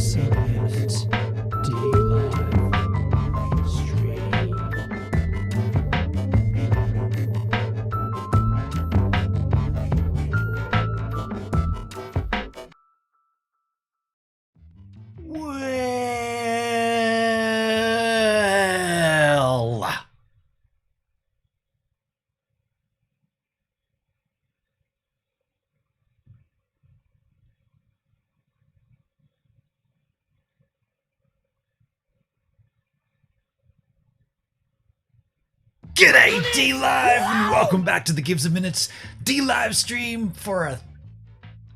Gives a Minute D-Live stream. Well, g'day D-Live and welcome back to the Gives a Minutes D-Live stream for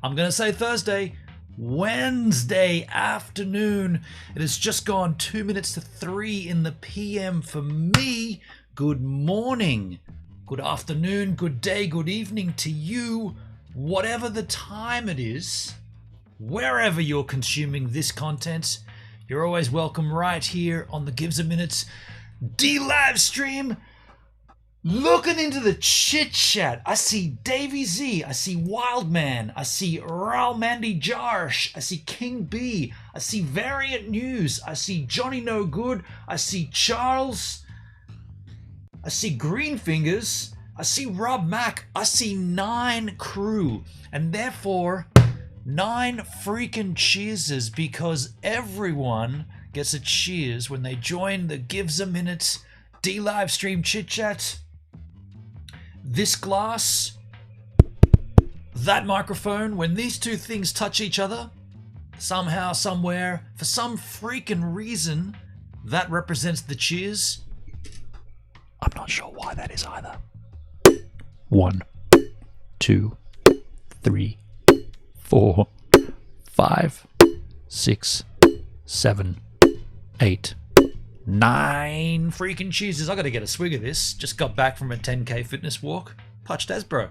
I'm gonna say Thursday, Wednesday afternoon. It has just gone 2 minutes to 3 in the PM for me. Good morning, good afternoon, good day, good evening to you, whatever the time it is, wherever you're consuming this content. You're always welcome right here on the Gives a Minutes D-Live stream. Looking into the chit chat, I see Davey Z, I see Wildman, I see Ralmandy Jarsh, I see King B, I see Variant News, I see Johnny No Good, I see Charles, I see Greenfingers, I see Rob Mack, I see 9 crew, and therefore 9 freaking cheerses, because everyone gets a cheers when they join the Gives a Minute D-Live stream chit chat. This glass, that microphone, when these two things touch each other, somehow, somewhere, for some freaking reason, that represents the cheers. I'm not sure why that is either. 1, 2, 3, 4, 5, 6, 7, 8, 9 freaking cheeses. I gotta get a swig of this. Just got back from a 10k fitness walk. Punched as bro.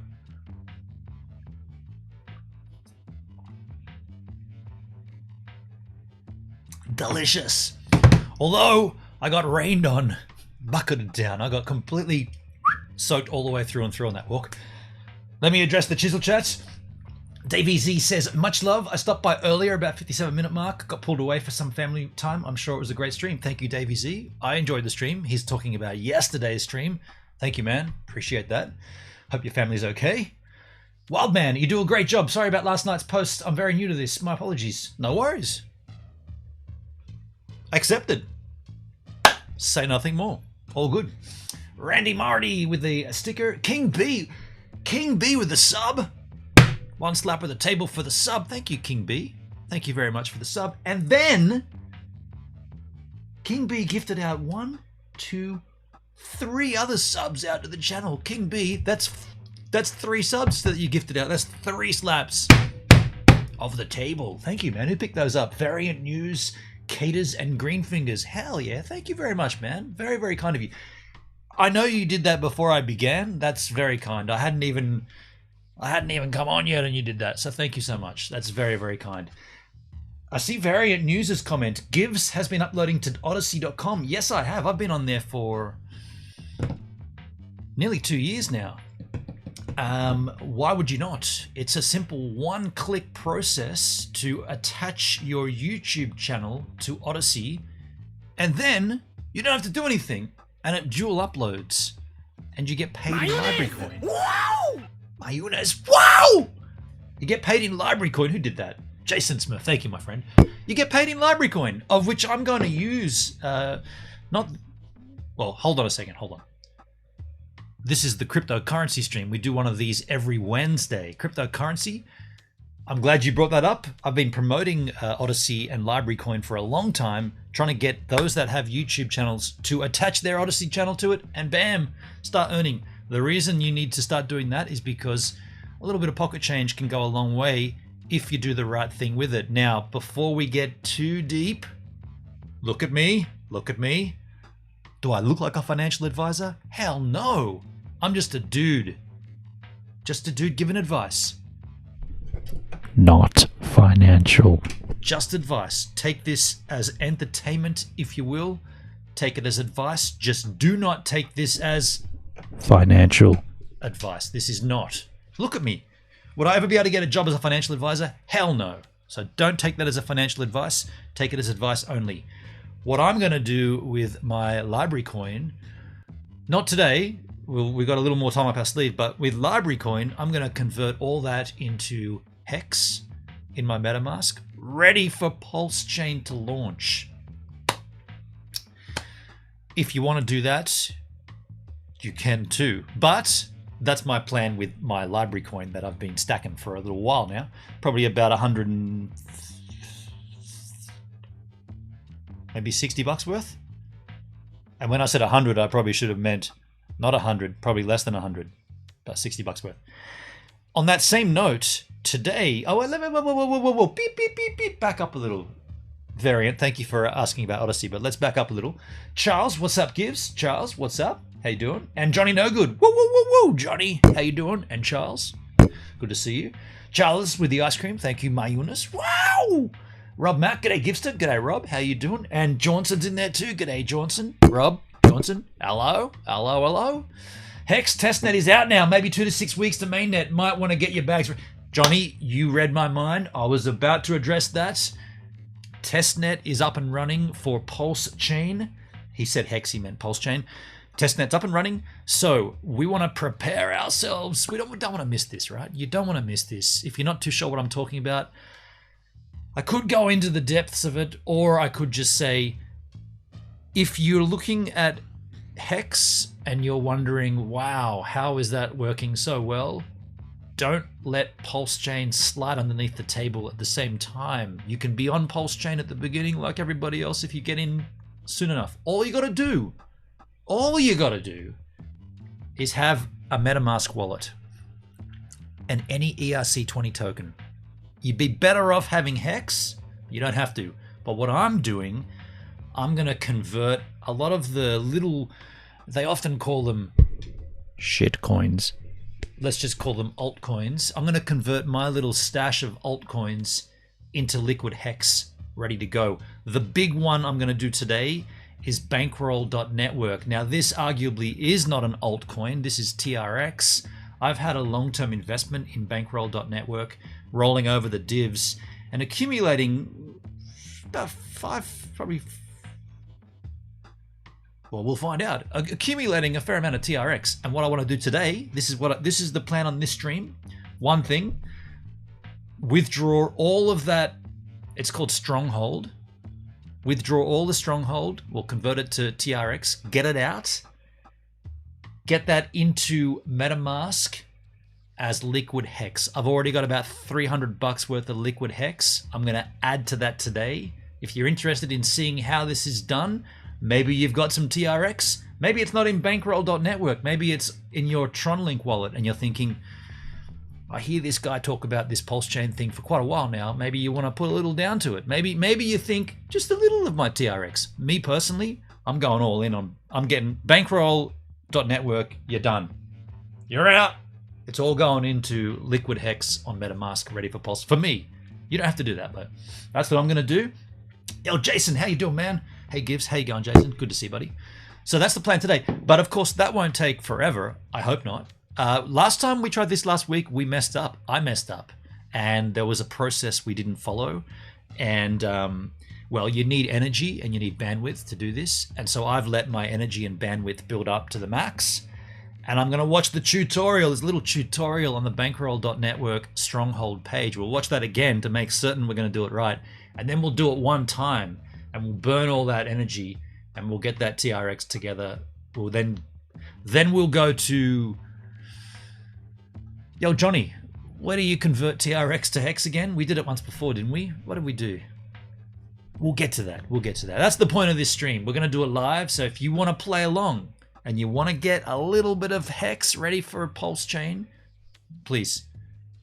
Delicious. Although I got rained on, bucketed down. I got completely soaked all the way through and through on that walk. Let me address the chisel chats. Davey Z says, much love. I stopped by earlier, about 57-minute mark. Got pulled away for some family time. I'm sure it was a great stream. Thank you, Davey Z. I enjoyed the stream. He's talking about yesterday's stream. Thank you, man. Appreciate that. Hope your family's okay. Wildman, you do a great job. Sorry about last night's post. I'm very new to this. My apologies. No worries. Accepted. Say nothing more. All good. Randy Marty with the sticker. King B with the sub. One slap of the table for the sub. Thank you, King B. Thank you very much for the sub. And then King B gifted out 1, 2, 3 other subs out to the channel. King B, that's 3 subs that you gifted out. That's 3 slaps of the table. Thank you, man. Who picked those up? Variant News, Caters, and Greenfingers. Hell yeah. Thank you very much, man. Very, very kind of you. I know you did that before I began. That's very kind. I hadn't even come on yet and you did that. So thank you so much. That's very, very kind. I see Variant News' comment. Gives has been uploading to odyssey.com. Yes, I have. I've been on there for nearly 2 years now. Why would you not? It's a simple one-click process to attach your YouTube channel to Odyssey, and then you don't have to do anything, and it dual uploads, and you get paid in library coin. Wow! Mayonnaise. Wow! You get paid in library coin. Who did that? Jason Smith. Thank you, my friend. You get paid in library coin, of which I'm going to use, well, hold on a second. Hold on. This is the cryptocurrency stream. We do one of these every Wednesday. Cryptocurrency. I'm glad you brought that up. I've been promoting Odyssey and library coin for a long time, trying to get those that have YouTube channels to attach their Odyssey channel to it, and bam, start earning. The reason you need to start doing that is because a little bit of pocket change can go a long way if you do the right thing with it. Now, before we get too deep, look at me. Look at me. Do I look like a financial advisor? Hell no. I'm just a dude. Just a dude giving advice. Not financial. Just advice. Take this as entertainment, if you will. Take it as advice. Just do not take this as financial advice. This is not. Look at me. Would I ever be able to get a job as a financial advisor? Hell no. So don't take that as a financial advice. Take it as advice only. What I'm going to do with my library coin, not today, we've got a little more time up our sleeve, but with library coin, I'm going to convert all that into Hex in my MetaMask, ready for Pulse.Chain to launch. If you want to do that, you can too. But that's my plan with my library coin that I've been stacking for a little while now. Probably about 100 and maybe $60 worth. And when I said 100, I probably should have meant not 100, probably less than 100, about $60 worth. On that same note, today, whoa, beep, beep, beep, beep, back up a little. Variant, thank you for asking about Odyssey, but let's back up a little. Charles, what's up, Gives? Charles, what's up? How you doing? And Johnny No Good. Whoa, whoa, whoa, whoa, Johnny. How you doing? And Charles, good to see you. Charles with the ice cream. Thank you, Mayunas. Wow. Rob Mack, g'day Gipster. G'day Rob. How you doing? And Johnson's in there too. G'day Johnson. Rob, Johnson. Hello. Hello, hello. Hex, testnet is out now. Maybe 2 to 6 weeks to mainnet. Might want to get your bags. Johnny, you read my mind. I was about to address that. Testnet is up and running for Pulse.Chain. He said Hex, he meant Pulse.Chain. Testnet's up and running, so we want to prepare ourselves. We don't want to miss this, right? You don't want to miss this. If you're not too sure what I'm talking about, I could go into the depths of it, or I could just say, if you're looking at Hex and you're wondering, wow, how is that working so well? Don't let Pulse.Chain slide underneath the table at the same time. You can be on Pulse.Chain at the beginning like everybody else if you get in soon enough. All you got to do is have a MetaMask wallet and any ERC20 token. You'd be better off having Hex. You don't have to. But what I'm doing, I'm going to convert a lot of the little, they often call them shit coins. Let's just call them altcoins. I'm going to convert my little stash of altcoins into liquid Hex, ready to go. The big one I'm going to do today is Bankroll.Network. Now, this arguably is not an altcoin. This is TRX. I've had a long-term investment in Bankroll.Network, rolling over the divs and accumulating about we'll find out. Accumulating a fair amount of TRX. And what I want to do today, this is the plan on this stream. One thing, withdraw all of that. It's called Stronghold. Withdraw all the Stronghold. We'll convert it to TRX. Get it out. Get that into MetaMask as liquid Hex. I've already got about $300 worth of liquid Hex. I'm going to add to that today. If you're interested in seeing how this is done, maybe you've got some TRX. Maybe it's not in Bankroll.Network. Maybe it's in your Tronlink wallet and you're thinking, I hear this guy talk about this Pulse.Chain thing for quite a while now. Maybe you want to put a little down to it. Maybe you think just a little of my TRX. Me personally, I'm going all in on, I'm getting Bankroll.Network. You're done. You're out. It's all going into liquid Hex on MetaMask, ready for Pulse. For me, you don't have to do that, but that's what I'm going to do. Yo, Jason, how you doing, man? Hey, Gibbs. How you going, Jason? Good to see you, buddy. So that's the plan today. But of course, that won't take forever. I hope not. Last time we tried this last week, we messed up. I messed up. And there was a process we didn't follow. And, well, you need energy and you need bandwidth to do this. And so I've let my energy and bandwidth build up to the max. And I'm going to watch the tutorial, this little tutorial on the Bankroll.Network Stronghold page. We'll watch that again to make certain we're going to do it right. And then we'll do it one time. And we'll burn all that energy and we'll get that TRX together. We'll then we'll go to, yo, Johnny, where do you convert TRX to Hex again? We did it once before, didn't we? What did we do? We'll get to that. We'll get to that. That's the point of this stream. We're going to do it live. So if you want to play along and you want to get a little bit of Hex ready for a Pulse.Chain, please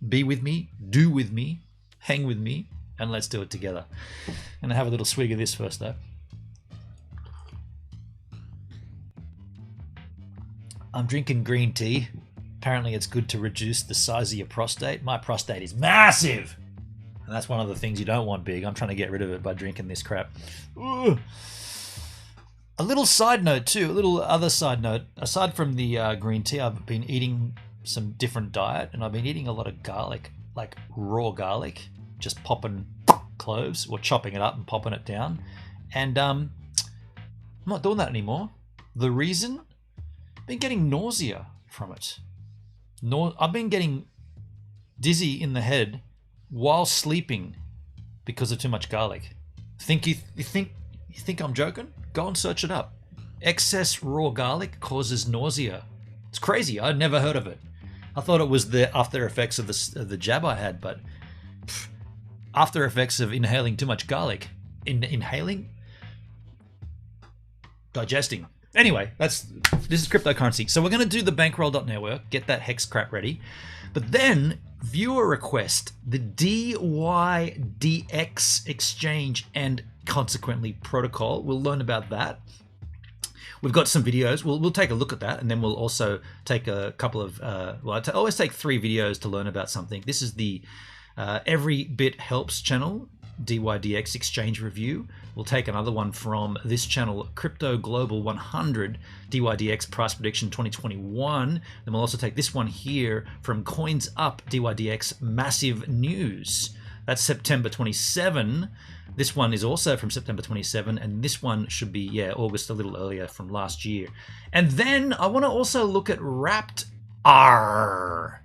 be with me, do with me, hang with me, and let's do it together. I'm gonna have a little swig of this first though. I'm drinking green tea. Apparently it's good to reduce the size of your prostate. My prostate is massive. And that's one of the things you don't want big. I'm trying to get rid of it by drinking this crap. Ugh. A little side note too, a little other side note. Aside from the green tea, I've been eating some different diet and I've been eating a lot of garlic, like raw garlic. just popping cloves or chopping it up and popping it down. And I'm not doing that anymore. The reason? I've been getting nausea from it. I've been getting dizzy in the head while sleeping because of too much garlic. You think I'm joking? Go and search it up. Excess raw garlic causes nausea. It's crazy. I'd never heard of it. I thought it was the after effects of the jab I had, but after effects of inhaling too much garlic. Inhaling? Digesting. Anyway, this is cryptocurrency. So we're going to do the Bankroll.Network, get that hex crap ready. But then, viewer request, the Dydx exchange and consequently protocol. We'll learn about that. We've got some videos. We'll take a look at that, and then we'll also take a couple of, I always take 3 videos to learn about something. This is the Every Bit Helps channel, Dydx exchange review. We'll take another one from this channel, Crypto Global 100, Dydx price prediction 2021. Then we'll also take this one here from Coins Up, Dydx massive news. That's September 27. This one is also from September 27, and this one should be, August, a little earlier from last year. And then I want to also look at Wrapped R.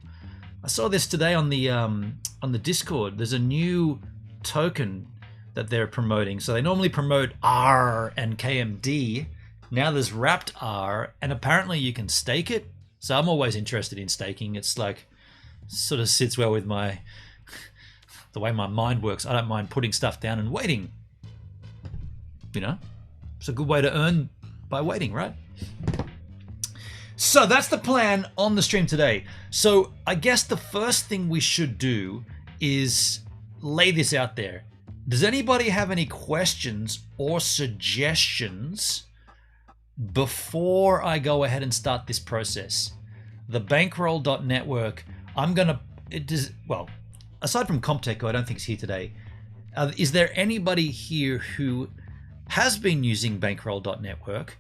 I saw this today on the Discord. There's a new token that they're promoting. So they normally promote R and KMD. Now there's Wrapped R, and apparently you can stake it. So I'm always interested in staking. It's like, sort of sits well with the way my mind works. I don't mind putting stuff down and waiting. You know, it's a good way to earn by waiting, right? So that's the plan on the stream today. So I guess the first thing we should do is lay this out there. Does anybody have any questions or suggestions before I go ahead and start this process? The Bankroll.Network, well, aside from Comptech, who I don't think is here today, is there anybody here who has been using Bankroll.Network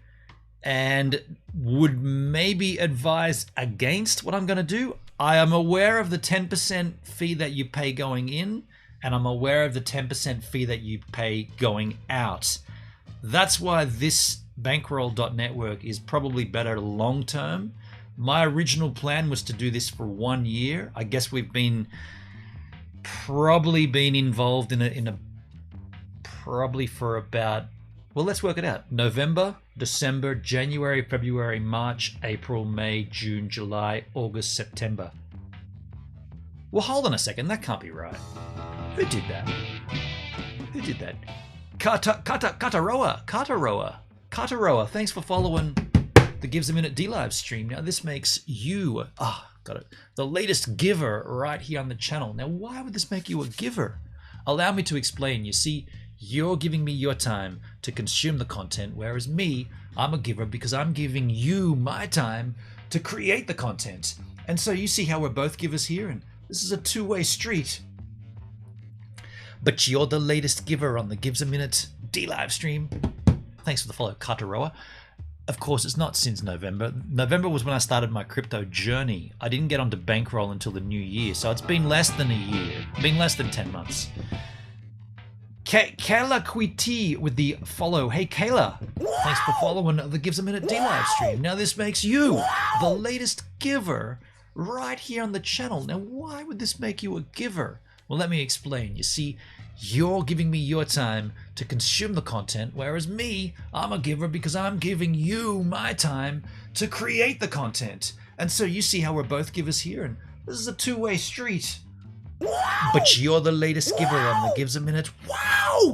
and would maybe advise against what I'm going to do? I am aware of the 10% fee that you pay going in, and I'm aware of the 10% fee that you pay going out. That's why this Bankroll.Network is probably better long term. My original plan was to do this for 1 year. I guess we've probably been involved in a probably for about, well, let's work it out. November, December, January, February, March, April, May, June, July, August, September. Well, hold on a second. That can't be right. Who did that? Who did that? Kataroa. Thanks for following the Gives a Minute D-Live stream. Now, this makes you, got it, the latest giver right here on the channel. Now, why would this make you a giver? Allow me to explain. You see, you're giving me your time to consume the content, whereas me, I'm a giver because I'm giving you my time to create the content. And so you see how we're both givers here, and this is a two-way street. But you're the latest giver on the Gives a Minute D-Live stream. Thanks for the follow, Kataroa. Of course, it's not since November. November was when I started my crypto journey. I didn't get onto Bankroll until the new year, so it's been less than a year. Been less than 10 months. Kayla Quiti with the follow. Hey, Kayla. Thanks for following the Gives a Minute D-Live stream. Now this makes you the latest giver right here on the channel. Now, why would this make you a giver? Well, let me explain. You see, you're giving me your time to consume the content, whereas me, I'm a giver because I'm giving you my time to create the content. And so you see how we're both givers here, and this is a two-way street. Wow. But you're the latest giver on the Gives a Minute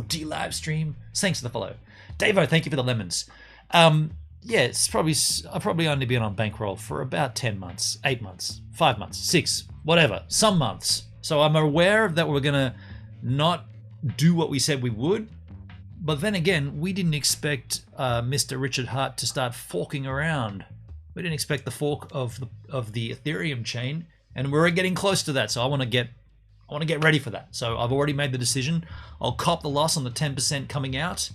D-Live stream. Thanks for the follow. Davo, thank you for the lemons. It's I've probably only been on Bankroll for about 10 months, 8 months, 5 months, 6, whatever, some months. So I'm aware that we're going to not do what we said we would. But then again, we didn't expect Mr. Richard Hart to start forking around. We didn't expect the fork of the Ethereum chain, and we're getting close to that. So I want to get ready for that. So I've already made the decision. I'll cop the loss on the 10% coming out,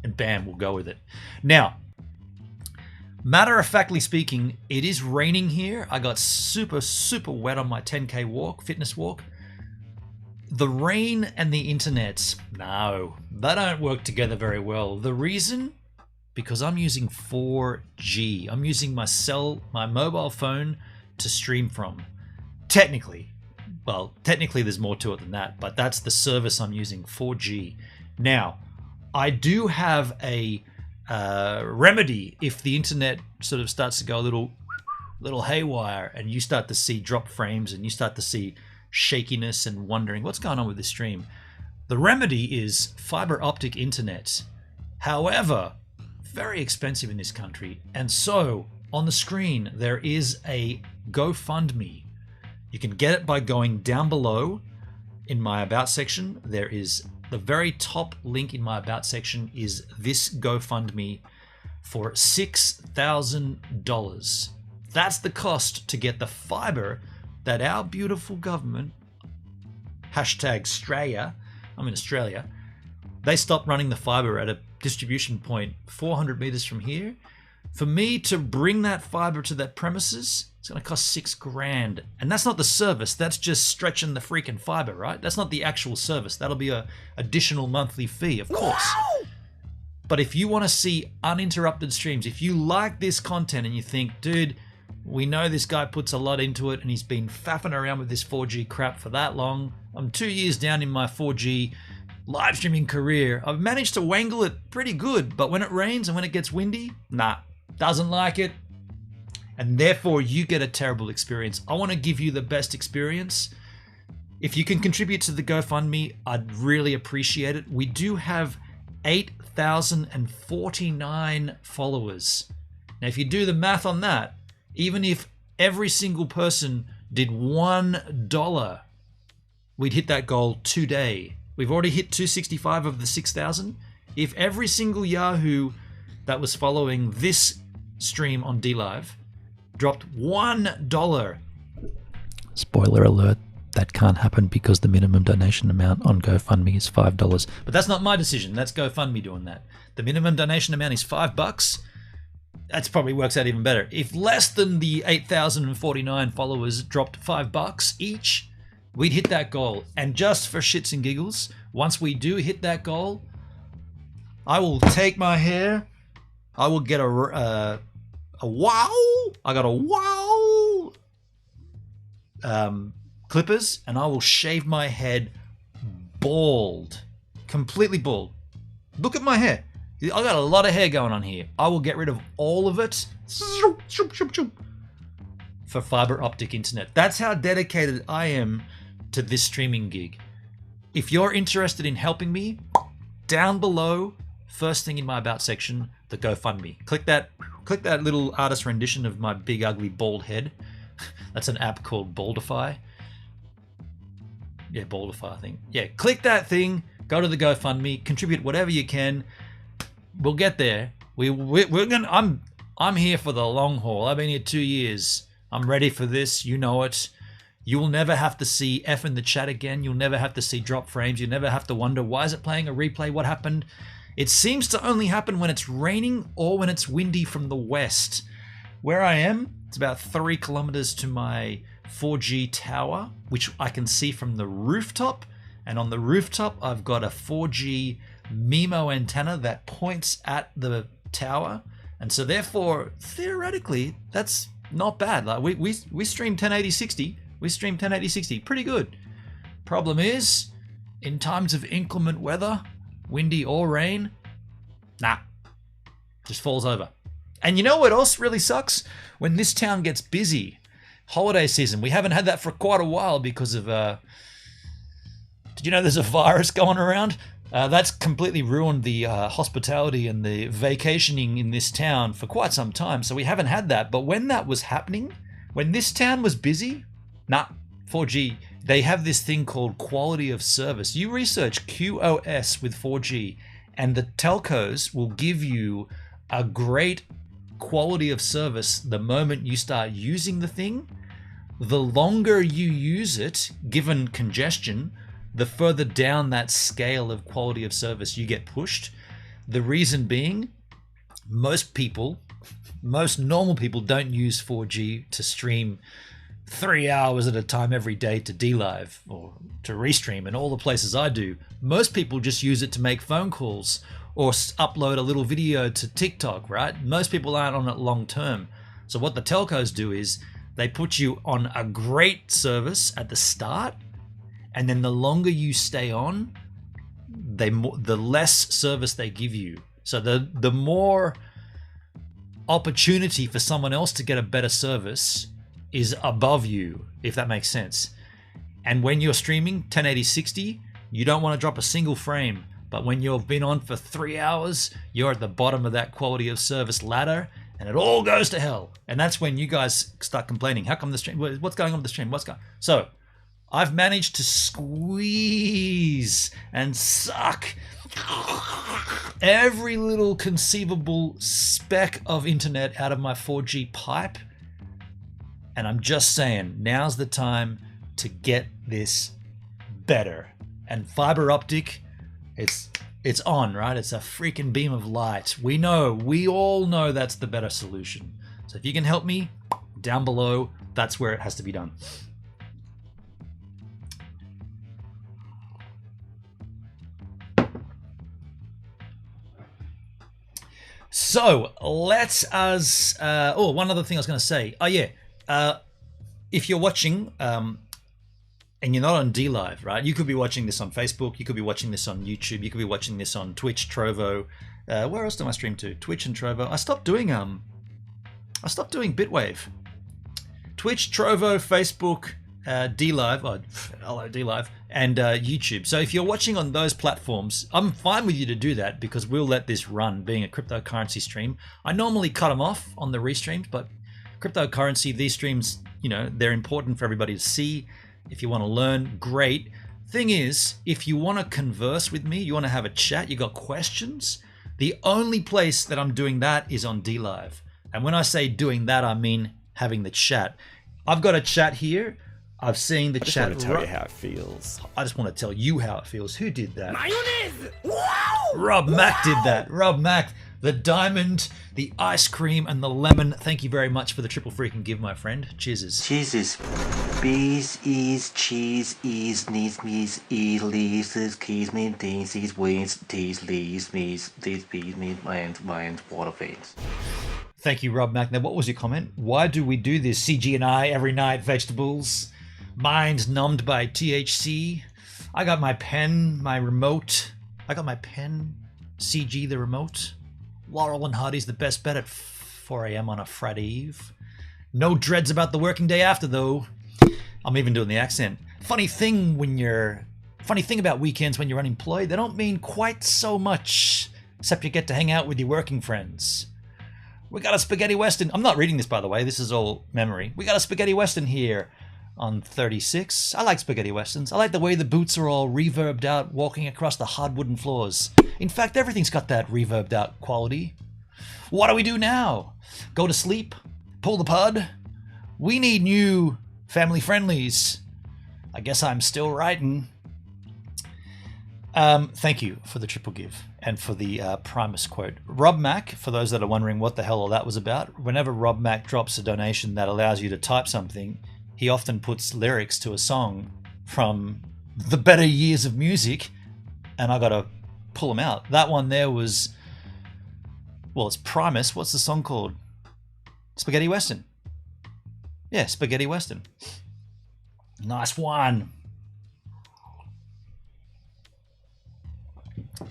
and bam, we'll go with it. Now, matter of factly speaking, it is raining here. I got super wet on my 10K walk, fitness walk. the rain and the internet, no, they don't work together very well. The reason? Because I'm using 4G. I'm using my mobile phone to stream from. Technically there's more to it than that, but that's the service I'm using, 4G. Now, I do have a remedy if the internet sort of starts to go a little haywire and you start to see drop frames and you start to see shakiness and wondering what's going on with this stream. The remedy is fiber optic internet. However, very expensive in this country, and so on the screen there is a GoFundMe. You can get it by going down below in my about section. There is the very top link in my about section is this GoFundMe for $6,000. That's the cost to get the fiber that our beautiful government, #Australia, I'm in Australia, they stopped running the fiber at a distribution point 400 meters from here. For me to bring that fiber to that premises, it's going to cost $6,000. And that's not the service. That's just stretching the freaking fiber, right? That's not the actual service. That'll be a additional monthly fee, of course. But if you want to see uninterrupted streams, if you like this content and you think, dude, we know this guy puts a lot into it and he's been faffing around with this 4G crap for that long. I'm 2 years down in my 4G live streaming career. I've managed to wangle it pretty good, but when it rains and when it gets windy, nah, doesn't like it. And therefore you get a terrible experience. I want to give you the best experience. If you can contribute to the GoFundMe, I'd really appreciate it. We do have 8,049 followers. Now, if you do the math on that, even if every single person did $1, we'd hit that goal today. We've already hit 265 of the 6,000. If every single Yahoo that was following this stream on DLive dropped $1. Spoiler alert, that can't happen because the minimum donation amount on GoFundMe is $5. But that's not my decision. That's GoFundMe doing that. The minimum donation amount is $5. That probably works out even better. If less than the 8,049 followers dropped $5 each, we'd hit that goal. And just for shits and giggles, once we do hit that goal, I will take my hair, I will get a wow, I got a wow clippers, and I will shave my head bald, completely bald. Look at my hair. I got a lot of hair going on here. I will get rid of all of it for fiber optic internet. That's how dedicated I am to this streaming gig. If you're interested in helping me, down below, first thing in my about section, the GoFundMe. Click that little artist rendition of my big ugly bald head. That's an app called Baldify. Yeah, Baldify, I think. Yeah, click that thing, go to the GoFundMe, contribute whatever you can. We'll get there. I'm here for the long haul. I've been here 2 years. I'm ready for this. You know it. You will never have to see F in the chat again. You'll never have to see drop frames. You'll never have to wonder, why is it playing a replay? What happened? It seems to only happen when it's raining or when it's windy from the west. Where I am, it's about 3 kilometers to my 4G tower, which I can see from the rooftop. And on the rooftop, I've got a 4G MIMO antenna that points at the tower. And so therefore, theoretically, that's not bad. Like we stream 1080-60. We stream 1080-60. Pretty good. Problem is, in times of inclement weather, windy or rain, nah, just falls over. And you know what else really sucks? When this town gets busy, holiday season. We haven't had that for quite a while because of, did you know there's a virus going around? That's completely ruined the hospitality and the vacationing in this town for quite some time. So we haven't had that. But when that was happening, when this town was busy, nah, 4G, they have this thing called quality of service. You research QoS with 4G and the telcos will give you a great quality of service the moment you start using the thing. The longer you use it, given congestion, the further down that scale of quality of service you get pushed. The reason being, most normal people don't use 4G to stream 3 hours at a time every day to DLive or to restream and all the places I do. Most people just use it to make phone calls or upload a little video to TikTok, right? Most people aren't on it long term. So what the telcos do is they put you on a great service at the start, and then the longer you stay on, the less service they give you. So the more opportunity for someone else to get a better service is above you, if that makes sense. And when you're streaming 1080-60, you don't want to drop a single frame. But when you've been on for 3 hours, you're at the bottom of that quality of service ladder, and it all goes to hell. And that's when you guys start complaining. How come the stream? What's going on with the stream? So I've managed to squeeze and suck every little conceivable speck of internet out of my 4G pipe. And I'm just saying, now's the time to get this better. And fiber optic, it's on, right? It's a freaking beam of light. We all know that's the better solution. So if you can help me, down below, that's where it has to be done. So let's one other thing I was going to say. Oh yeah, if you're watching and you're not on DLive, right? You could be watching this on Facebook. You could be watching this on YouTube. You could be watching this on Twitch, Trovo. Where else do I stream to? Twitch and Trovo. I stopped doing Bitwave. Twitch, Trovo, Facebook, DLive. Hello DLive. And YouTube. So if you're watching on those platforms, I'm fine with you to do that because we'll let this run, being a cryptocurrency stream. I normally cut them off on the restreams, but cryptocurrency, these streams, they're important for everybody to see. If you want to learn, great. Thing is, if you want to converse with me, you want to have a chat, you got questions, the only place that I'm doing that is on DLive. And when I say doing that, I mean having the chat. I've got a chat here. I've seen the chat. I just want to tell you how it feels. I just want to tell you how it feels. Who did that? Mayonnaise! Wow! Rob Mack did that. Rob Mack, the diamond, the ice cream, and the lemon. Thank you very much for the triple freaking give, my friend. Cheers. Cheeses. Bees, is, cheese, is, needs, me's, is, leaves, keys, mean, things, is, wins, teas, leaves, me's, these, bees, mean, minds, water things. Thank you, Rob Mack. Now, what was your comment? Why do we do this? CG and I, every night, vegetables. Minds numbed by THC. I got my pen, my remote. I got my pen, CG, the remote. Laurel and Hardy's the best bet at 4 a.m. on a Friday Eve. No dreads about the working day after, though. I'm even doing the accent. Funny thing about weekends when you're unemployed, they don't mean quite so much, except you get to hang out with your working friends. We got a spaghetti western. I'm not reading this, by the way. This is all memory. We got a spaghetti western here on 36. I like spaghetti westerns. I like the way the boots are all reverbed out, walking across the hard wooden floors. In fact, everything's got that reverbed out quality. What do we do now? Go to sleep? Pull the pud? We need new family friendlies. I guess I'm still writing. Thank you for the triple give and for the Primus quote. Rob Mack, for those that are wondering what the hell all that was about, whenever Rob Mack drops a donation that allows you to type something, he often puts lyrics to a song from the better years of music, and I gotta pull them out. That one there was, well, it's Primus. What's the song called? Spaghetti Western. Yeah, Spaghetti Western. Nice one.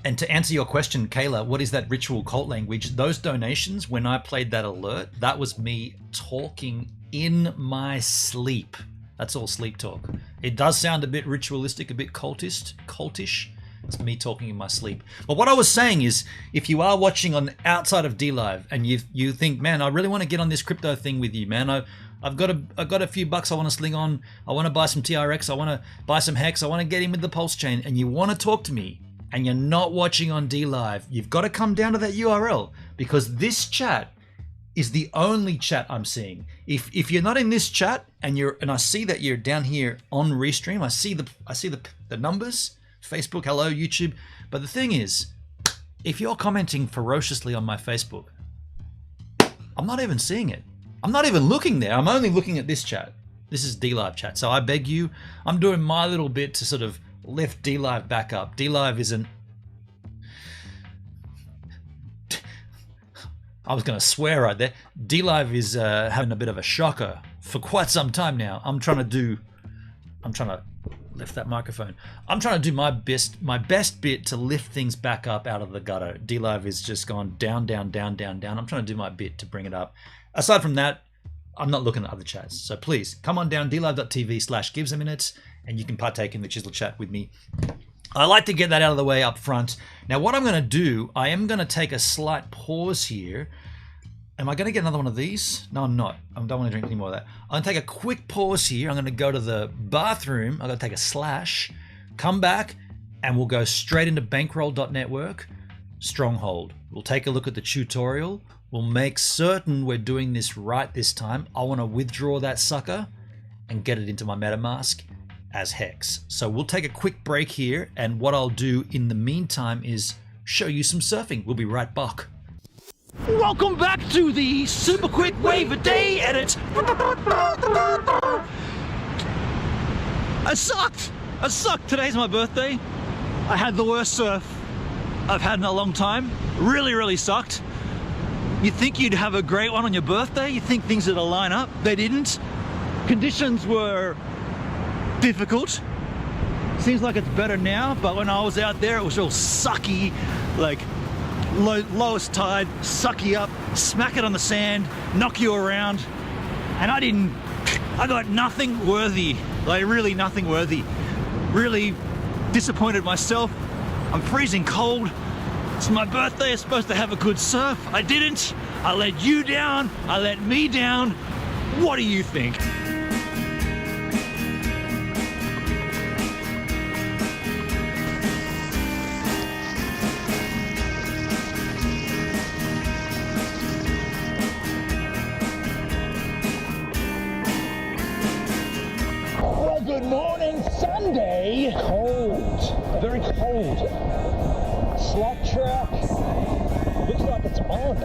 And to answer your question, Kayla, what is that ritual cult language? Those donations, when I played that alert, that was me talking in my sleep. That's all sleep talk. It does sound a bit ritualistic, a bit cultish. It's me talking in my sleep. But what I was saying is, if you are watching on outside of DLive and you think, man, I really want to get on this crypto thing with you, man. I've got a few bucks I want to sling on. I want to buy some TRX. I want to buy some Hex. I want to get in with the Pulse.Chain. And you want to talk to me, and you're not watching on DLive, you've got to come down to that URL, because this chat is the only chat I'm seeing. If you're not in this chat and I see that you're down here on Restream, I see the numbers, Facebook, hello, YouTube. But the thing is, if you're commenting ferociously on my Facebook, I'm not even seeing it. I'm not even looking there. I'm only looking at this chat. This is D-Live chat. So I beg you, I'm doing my little bit to sort of lift D-Live back up. D-Live isn't... I was going to swear right there. D-Live is having a bit of a shocker for quite some time now. I'm trying to lift that microphone. I'm trying to do my best bit to lift things back up out of the gutter. D-Live is just gone down, down, down, down, down. I'm trying to do my bit to bring it up. Aside from that, I'm not looking at other chats. So please come on down, dlive.tv/givesaminute, and you can partake in the chisel chat with me. I like to get that out of the way up front. Now what I'm going to do, I am going to take a slight pause here. Am I going to get another one of these? No, I'm not. I don't want to drink any more of that. I'm going to take a quick pause here. I'm going to go to the bathroom. I'm going to take a slash, come back, and we'll go straight into Bankroll.Network, Stronghold. We'll take a look at the tutorial. We'll make certain we're doing this right this time. I want to withdraw that sucker and get it into my Metamask as Hex. So we'll take a quick break here, and what I'll do in the meantime is show you some surfing. We'll be right back. Welcome back to the super quick wave a day edit. I sucked. Today's my birthday. I had the worst surf I've had in a long time. Really sucked. You'd think you'd have a great one on your birthday. You'd think things would line up. They didn't. Conditions were difficult. Seems like it's better now, but when I was out there, it was real sucky, like lowest tide, suck you up, smack it on the sand, knock you around, and I got nothing worthy, like really nothing worthy. Really disappointed myself. I'm freezing cold. It's my birthday, I'm supposed to have a good surf. I didn't. I let you down, I let me down. What do you think? Good morning, Sunday. Cold, very cold. Slot track. Looks like it's on.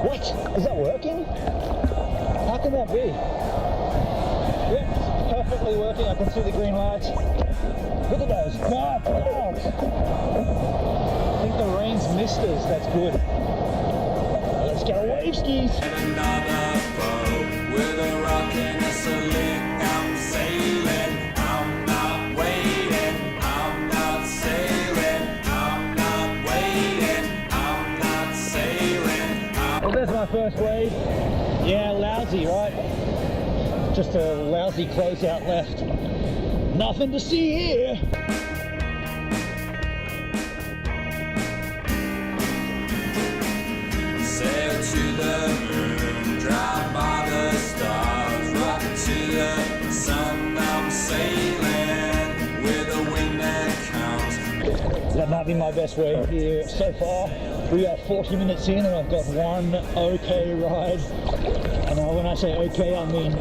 What? Is that working? How can that be? Yep, it's perfectly working. I can see the green lights. Look at those dark clouds. I think the rain's missed us. That's good. Let's go wave skis. Another boat with a rock and a sling. I'm sailing, I'm not waiting, I'm not sailing, I'm not waiting, I'm not sailing. Well, there's my first wave. Yeah, lousy, right? Just a lousy closeout left. Nothing to see here. Sail to the moon, drive by the stars, rock to the sun. I'm sailing with a wind that counts. That might be my best wave here so far. We are 40 minutes in and I've got one okay ride. And when I say okay, I mean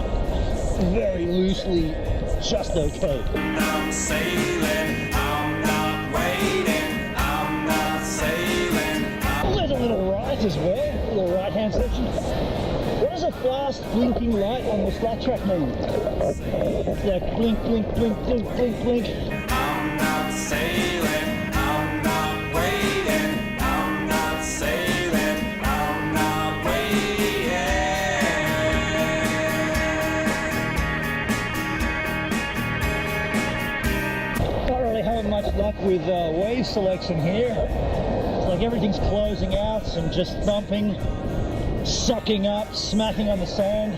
very loosely just okay. I'm sailing, I'm not waiting, I'm not sailing. Oh, there's a little right as well, a little right hand section. What does a fast blinking light on the flat track mean? It's like blink, blink, blink, blink, blink, blink. I'm not sailing, I'm not waiting, I'm not sailing, I'm not waiting. Not really having much luck with wave selection here. It's like everything's closing out and just thumping, sucking up, smacking on the sand.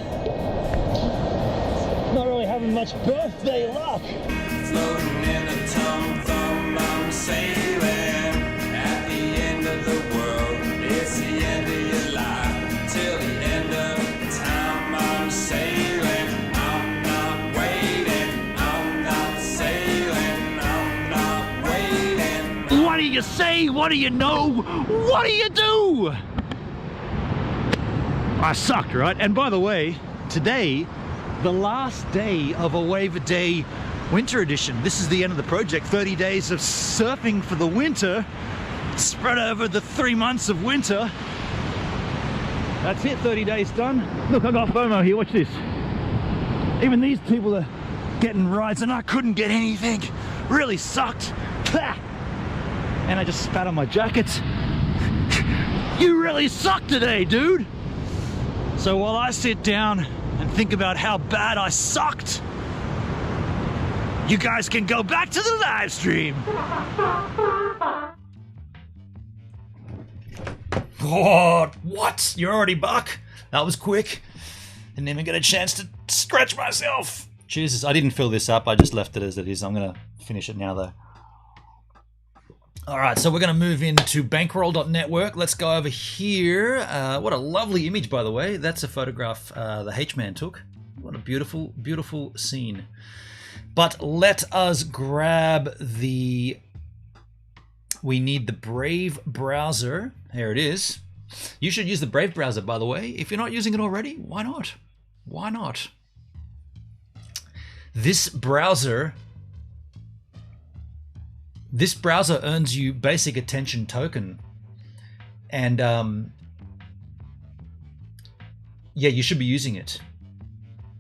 Not really having much birthday luck. Floating in a tum-tum, I'm sailing. At the end of the world, it's the end of your life. Till the end of time, I'm sailing. I'm not waiting, I'm not sailing, I'm not waiting. What do you say? What do you know? What do you do? I sucked, right? And by the way, today, the last day of a Wave a Day winter edition. This is the end of the project. 30 days of surfing for the winter, spread over the 3 months of winter. That's it, 30 days done. Look, I got FOMO here, watch this. Even these people are getting rides and I couldn't get anything. Really sucked. And I just spat on my jacket. You really suck today, dude. So while I sit down and think about how bad I sucked, you guys can go back to the live stream. What? You're already buck? That was quick. Didn't even get a chance to stretch myself. Jesus, I didn't fill this up. I just left it as it is. I'm going to finish it now, though. All right, so we're going to move into Bankroll.Network. Let's go over here. What a lovely image, by the way. That's a photograph the H-Man took. What a beautiful, beautiful scene. But let us grab the... We need the Brave browser. Here it is. You should use the Brave browser, by the way. If you're not using it already, why not? Why not? This browser earns you basic attention token. And yeah, you should be using it.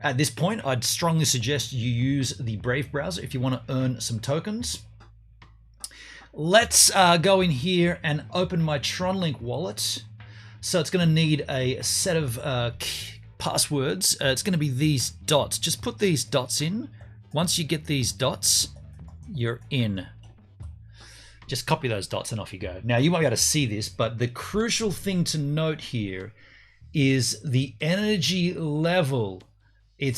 At this point, I'd strongly suggest you use the Brave browser if you want to earn some tokens. Let's go in here and open my Tronlink wallet. So it's going to need a set of passwords. It's going to be these dots. Just put these dots in. Once you get these dots, you're in. Just copy those dots and off you go. Now, you might be able to see this, but the crucial thing to note here is the energy level. I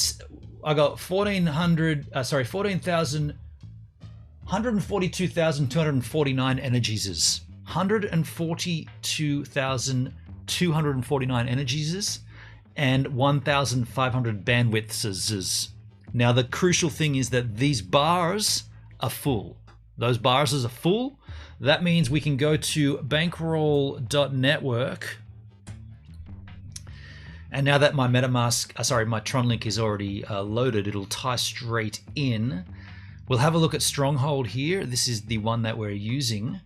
got 142,249 energies. 142,249 energies and 1,500 bandwidths. Now, the crucial thing is that these bars are full. Those bars are full. That means we can go to Bankroll.Network. And now that my Metamask, my Tronlink is already loaded, it'll tie straight in. We'll have a look at Stronghold here. This is the one that we're using.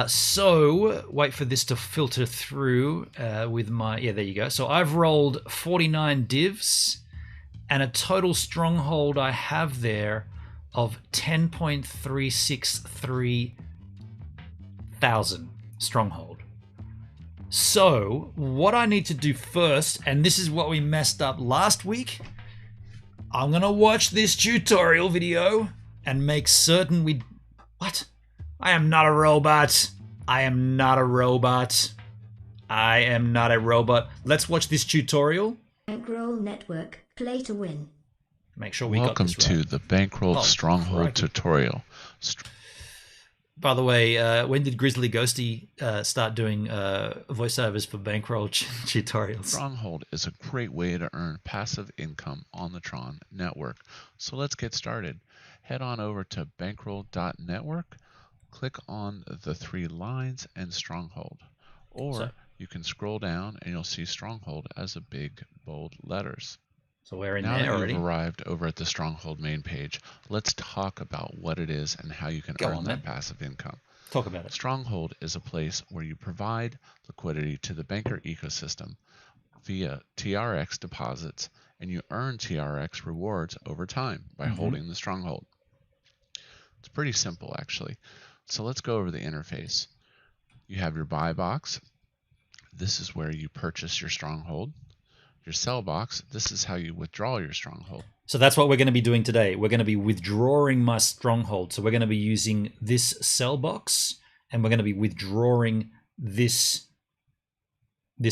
So wait for this to filter through with my, yeah, there you go. So I've rolled 49 divs and a total Stronghold I have there of 10.363 thousand Stronghold. So what I need to do first, and this is what we messed up last week, I'm gonna watch this tutorial video and make certain we... What? I am not a robot. I am not a robot. I am not a robot. Let's watch this tutorial. Bankroll.Network. Play to win. Make sure we got this right. Welcome to the Bankroll Stronghold tutorial. By the way, when did Grizzly Ghosty start doing voiceovers for Bankroll tutorials? Stronghold is a great way to earn passive income on the Tron network. So let's get started. Head on over to Bankroll.Network, click on the 3 lines and Stronghold. Or you can scroll down and you'll see Stronghold as a big, bold letters. So we're in now there that already. You've arrived over at the Stronghold main page, let's talk about what it is and how you can earn that passive income. Talk about it. Stronghold is a place where you provide liquidity to the banker ecosystem via TRX deposits, and you earn TRX rewards over time by holding the Stronghold. It's pretty simple, actually. So let's go over the interface. You have your buy box. This is where you purchase your Stronghold. Your sell box, this is how you withdraw your Stronghold. So that's what we're going to be doing today. We're going to be withdrawing my Stronghold. So we're going to be using this sell box, and we're going to be withdrawing this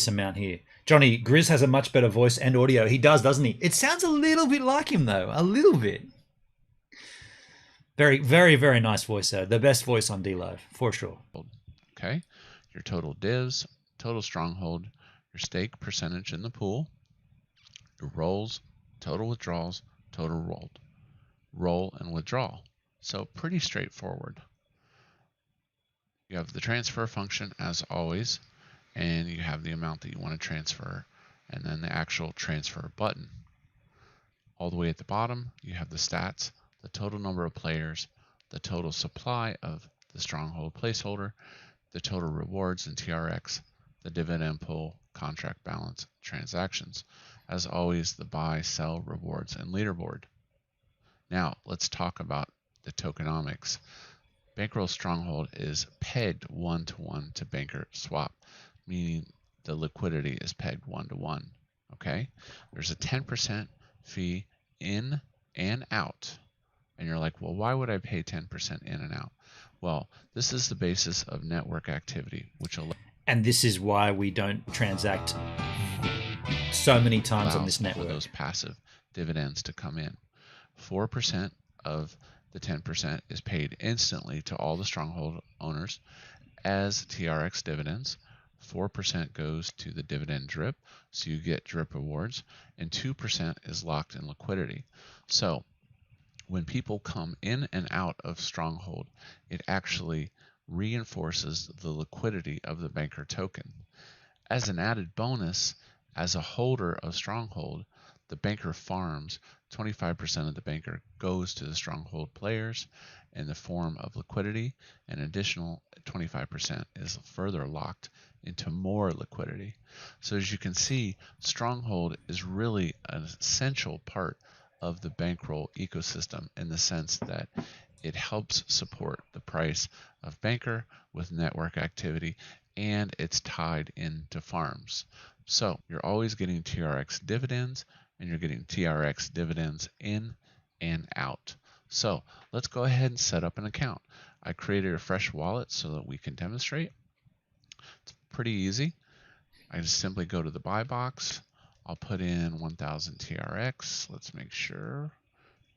amount here. Johnny, Grizz has a much better voice and audio. He does, doesn't he? It sounds a little bit like him, though. A little bit. Very, very, very nice voice, though. The best voice on D-Live, for sure. Okay. Your total divs, total Stronghold, your stake percentage in the pool, your rolls, total withdrawals, total rolled, roll and withdrawal. So pretty straightforward. You have the transfer function as always, and you have the amount that you want to transfer, and then the actual transfer button. All the way at the bottom, you have the stats, the total number of players, the total supply of the Stronghold placeholder, the total rewards in TRX, the dividend pool, contract balance transactions. As always, the buy, sell, rewards, and leaderboard. Now, let's talk about the tokenomics. Bankroll Stronghold is pegged 1-to-1 to Banker Swap, meaning the liquidity is pegged 1-to-1. Okay? There's a 10% fee in and out. And you're like, well, why would I pay 10% in and out? Well, this is the basis of network activity, which And this is why we don't transact so many times on allows this for network. those passive dividends to come in. 4% of the 10% is paid instantly to all the Stronghold owners as TRX dividends. 4% goes to the dividend drip, so you get drip rewards, and 2% is locked in liquidity. So when people come in and out of Stronghold, it actually reinforces the liquidity of the Banker token. As an added bonus, as a holder of Stronghold, the Banker farms 25% of the Banker goes to the Stronghold players in the form of liquidity, and additional 25% is further locked into more liquidity. So as you can see, Stronghold is really an essential part of the Bankroll ecosystem in the sense that it helps support the price of Banker with network activity, and it's tied into farms. So you're always getting TRX dividends, and you're getting TRX dividends in and out. So let's go ahead and set up an account. I created a fresh wallet so that we can demonstrate. It's pretty easy. I just simply go to the buy box. I'll put in 1000 TRX. Let's make sure.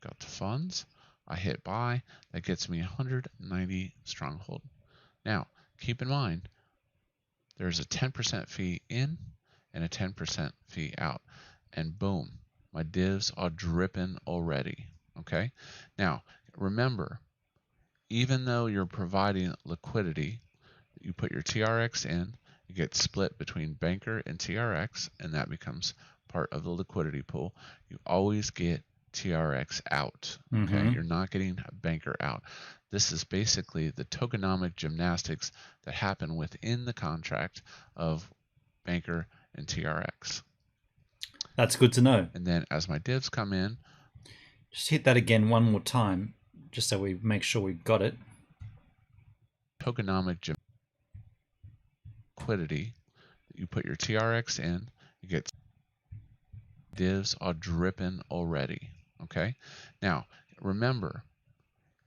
Got the funds. I hit buy. That gets me 190 Stronghold. Now, keep in mind, there's a 10% fee in and a 10% fee out. And boom, my divs are dripping already. Okay? Now, remember, even though you're providing liquidity, you put your TRX in, it gets split between Banker and TRX, and that becomes part of the liquidity pool. You always get TRX out. Okay, you're not getting Banker out. This is basically the tokenomic gymnastics that happen within the contract of Banker and TRX. That's good to know. And then as my divs come in, just hit that again one more time, just so we make sure we've got it. Tokenomic liquidity, you put your TRX in, you get divs are dripping already. Okay, now remember,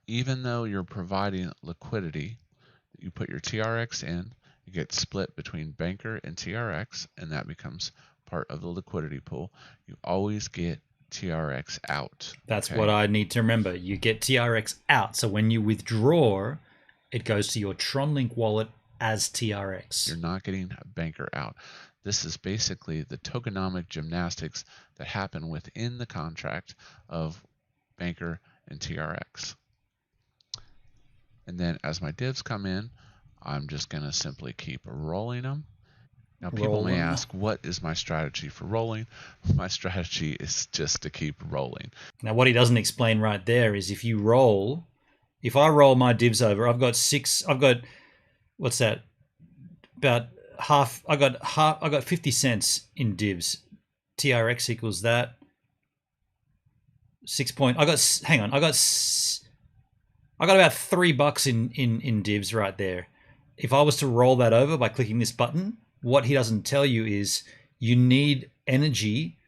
even though you're providing liquidity, you put your TRX in, you get split between Banker and TRX, and that becomes part of the liquidity pool. You always get TRX out. That's what I need to remember. You get TRX out. So when you withdraw, it goes to your Tronlink wallet as TRX. You're not getting Banker out. This is basically the tokenomic gymnastics that happen within the contract of Banker and TRX. And then as my divs come in, I'm just going to simply keep rolling them. Now, people may ask, what is my strategy for rolling? My strategy is just to keep rolling. Now, what he doesn't explain right there is if you roll, if I roll my divs over, I've got what's that? About half, I got 50 cents in divs. TRX equals that. 6 point, I got about $3 in divs right there. If I was to roll that over by clicking this button, what he doesn't tell you is you need energy,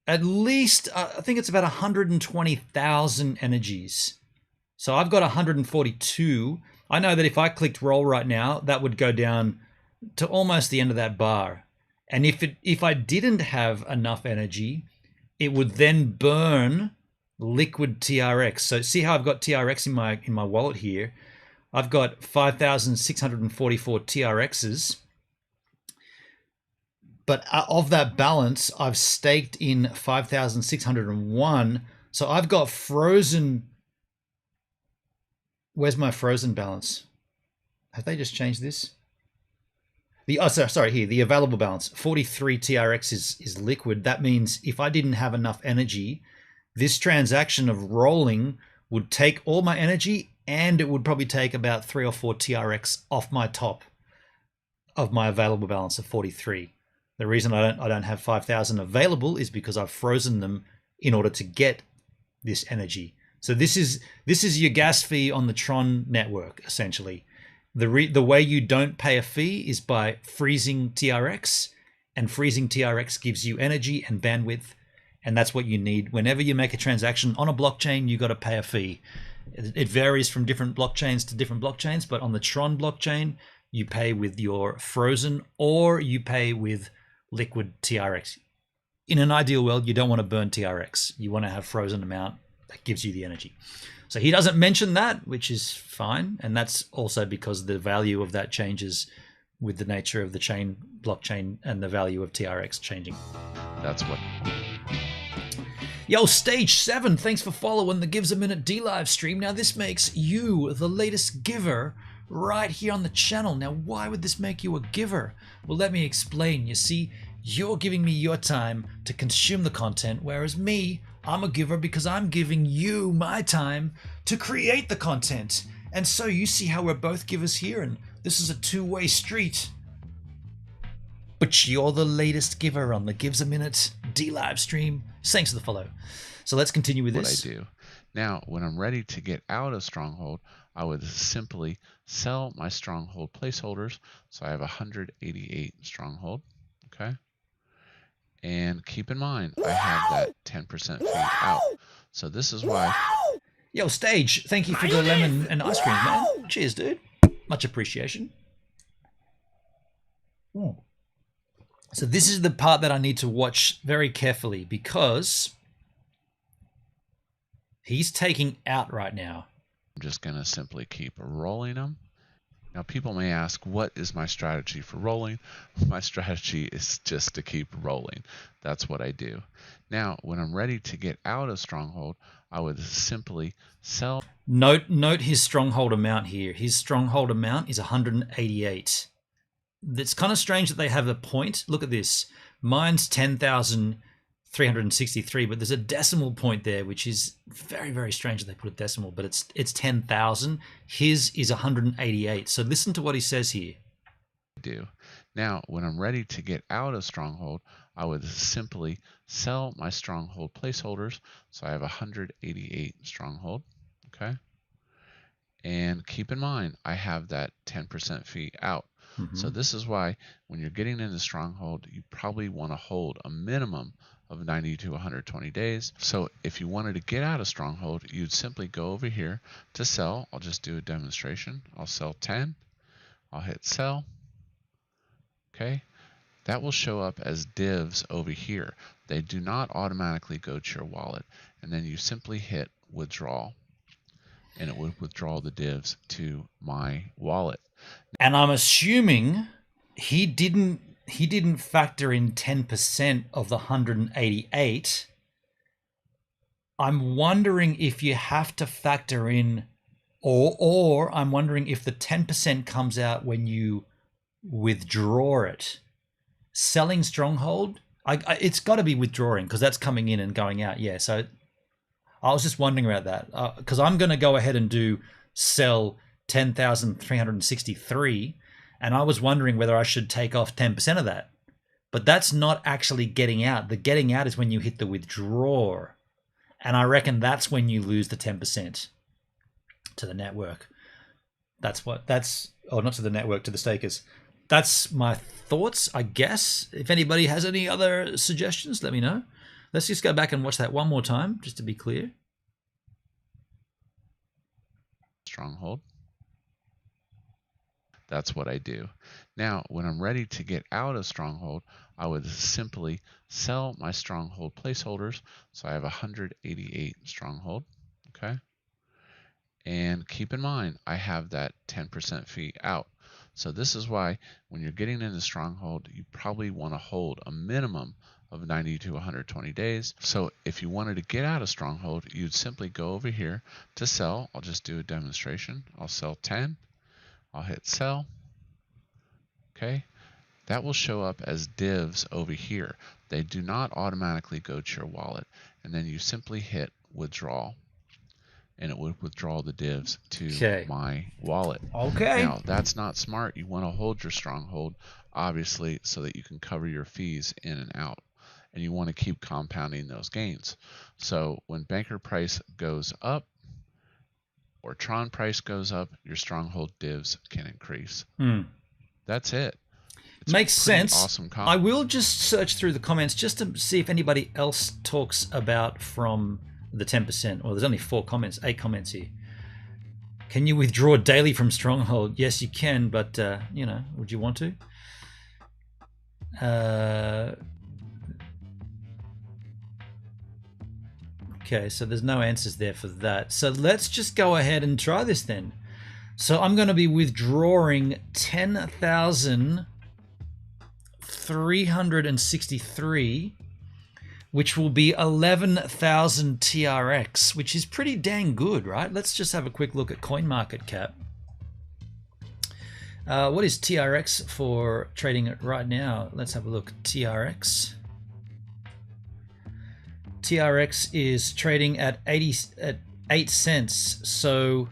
at least, I think it's about 120,000 energies. So I've got 142. I know that if I clicked roll right now, that would go down to almost the end of that bar. And if I didn't have enough energy, it would then burn liquid TRX. So see how I've got TRX in my wallet here. I've got 5,644 TRXs. But of that balance, I've staked in 5,601. So I've got frozen. Where's my frozen balance? Have they just changed this? The available balance, 43 TRX is liquid. That means if I didn't have enough energy, this transaction of rolling would take all my energy, and it would probably take about 3 or 4 TRX off my top of my available balance of 43. The reason I don't have 5,000 available is because I've frozen them in order to get this energy. So this is your gas fee on the Tron network, essentially. The way you don't pay a fee is by freezing TRX, and freezing TRX gives you energy and bandwidth, and that's what you need. Whenever you make a transaction on a blockchain, you got to pay a fee. It varies from different blockchains to different blockchains, but on the Tron blockchain, you pay with your frozen or you pay with liquid TRX. In an ideal world, you don't want to burn TRX. You want to have frozen amount that gives you the energy. So he doesn't mention that, which is fine. And that's also because the value of that changes with the nature of the chain blockchain and the value of TRX changing. That's what. Yo, Stage 7, thanks for following the Gives a Minute D live stream. Now, this makes you the latest giver right here on the channel. Now, why would this make you a giver? Well, let me explain. You see, you're giving me your time to consume the content, whereas me, I'm a giver because I'm giving you my time to create the content. And so you see how we're both givers here, and this is a two-way street. But you're the latest giver on the Gives a Minute D live stream. Thanks for the follow. So let's continue with this. What I do. Now, when I'm ready to get out of Stronghold, I would simply sell my Stronghold placeholders. So I have 188 Stronghold. Okay. And keep in mind, I have that 10% fee out. So this is why. Yo, Stage, thank you for the lemon and ice cream, man. Cheers, dude. Much appreciation. So this is the part that I need to watch very carefully because he's taking out right now. I'm just going to simply keep rolling them. Now, people may ask, what is my strategy for rolling? My strategy is just to keep rolling. That's what I do. Now, when I'm ready to get out of Stronghold, I would simply sell. Note his Stronghold amount here. His Stronghold amount is 188. It's kind of strange that they have a point. Look at this. Mine's 10,363, but there's a decimal point there, which is very, very strange that they put a decimal, but it's 10,000. His is 188. So listen to what he says here. Do. Now, when I'm ready to get out of Stronghold, I would simply sell my Stronghold placeholders. So I have 188 Stronghold. Okay. And keep in mind, I have that 10% fee out. So this is why when you're getting into Stronghold, you probably want to hold a minimum of 90 to 120 days. So if you wanted to get out of Stronghold, you'd simply go over here to sell. I'll just do a demonstration. I'll sell 10. I'll hit sell. Okay. That will show up as divs over here. They do not automatically go to your wallet. And then you simply hit withdraw, and it would withdraw the divs to my wallet. And I'm assuming he didn't factor in 10% of the 188. I'm wondering if you have to factor in, or I'm wondering if the 10% comes out when you withdraw it. Selling Stronghold, it's got to be withdrawing because that's coming in and going out. Yeah, so I was just wondering about that because I'm going to go ahead and do sell 10,363, and I was wondering whether I should take off 10% of that. But that's not actually getting out. The getting out is when you hit the withdraw, and I reckon that's when you lose the 10% to the network. Not to the network, to the stakers. That's my thoughts, I guess. If anybody has any other suggestions, let me know. Let's just go back and watch that one more time, just to be clear. Stronghold. That's what I do. Now, when I'm ready to get out of Stronghold, I would simply sell my Stronghold placeholders. So I have 188 Stronghold. Okay. And keep in mind, I have that 10% fee out. So this is why when you're getting into Stronghold, you probably want to hold a minimum of 90 to 120 days. So if you wanted to get out of Stronghold, you'd simply go over here to sell. I'll just do a demonstration. I'll sell 10. I'll hit sell. Okay. That will show up as divs over here. They do not automatically go to your wallet. And then you simply hit withdraw, and it would withdraw the divs to my wallet. Okay. Now, that's not smart. You want to hold your Stronghold obviously, so that you can cover your fees in and out. And you want to keep compounding those gains. So when Banker price goes up or Tron price goes up, your Stronghold divs can increase. That's it. It's Makes sense. Awesome comp. I will just search through the comments just to see if anybody else talks about from the 10%. Well, there's only 8 comments here. Can you withdraw daily from Stronghold? Yes, you can, but you know, would you want to? Okay, so there's no answers there for that. So let's just go ahead and try this then. So I'm going to be withdrawing 10,363, which will be 11,000 TRX, which is pretty dang good, right? Let's just have a quick look at CoinMarketCap. What is TRX for trading it right now? Let's have a look. TRX. TRX is trading at 8 cents, so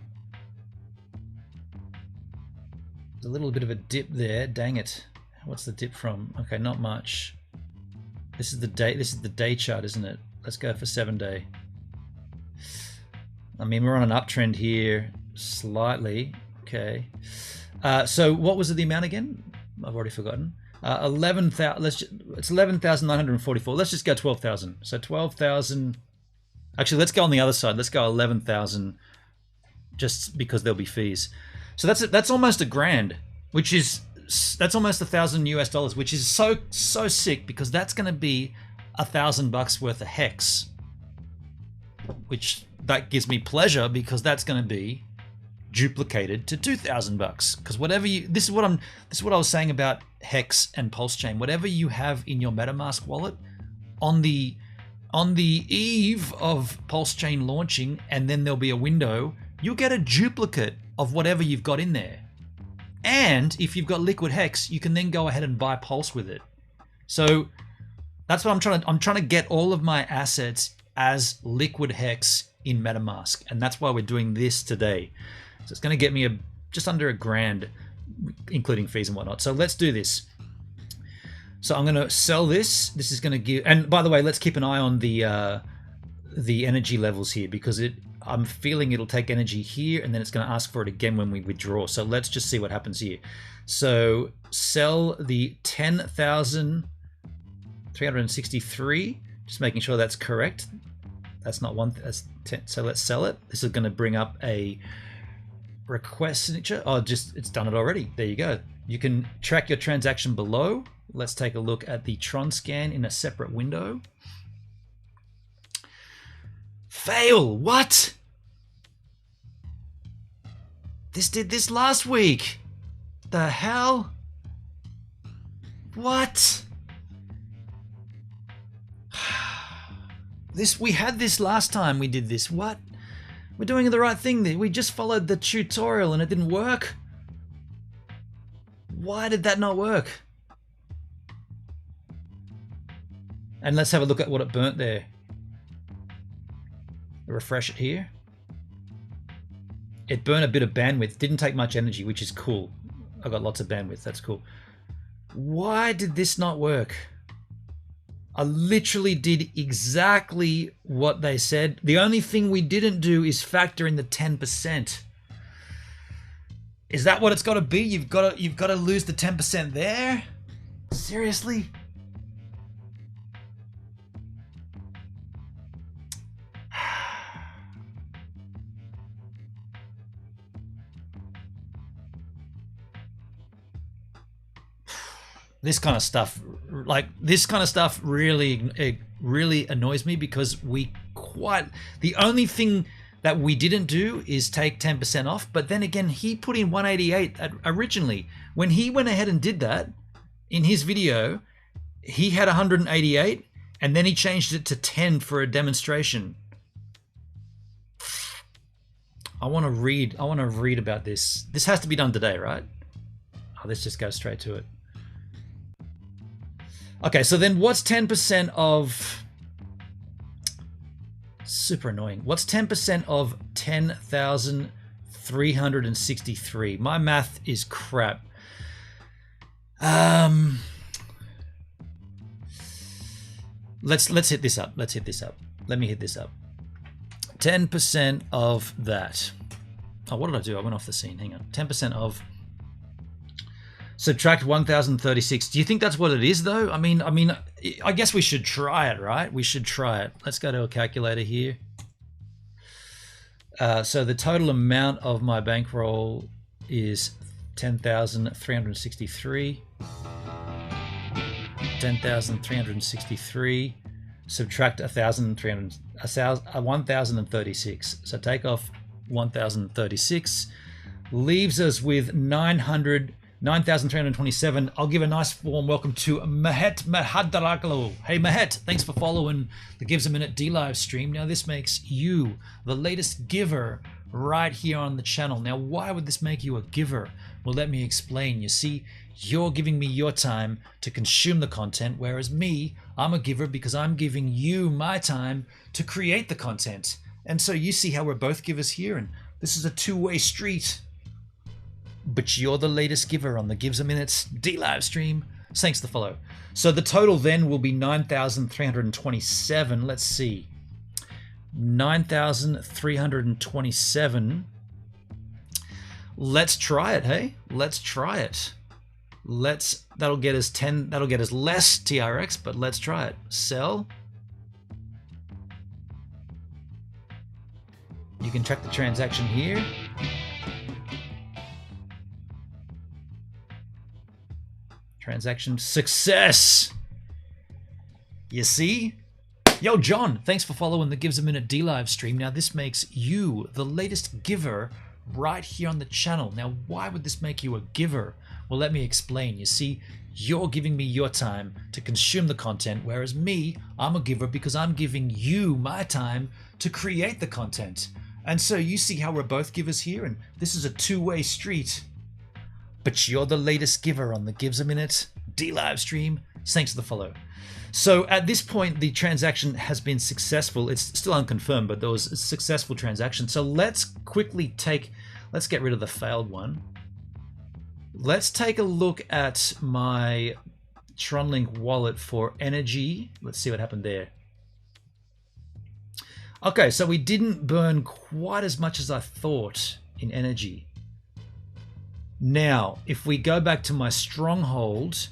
there's a little bit of a dip there. Dang it! What's the dip from? Okay, not much. This is the day. This is the day chart, isn't it? Let's go for 7-day. I mean, we're on an uptrend here, slightly. Okay. So what was the amount again? I've already forgotten. 11,000. It's 11,944. Let's just go 12,000. So 12,000. Actually, let's go on the other side. Let's go 11,000, just because there'll be fees. So that's almost $1,000, which is that's almost $1,000 US, which is so sick, because that's going to be $1,000 worth of hex, which that gives me pleasure, because that's going to be duplicated to $2,000, because whatever you this is what I was saying about Hex and Pulse.Chain. Whatever you have in your MetaMask wallet on the eve of Pulse.Chain launching, and then there'll be a window, you'll get a duplicate of whatever you've got in there. And if you've got liquid Hex, you can then go ahead and buy Pulse with it. So that's what I'm trying to get all of my assets as liquid Hex in MetaMask, and that's why we're doing this today. So it's going to get me just under $1,000, including fees and whatnot. So let's do this. So I'm going to sell this. This is going to give, and by the way, let's keep an eye on the energy levels here, because I'm feeling it'll take energy here, and then it's going to ask for it again when we withdraw. So let's just see what happens here. So sell the 10,363. Just making sure that's correct. That's not one. That's 10. So let's sell it. This is going to bring up a request signature. Oh, it's done it already. There you go. You can track your transaction below. Let's take a look at the Tron scan in a separate window. Fail. What? This did this last week. The hell? What? We had this last time we did this. What? We're doing the right thing. We just followed the tutorial and it didn't work. Why did that not work? And let's have a look at what it burnt there. Refresh it here. It burned a bit of bandwidth. Didn't take much energy, which is cool. I got lots of bandwidth. That's cool. Why did this not work? I literally did exactly what they said. The only thing we didn't do is factor in the 10%. Is that what it's got to be? You've got to lose the 10% there? Seriously? This kind of stuff really annoys me, because the only thing that we didn't do is take 10% off. But then again, he put in 188 originally. When he went ahead and did that in his video, he had 188, and then he changed it to 10 for a demonstration. I want to read about this. This has to be done today, right? Oh, let's just go straight to it. Okay, so then what's 10% of... Super annoying. What's 10% of 10,363? My math is crap. Let's hit this up. Let's hit this up. Let me hit this up. 10% of that. Oh, what did I do? I went off the scene. Hang on. 10% of. Subtract 1036. Do you think that's what it is, though? I mean, I guess we should try it, right? We should try it. Let's go to a calculator here. So the total amount of my bankroll is 10,363. 10,363. Subtract 1,036. So take off 1,036. Leaves us with 9,327. I'll give a nice warm welcome to Mahet Mahadaraklu. Hey Mahet, thanks for following the Gives a Minute D live stream. Now this makes you the latest giver right here on the channel. Now why would this make you a giver? Well, let me explain. You see, you're giving me your time to consume the content, whereas me, I'm a giver because I'm giving you my time to create the content. And so you see how we're both givers here, and this is a two-way street. But you're the latest giver on the Gives a Minute D live stream. Thanks to follow. So the total then will be 9,327. Let's see. 9,327. Let's try it, hey? Let's try it. That'll get us 10, that'll get us less TRX, but let's try it. Sell. You can check the transaction here. Transaction success. You see? Yo, John, thanks for following the Gives a Minute D live stream. Now this makes you the latest giver right here on the channel. Now why would this make you a giver? Well, let me explain. You see, you're giving me your time to consume the content, whereas me, I'm a giver because I'm giving you my time to create the content. And so you see how we're both givers here, and this is a two-way street. But you're the latest giver on the Gives a Minute D live stream. Thanks for the follow. So at this point, the transaction has been successful. It's still unconfirmed, but there was a successful transaction. So let's quickly let's get rid of the failed one. Let's take a look at my Tronlink wallet for energy. Let's see what happened there. Okay, so we didn't burn quite as much as I thought in energy. Now, if we go back to my Stronghold,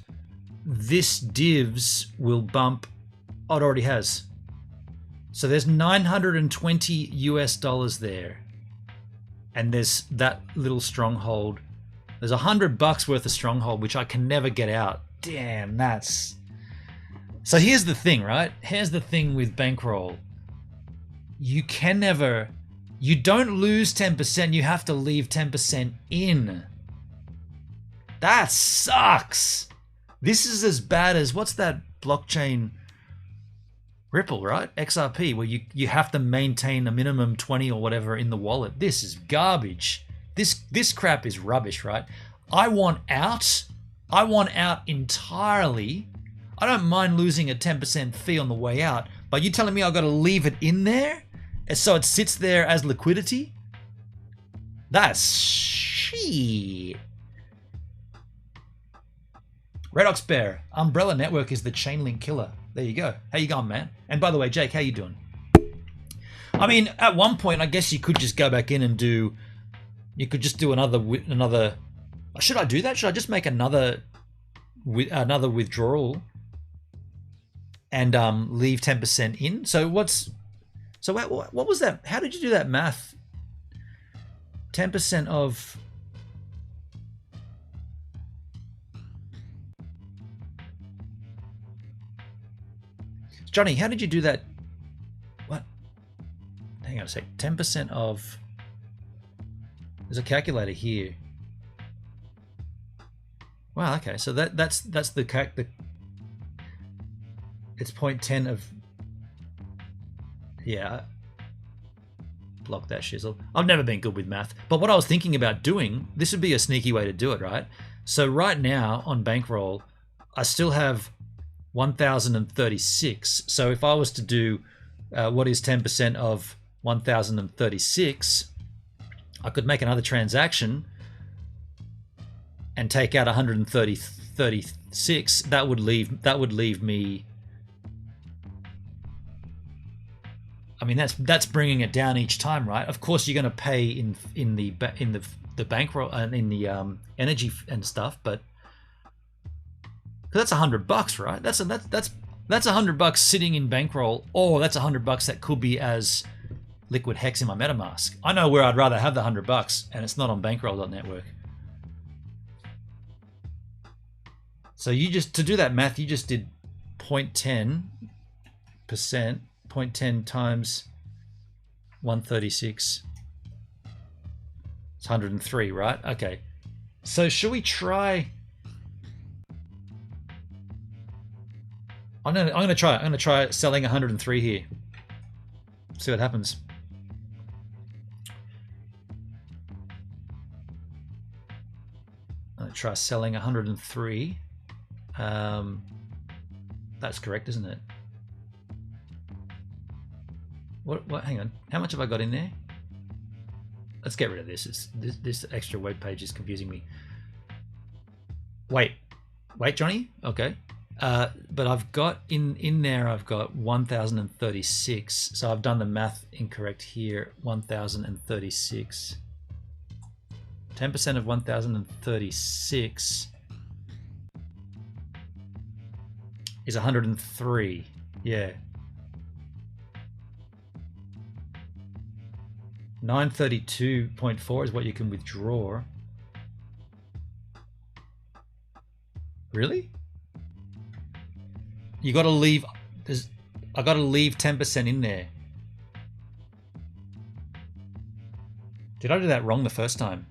this divs will bump. Oh, it already has. So there's 920 US dollars there. And there's that little Stronghold. There's $100 worth of Stronghold, which I can never get out. Damn, that's... So here's the thing, right? Here's the thing with Bankroll. You can never... You don't lose 10%, you have to leave 10% in. That sucks! This is as bad as... What's that blockchain... Ripple, right? XRP, where you have to maintain a minimum 20 or whatever in the wallet. This is garbage. This crap is rubbish, right? I want out. I want out entirely. I don't mind losing a 10% fee on the way out, but you telling me I've got to leave it in there so it sits there as liquidity? That's shit. Red Ox Bear, Umbrella Network is the Chainlink killer. There you go. How you going, man? And by the way, Jake, how you doing? I mean, at one point, I guess you could just go back in and do... You could just do another... Should I do that? Should I just make another withdrawal and leave 10% in? So what was that? How did you do that math? 10% of... Johnny, how did you do that? What? Hang on a sec. 10% of... There's a calculator here. Wow, okay. So that's the it's 0.10 of... Yeah. Block that shizzle. I've never been good with math. But what I was thinking about doing, this would be a sneaky way to do it, right? So right now on Bankroll, I still have 1,036. So if I was to do what is 10% of 1,036, I could make another transaction and take out 136, that would leave me. I mean, that's bringing it down each time, right? Of course, you're going to pay in the bankroll and in the energy and stuff, but that's $100, right? That's $100 sitting in bankroll, or that's $100 that could be as liquid hex in my MetaMask. I know where I'd rather have the $100, and it's not on Bankroll.Network. So you just, to do that math, you just did 0.10%, 0.10 times 136. It's 103, right? Okay. So should we try? I'm gonna try selling 103 here. See what happens. I'm gonna try selling 103. That's correct, isn't it? What? Hang on. How much have I got in there? Let's get rid of this. This extra web page is confusing me. Wait, Johnny. Okay. But I've got in there. I've got 1,036. So I've done the math incorrect here. 1,036. 10% of 1,036 is 103. Yeah. 932.4 is what you can withdraw. Really? You got to leave. I got to leave 10% in there. Did I do that wrong the first time?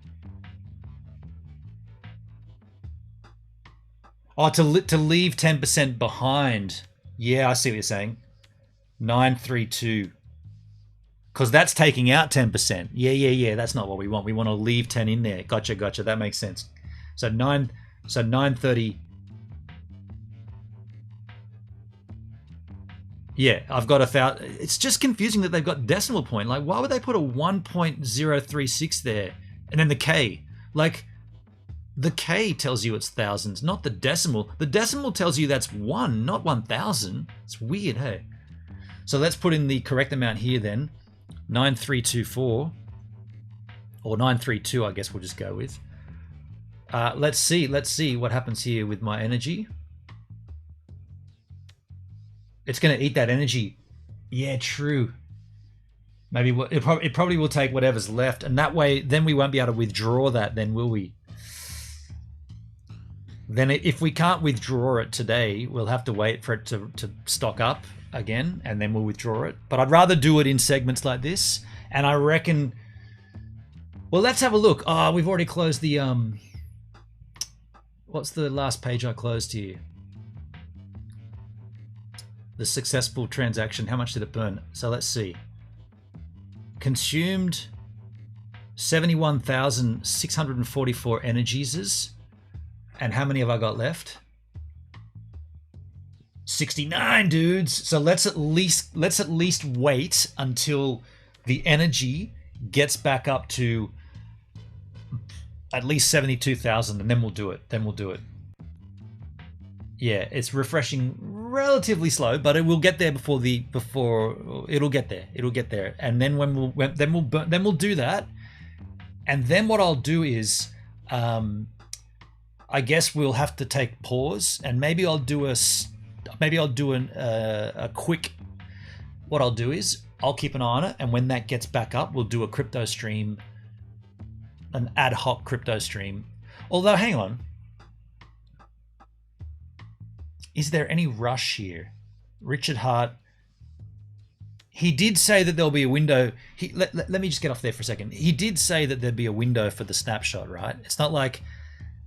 Oh, to leave 10% behind. Yeah, I see what you're saying. 932. Because that's taking out 10%. Yeah. That's not what we want. We want to leave 10 in there. Gotcha. That makes sense. So 930. Yeah, I've got 1,000. It's just confusing that they've got decimal point. Like, why would they put a 1.036 there? And then the K. Like, the K tells you it's thousands, not the decimal. The decimal tells you that's 1, not 1,000. It's weird, hey? So let's put in the correct amount here then. 9324. Or 932, I guess we'll just go with. Let's see what happens here with my energy. It's going to eat that energy. Yeah, true. Maybe it probably will take whatever's left, and that way, then we won't be able to withdraw that. Then will we? Then if we can't withdraw it today, we'll have to wait for it to stock up again, and then we'll withdraw it. But I'd rather do it in segments like this, and I reckon. Well, let's have a look. Oh, we've already closed the What's the last page I closed here? The successful transaction. How much did it burn? So let's see. Consumed 71,644 energies. And how many have I got left? 69, dudes. So let's at least wait until the energy gets back up to at least 72,000, and then we'll do it. Yeah, it's refreshing relatively slow, but it will get there before it'll get there. And then we'll do that. And then what I'll do is, I guess we'll have to take pause, and maybe I'll do a quick. What I'll do is I'll keep an eye on it, and when that gets back up, we'll do a crypto stream, an ad hoc crypto stream. Although, hang on. Is there any rush here? Richard Hart, he did say that there'll be a window. Let me just get off there for a second. He did say that there'd be a window for the snapshot, right? It's not like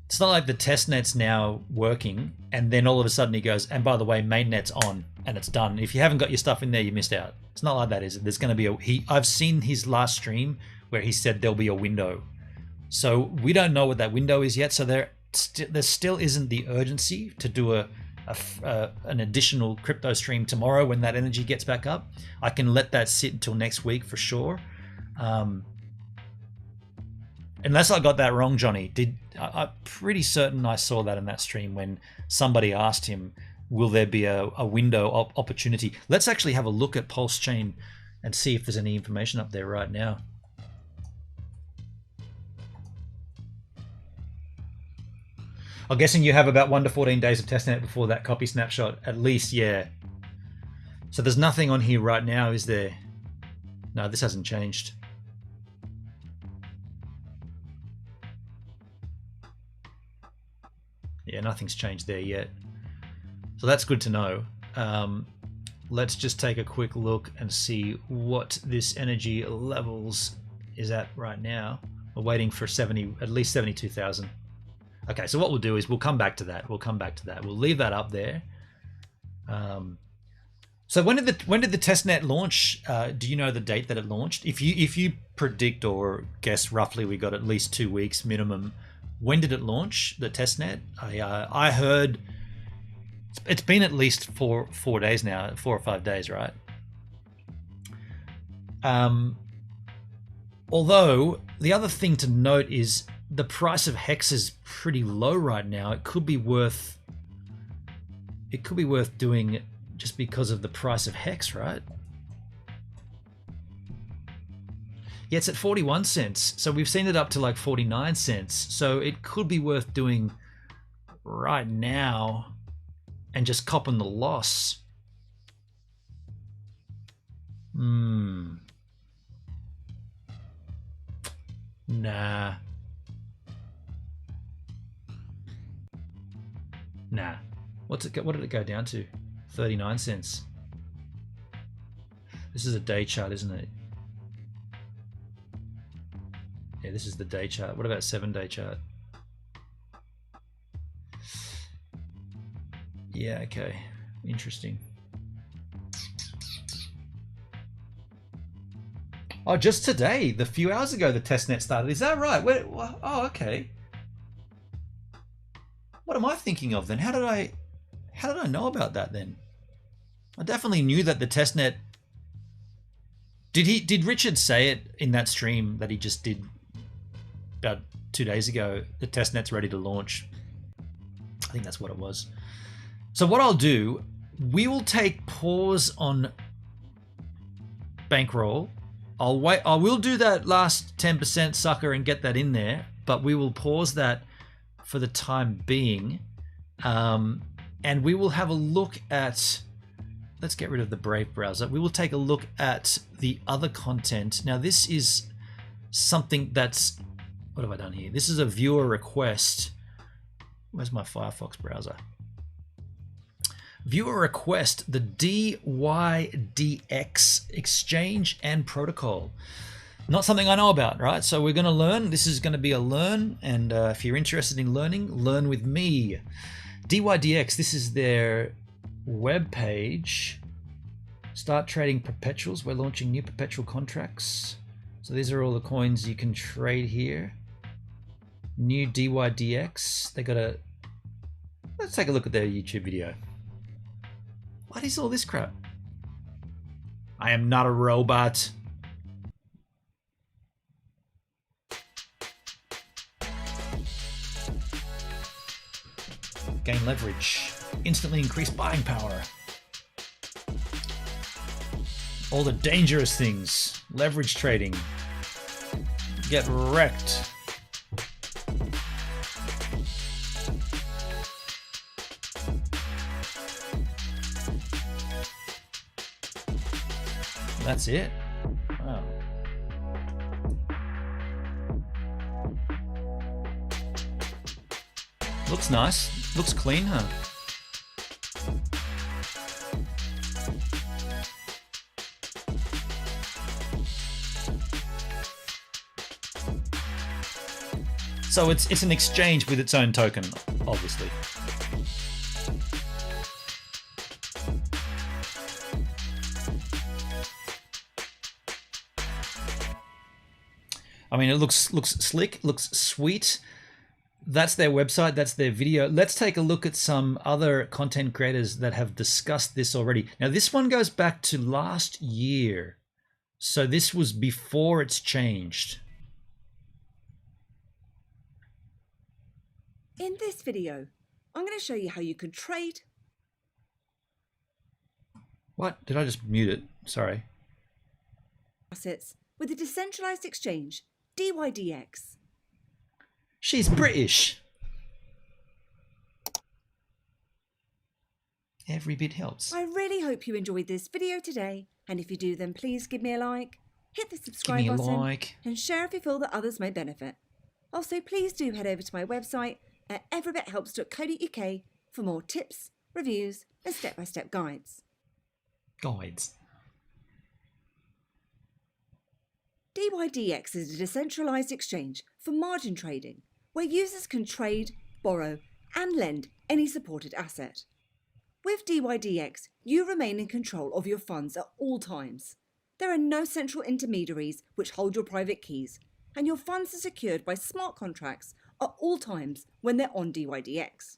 the testnet's now working, and then all of a sudden he goes, and by the way, mainnet's on, and it's done. If you haven't got your stuff in there, you missed out. It's not like that, is it? There's going to be I've seen his last stream where he said there'll be a window. So we don't know what that window is yet. So there still isn't the urgency to do an additional crypto stream tomorrow when that energy gets back up. I can let that sit until next week for sure. Unless I got that wrong, Johnny. I'm pretty certain I saw that in that stream when somebody asked him, will there be a window opportunity? Let's actually have a look at Pulse.Chain and see if there's any information up there right now. I'm guessing you have about 1 to 14 days of testnet before that copy snapshot, at least, yeah. So there's nothing on here right now, is there? No, this hasn't changed. Yeah, nothing's changed there yet. So that's good to know. Let's just take a quick look and see what this energy levels is at right now. We're waiting for at least 72,000. Okay, so what we'll do is we'll come back to that. We'll leave that up there. So when did the testnet launch? Do you know the date that it launched? If you predict or guess roughly, we got at least 2 weeks minimum. When did it launch, the testnet? I heard it's been at least 4 days now, 4 or 5 days, right? Although the other thing to note is the price of Hex is pretty low right now. It could be worth doing just because of the price of Hex, right? Yeah, it's at 41 cents. So we've seen it up to like 49 cents. So it could be worth doing right now and just copping the loss. Nah. What did it go down to? 39 cents. This is a day chart, isn't it? Yeah, this is the day chart. What about 7-day chart? Yeah, okay. Interesting. Oh, just today, a few hours ago, the testnet started. Is that right? Oh, okay. What am I thinking of then? How did I know about that then? I definitely knew that the testnet. Did Richard say it in that stream that he just did about 2 days ago? The testnet's ready to launch. I think that's what it was. So what I'll do, we will take pause on Bankroll. I'll wait. I will do that last 10% sucker and get that in there, but we will pause that for the time being, and we will have a look at. Let's get rid of the Brave browser. We will take a look at the other content. Now, this is something that's. What have I done here? This is a viewer request. Where's my Firefox browser? Viewer request, the Dydx exchange and protocol. Not something I know about, right? So we're going to learn. This is going to be a learn, and if you're interested in learning, learn with me. Dydx, this is their web page. Start trading perpetuals. We're launching new perpetual contracts. So these are all the coins you can trade here. New Dydx. They got a. Let's take a look at their YouTube video. What is all this crap? I am not a robot. Gain leverage. Instantly increase buying power. All the dangerous things. Leverage trading. Get wrecked. That's it. Wow. Looks nice. Looks clean, huh? So it's an exchange with its own token, obviously. I mean, it looks slick, looks sweet. That's their website, that's their video. Let's take a look at some other content creators that have discussed this already. Now, this one goes back to last year. So this was before it's changed. In this video, I'm going to show you how you can trade What? Did I just mute it? Sorry. assets with a decentralized exchange, Dydx. She's British. Every bit helps. I really hope you enjoyed this video today, and if you do, then please give me a like, hit the Give subscribe me a button, like. and share if you feel that others may benefit. Also, please do head over to my website at everybithelps.co.uk for more tips, reviews, and step-by-step guides. Guides. Dydx is a decentralized exchange for margin trading, where users can trade, borrow, and lend any supported asset. With Dydx, you remain in control of your funds at all times. There are no central intermediaries which hold your private keys, and your funds are secured by smart contracts at all times when they're on Dydx.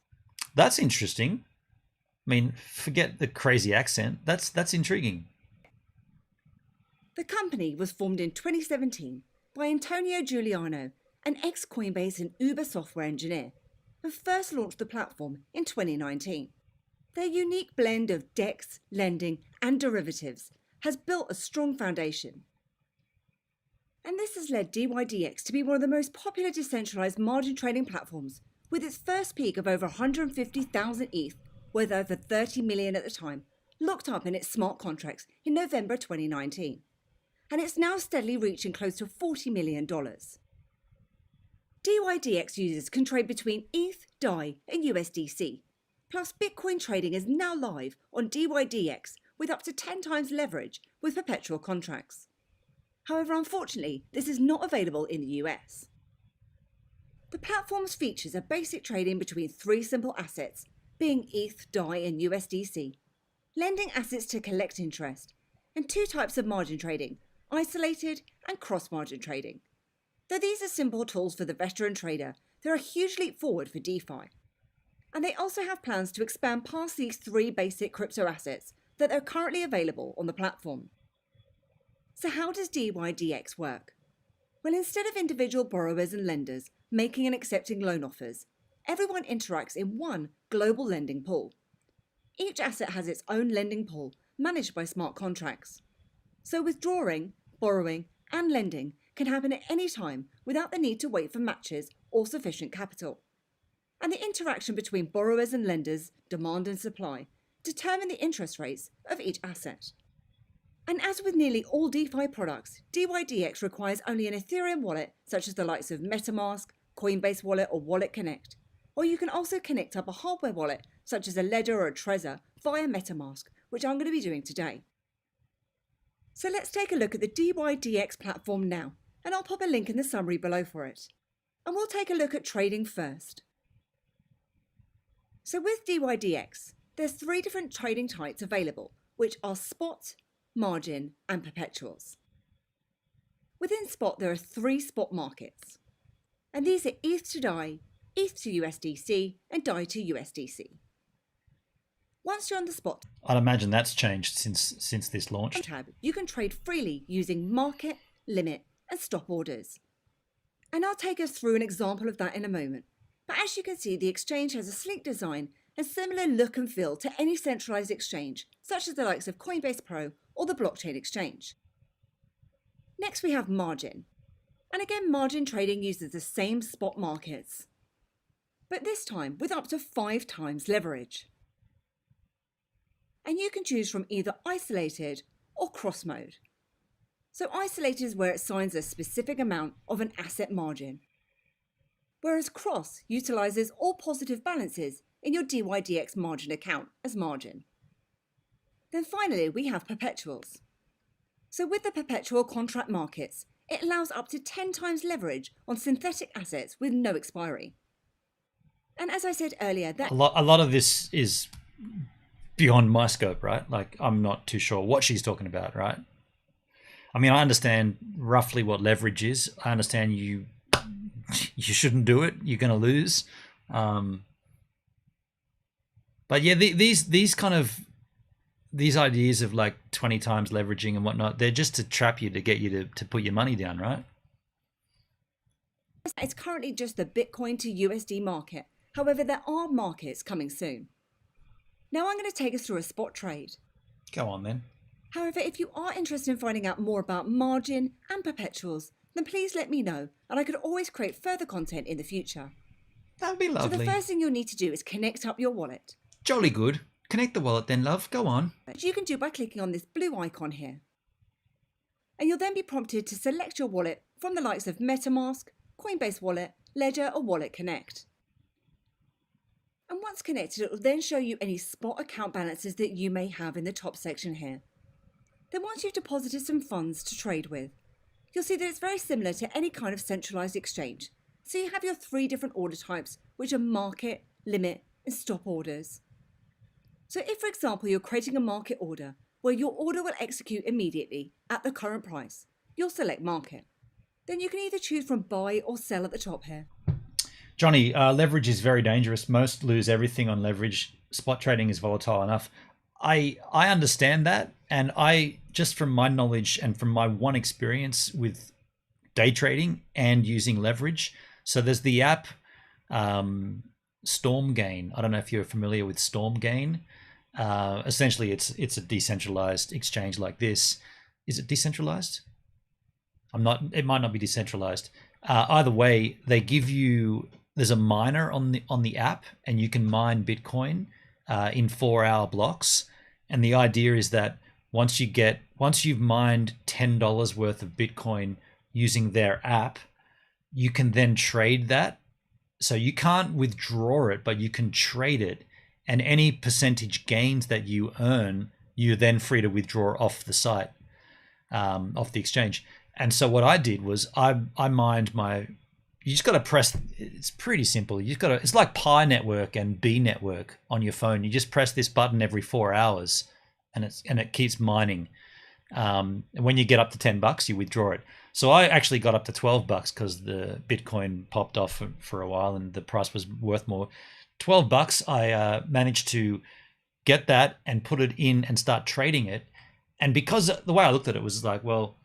That's interesting. I mean, forget the crazy accent. That's intriguing. The company was formed in 2017 by Antonio Giuliano, an ex-Coinbase and Uber software engineer, and first launched the platform in 2019. Their unique blend of DEX, lending, and derivatives has built a strong foundation. And this has led Dydx to be one of the most popular decentralized margin trading platforms, with its first peak of over 150,000 ETH, worth over 30 million at the time, locked up in its smart contracts in November 2019. And it's now steadily reaching close to $40 million. Dydx users can trade between ETH, DAI, and USDC. Plus, Bitcoin trading is now live on Dydx with up to 10 times leverage with perpetual contracts. However, unfortunately, this is not available in the US. The platform's features are basic trading between three simple assets, being ETH, DAI, and USDC, lending assets to collect interest, and two types of margin trading, isolated and cross-margin trading. Though these are simple tools for the veteran trader, they're a huge leap forward for DeFi. And they also have plans to expand past these three basic crypto assets that are currently available on the platform. So how does Dydx work? Well, instead of individual borrowers and lenders making and accepting loan offers, everyone interacts in one global lending pool. Each asset has its own lending pool managed by smart contracts. So withdrawing, borrowing, and lending can happen at any time without the need to wait for matches or sufficient capital. And the interaction between borrowers and lenders, demand and supply, determine the interest rates of each asset. And as with nearly all DeFi products, Dydx requires only an Ethereum wallet such as the likes of Metamask, Coinbase Wallet, or Wallet Connect. Or you can also connect up a hardware wallet such as a Ledger or a Trezor via Metamask, which I'm going to be doing today. So let's take a look at the Dydx platform now, and I'll pop a link in the summary below for it. And we'll take a look at trading first. So with Dydx, there's three different trading types available, which are spot, margin, and perpetuals. Within spot, there are three spot markets, and these are ETH to DAI, ETH to USDC, and DAI to USDC. Once you're on the spot I'd imagine that's changed since this launched. tab, you can trade freely using market, limit, and stop orders. And I'll take us through an example of that in a moment. But as you can see, the exchange has a sleek design and similar look and feel to any centralized exchange, such as the likes of Coinbase Pro or the blockchain exchange. Next, we have margin. And again, margin trading uses the same spot markets, but this time with up to 5 times leverage. And you can choose from either isolated or cross mode. So isolated is where it assigns a specific amount of an asset margin, whereas cross utilizes all positive balances in your Dydx margin account as margin. Then finally, we have perpetuals. So with the perpetual contract markets, it allows up to 10 times leverage on synthetic assets with no expiry. And as I said earlier, that A lot of this is beyond my scope, right? Like, I'm not too sure what she's talking about, right? I mean, I understand roughly what leverage is. I understand you shouldn't do it. You're going to lose. But yeah, these ideas of like 20 times leveraging and whatnot, they're just to trap you, to get you to put your money down, right? it's currently just the Bitcoin to USD market, However, there are markets coming soon. Now I'm going to take us through a spot trade. Go on then. However, if you are interested in finding out more about margin and perpetuals, then please let me know, and I could always create further content in the future. That'd be So lovely. the first thing you'll need to do is connect up your wallet, Jolly good. Connect the wallet then, love. Go on. which you can do by clicking on this blue icon here. And you'll then be prompted to select your wallet from the likes of Metamask, Coinbase Wallet, Ledger or Wallet Connect. And once connected, it will then show you any spot account balances that you may have in the top section here. Then once you've deposited some funds to trade with, you'll see that it's very similar to any kind of centralized exchange. So you have your 3 different order types, which are market, limit, and stop orders. So if, for example, you're creating a market order where your order will execute immediately at the current price, you'll select market. Then you can either choose from buy or sell at the top here. Johnny, leverage is very dangerous. Most lose everything on leverage. Spot trading is volatile enough. I understand that, and I, just from my knowledge and from my one experience with day trading and using leverage. So there's the app Stormgain. I don't know if you're familiar with Stormgain. Essentially, it's a decentralized exchange like this. Is it decentralized? I'm not. It might not be decentralized. Either way, they give you. There's a miner on the app, and you can mine Bitcoin in 4-hour blocks. And the idea is that once you've mined $10 worth of Bitcoin using their app, you can then trade that. So you can't withdraw it, but you can trade it. And any percentage gains that you earn, you're then free to withdraw off the site, off the exchange. And so what I did was I mined my. You just got to press. It's pretty simple. You just got to. It's like Pi Network and B Network on your phone. You just press this button every 4 hours, and it keeps mining. And when you get up to $10, you withdraw it. So I actually got up to $12 because the Bitcoin popped off for a while and the price was worth more. $12. I managed to get that and put it in and start trading it. And because the way I looked at it was like, well,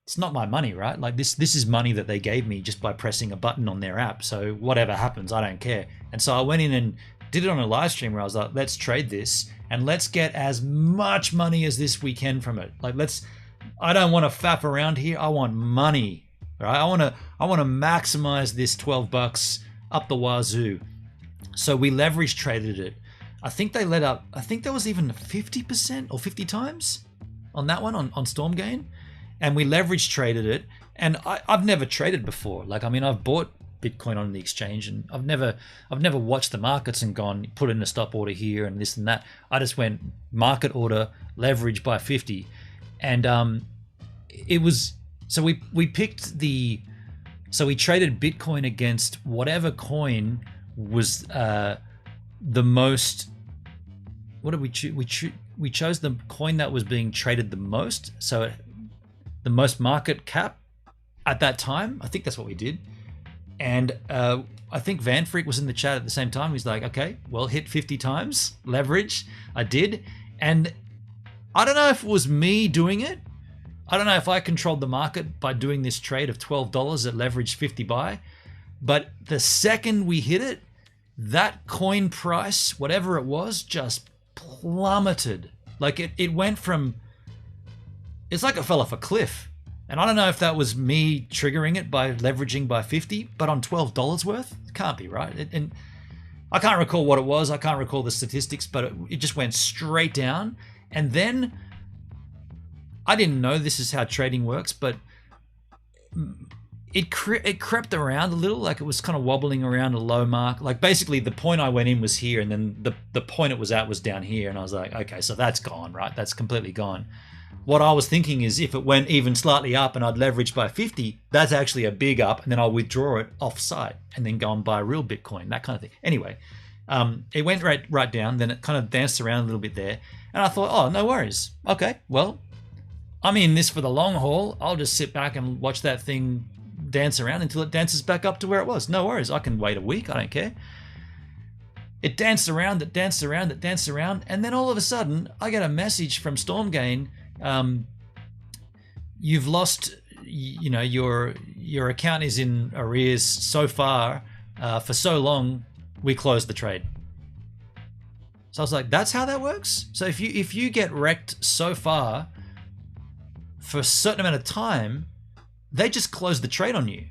it's not my money, right? Like this is money that they gave me just by pressing a button on their app. So whatever happens, I don't care. And so I went in and did it on a live stream where I was like, let's trade this and let's get as much money as this we can from it. Like I don't want to faff around here. I want money, right? I want to maximize this $12 up the wazoo. So we leverage traded it. I think they let up. I think there was even 50% or 50 times on that one on Stormgain. And we leverage traded it, and I've never traded before. Like, I mean, I've bought Bitcoin on the exchange, and I've never watched the markets and gone put in a stop order here and this and that. I just went market order, leverage by 50, and it was so we picked so we traded Bitcoin against whatever coin was the most. What did we choose? We chose the coin that was being traded the most. So the most market cap at that time. I think that's what we did. And I think Van Freak was in the chat at the same time. He's like, okay, well, hit 50 times, leverage. I did. And I don't know if it was me doing it. I don't know if I controlled the market by doing this trade of $12 at leverage 50 buy. But the second we hit it, that coin price, whatever it was, just plummeted. Like it went from, it's like it fell off a cliff. And I don't know if that was me triggering it by leveraging by 50, but on $12 worth, it can't be, right? And I can't recall what it was. I can't recall the statistics, but it just went straight down. And then I didn't know this is how trading works, but it crept around a little, like it was kind of wobbling around a low mark. Like basically the point I went in was here, and then the point it was at was down here. And I was like, okay, so that's gone, right? That's completely gone. What I was thinking is if it went even slightly up and I'd leverage by 50, that's actually a big up, and then I'll withdraw it off site and then go and buy real Bitcoin, that kind of thing. Anyway, it went right down, then it kind of danced around a little bit there. And I thought, oh, no worries. Okay, well, I'm in this for the long haul. I'll just sit back and watch that thing dance around until it dances back up to where it was. No worries. I can wait a week. I don't care. It danced around, it danced around, it danced around. And then all of a sudden, I get a message from Stormgain. You've lost, your account is in arrears so far, for so long. we closed the trade. So I was like, that's how that works? So if you get wrecked so far for a certain amount of time, they just close the trade on you.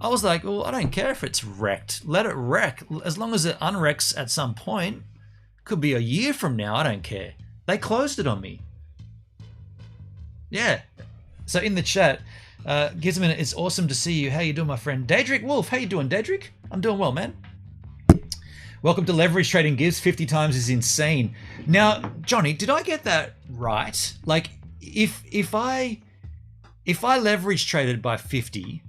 I was like, well, I don't care if it's wrecked. Let it wreck. As long as it unwrecks at some point, could be a year from now, I don't care. They closed it on me. Yeah. So in the chat, gives a minute. It's awesome to see you. How you doing, my friend? Dydx Wolf, how you doing, Dydx? I'm doing well, man. Welcome to Leverage Trading Gives. 50 times is insane. Now, Johnny, did I get that right? Like, if I leverage traded by 50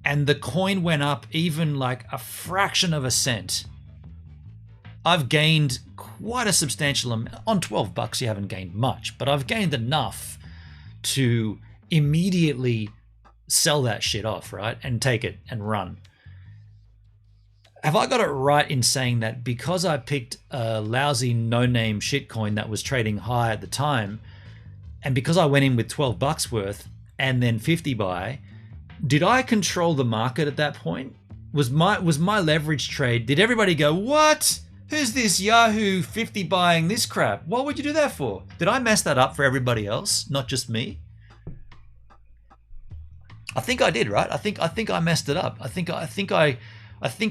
and the coin went up even like a fraction of a cent, I've gained quite a substantial amount. On 12 bucks, you haven't gained much, but I've gained enough to immediately sell that shit off, right? And take it and run. Have I got it right in saying that because I picked a lousy no-name shitcoin that was trading high at the time, and because I went in with 12 bucks worth and then 50 buy, did I control the market at that point? Was my leverage trade, did everybody go, what? Who's this Yahoo 50 buying this crap? What would you do that for? Did I mess that up for everybody else, not just me? I think I did, right? I think I messed it up. I think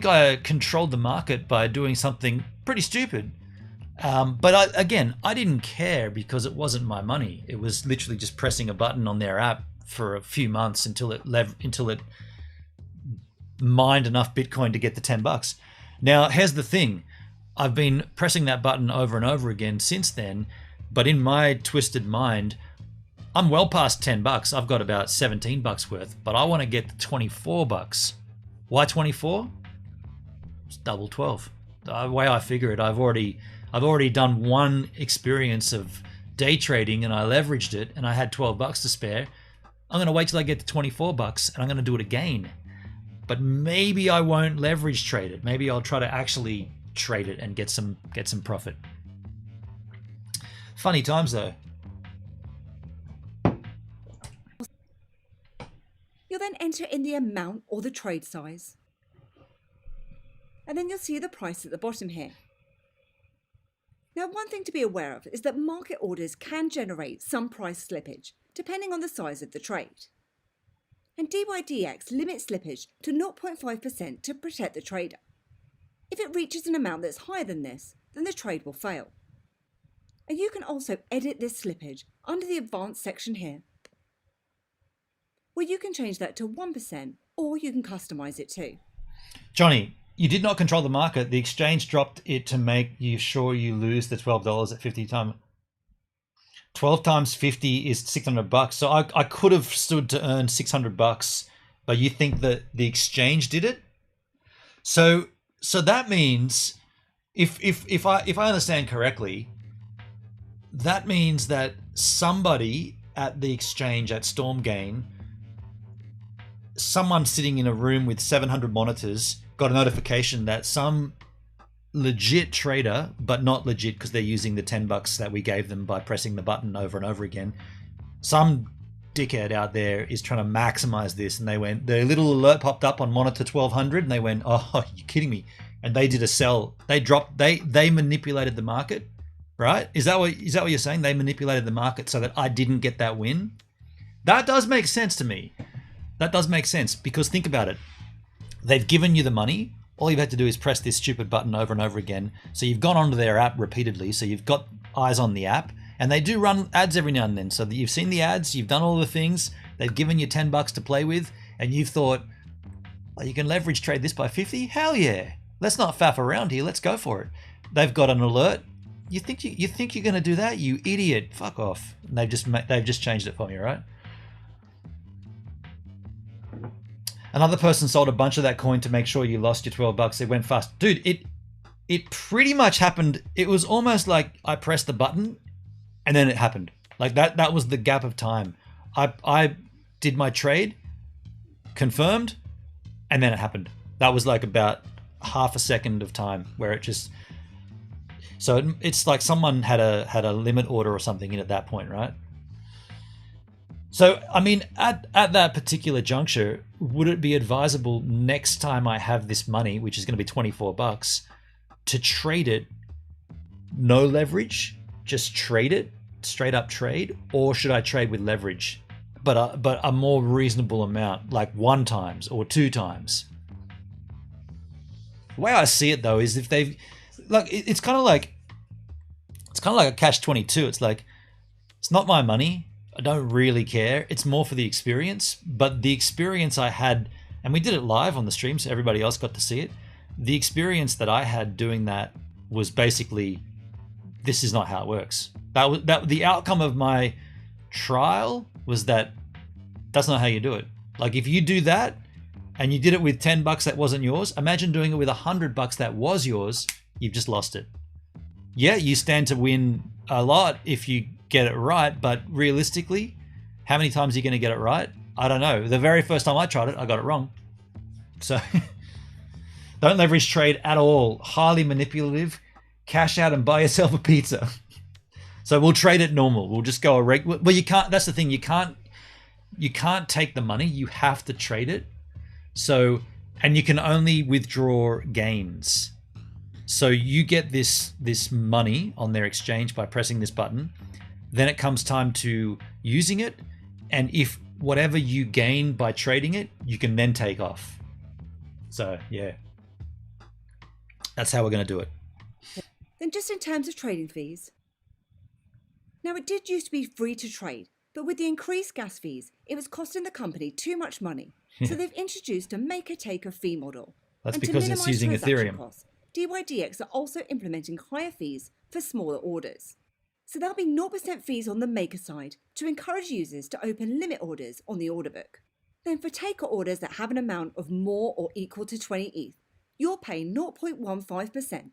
I controlled the market by doing something pretty stupid. But I didn't care because it wasn't my money. It was literally just pressing a button on their app for a few months until it mined enough Bitcoin to get the 10 bucks. Now, here's the thing. I've been pressing that button over and over again since then, but in my twisted mind, I'm well past 10 bucks. I've got about 17 bucks worth, but I want to get the 24 bucks. Why 24? It's double 12. The way I figure it, I've already done one experience of day trading and I leveraged it and I had 12 bucks to spare. I'm going to wait till I get to 24 bucks and I'm going to do it again. But maybe I won't leverage trade it. Maybe I'll try to actually trade it and get some profit. Funny times though. You'll then enter in the amount or the trade size. And then you'll see the price at the bottom here. Now, one thing to be aware of is that market orders can generate some price slippage, depending on the size of the trade. And Dydx limits slippage to 0.5% to protect the trader. If it reaches an amount that's higher than this, then the trade will fail. And you can also edit this slippage under the advanced section here, where you can change that to 1% or you can customize it too. Johnny, you did not control the market. The exchange dropped it to make you sure you lose the $12 at 50 times. 12 times 50 is 600 bucks. So I could have stood to earn 600 bucks, but you think that the exchange did it? So that means if I understand correctly, that means that somebody at the exchange at Stormgain, someone sitting in a room with 700 monitors, got a notification that some legit trader, but not legit because they're using the 10 bucks that we gave them by pressing the button over and over again. Some dickhead out there is trying to maximize this, and they went, their little alert popped up on monitor 1200 and they went, oh, you're kidding me. And they did a sell. They dropped, they manipulated the market, right? Is that what you're saying? They manipulated the market so that I didn't get that win? That does make sense to me. That does make sense, because think about it. They've given you the money. All you've had to do is press this stupid button over and over again. So you've gone onto their app repeatedly. So you've got eyes on the app, and they do run ads every now and then. So that you've seen the ads, you've done all the things. They've given you 10 bucks to play with, and you've thought, oh, you can leverage trade this by 50? Hell yeah. Let's not faff around here. Let's go for it. They've got an alert. You think you're going to do that? You idiot. Fuck off. And they've just changed it for me, right? Another person sold a bunch of that coin to make sure you lost your 12 bucks. It went fast. Dude, it pretty much happened. It was almost like I pressed the button and then it happened. Like that was the gap of time. I did my trade, confirmed, and then it happened. That was like about half a second of time where it just... So it's like someone had a limit order or something in at that point, right? So, I mean, at that particular juncture, would it be advisable next time I have this money, which is going to be $24, to trade it no leverage, just trade it, straight up trade, or should I trade with leverage, but a more reasonable amount, like 1 times or 2 times? The way I see it though is if they've, like, it's kind of like a catch-22. It's like, it's not my money. I don't really care. It's more for the experience. But the experience I had, and we did it live on the stream, so everybody else got to see it. The experience that I had doing that was basically, this is not how it works. That the outcome of my trial was that that's not how you do it. Like, if you do that and you did it with $10 that wasn't yours, imagine doing it with $100 that was yours. You've just lost it. Yeah, you stand to win a lot if you get it right, but realistically, how many times are you going to get it right? I don't know. The very first time I tried it, I got it wrong. So don't leverage trade at all. Highly manipulative. Cash out and buy yourself a pizza. So we'll trade it normal. We'll just go a regular. Well, you can't. That's the thing. You can't take the money. You have to trade it. So, and you can only withdraw gains. So you get this money on their exchange by pressing this button. Then it comes time to using it, and if whatever you gain by trading it, you can then take off. So yeah, that's how we're going to do it. Then just in terms of trading fees. Now, it did used to be free to trade, but with the increased gas fees, it was costing the company too much money. So they've introduced a maker-taker fee model. That's and because to it's minimise using transaction Ethereum. Costs, Dydx are also implementing higher fees for smaller orders. So there'll be 0% fees on the maker side to encourage users to open limit orders on the order book. Then for taker orders that have an amount of more or equal to 20 ETH, you'll pay 0.15%. And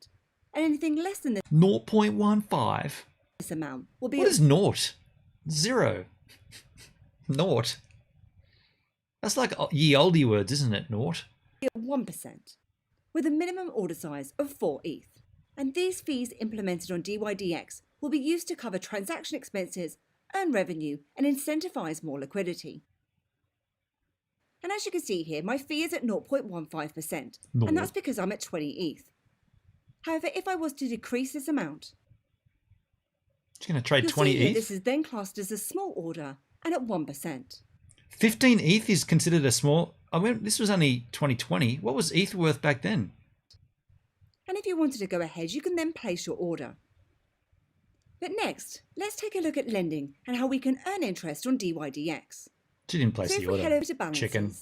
anything less than 0.15? this amount will be What is naught? 0. Naught. That's like ye olde words, isn't it? Naught. at 1%, with a minimum order size of 4 ETH. And these fees implemented on Dydx will be used to cover transaction expenses, earn revenue, and incentivize more liquidity. And as you can see here, my fee is at 0.15%, and that's because I'm at 20 ETH. However, if I was to decrease this amount, It's going to trade you'll 20 see here ETH. this is then classed as a small order and at 1%. 15 ETH is considered a small. I mean, this was only 2020. What was ETH worth back then? And if you wanted to go ahead, you can then place your order. But next, let's take a look at lending and how we can earn interest on Dydx. She didn't place So the if we head order. over to balances, Chicken.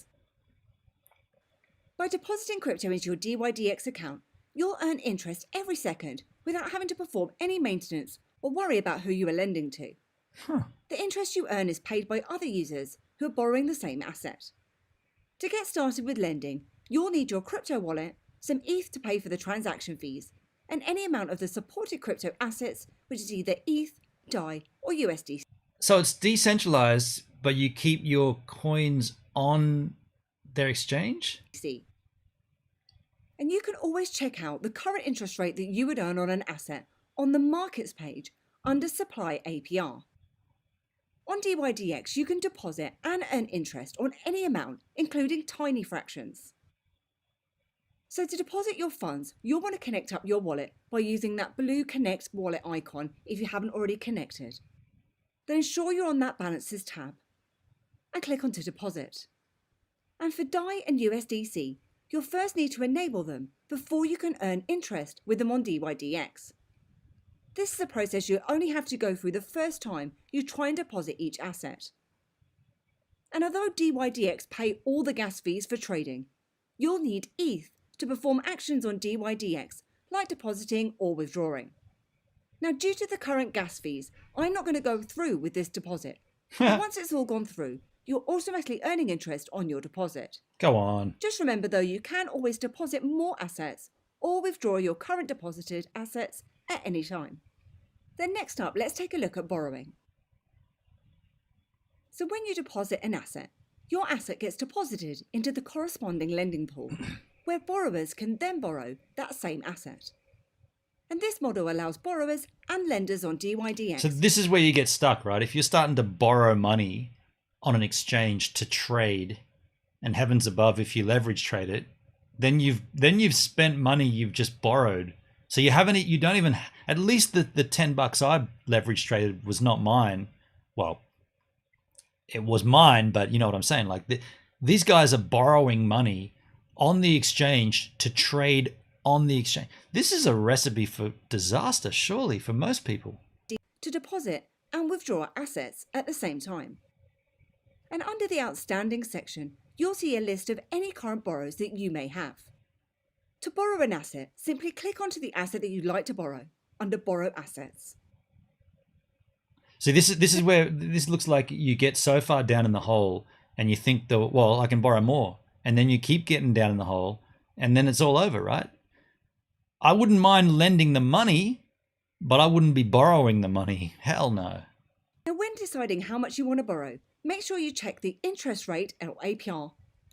by depositing crypto into your Dydx account, you'll earn interest every second without having to perform any maintenance or worry about who you are lending to. Huh. The interest you earn is paid by other users who are borrowing the same asset. To get started with lending, you'll need your crypto wallet, some ETH to pay for the transaction fees, and any amount of the supported crypto assets, which is either ETH, DAI, or USDC. So it's decentralized, but you keep your coins on their exchange? And you can always check out the current interest rate that you would earn on an asset on the markets page under supply APR. On Dydx, you can deposit and earn interest on any amount, including tiny fractions. So to deposit your funds, you'll want to connect up your wallet by using that blue Connect wallet icon if you haven't already connected. Then ensure you're on that Balances tab and click on to deposit. And for DAI and USDC, you'll first need to enable them before you can earn interest with them on Dydx. This is a process you only have to go through the first time you try and deposit each asset. And although Dydx pay all the gas fees for trading, you'll need ETH to perform actions on Dydx like depositing or withdrawing. Now, due to the current gas fees, I'm not going to go through with this deposit. But once it's all gone through, you're automatically earning interest on your deposit. Go on. Just remember though, you can always deposit more assets or withdraw your current deposited assets at any time. Then next up, let's take a look at borrowing. So when you deposit an asset, your asset gets deposited into the corresponding lending pool, where borrowers can then borrow that same asset. And this model allows borrowers and lenders on Dydx. So this is where you get stuck, right? If you're starting to borrow money on an exchange to trade, and heavens above if you leverage trade it, then you've spent money you've just borrowed. So you don't even, at least the $10 I leverage traded was not mine. Well, it was mine, but you know what I'm saying. Like these guys are borrowing money on the exchange to trade on the exchange. This is a recipe for disaster, surely, for most people. To deposit and withdraw assets at the same time. And under the Outstanding section, you'll see a list of any current borrows that you may have. To borrow an asset, simply click onto the asset that you'd like to borrow under Borrow Assets. See, this is where this looks like you get so far down in the hole and you think, well, I can borrow more. And then you keep getting down in the hole and then it's all over, right? I wouldn't mind lending the money, but I wouldn't be borrowing the money. Hell no. Now, when deciding how much you want to borrow, make sure you check the interest rate or APR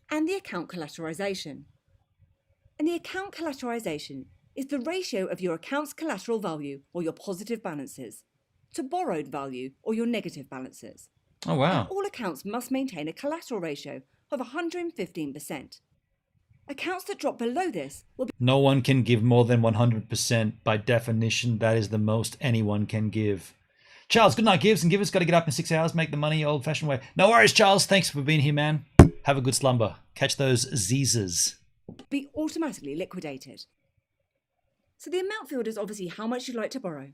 and the account collateralization. And the account collateralization is the ratio of your account's collateral value or your positive balances to borrowed value or your negative balances. Oh, wow. And all accounts must maintain a collateral ratio of 115%. Accounts that drop below this will be... No one can give more than 100%. By definition, that is the most anyone can give. Charles, good night, Gives. And Givers got to get up in 6 hours, make the money old-fashioned way. No worries, Charles. Thanks for being here, man. Have a good slumber. Catch those Z's. Be automatically liquidated. So the amount field is obviously how much you'd like to borrow.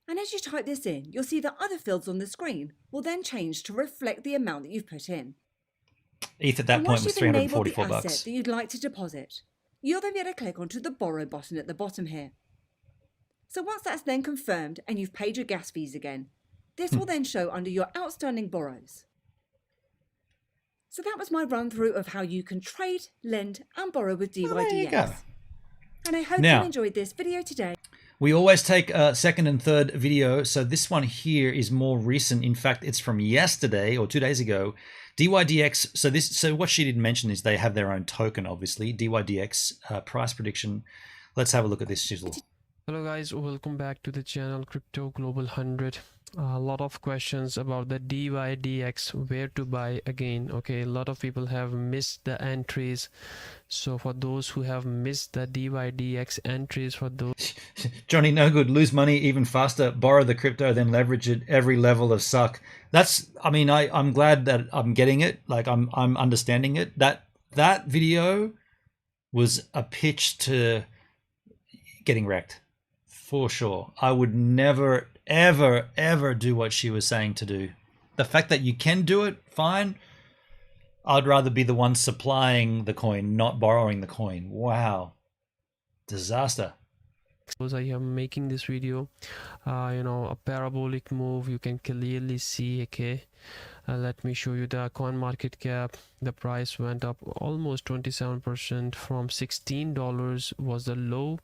And as you type this in, you'll see that other fields on the screen will then change to reflect the amount that you've put in. ETH at that point was $344. The asset that you'd like to deposit, you'll then be able to click onto the Borrow button at the bottom here. So once that's then confirmed and you've paid your gas fees again, this will then show under your outstanding borrows. So that was my run through of how you can trade, lend and borrow with Dydx. Well, there you go. And I hope Now, you enjoyed this video today. We always take a second and third video, so this one here is more recent. In fact, it's from yesterday or 2 days ago. Dydx. So what she didn't mention is they have their own token, obviously. Dydx price prediction. Let's have a look at this sizzle. Hello guys, welcome back to the channel Crypto Global 100. A lot of questions about the Dydx, where to buy again. Okay, a lot of people have missed the entries. So for those who have missed the Dydx entries, for those Johnny, no good. Lose money even faster. Borrow the crypto, then leverage it. Every level of suck. I'm glad that I'm getting it. Like I'm understanding it. That video was a pitch to getting wrecked. For sure. I would never, ever, ever do what she was saying to do. The fact that you can do it, fine. I'd rather be the one supplying the coin, not borrowing the coin. Wow. Disaster. I am making this video, a parabolic move, you can clearly see. Okay, let me show you the coin market cap. The price went up almost 27%. From $16 was the low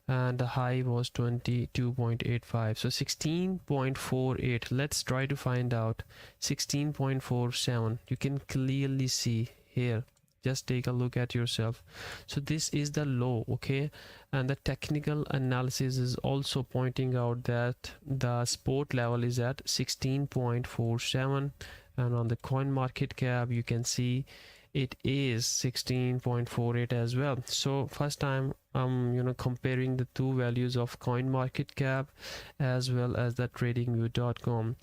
and the high was 22.85, so 16.48. let's try to find out 16.47. you can clearly see here, just take a look at yourself. So this is the low, okay, and the technical analysis is also pointing out that the support level is at 16.47, and on the coin market cap you can see it is 16.48 as well. So first time comparing the two values of coin market cap as well as the tradingview.com.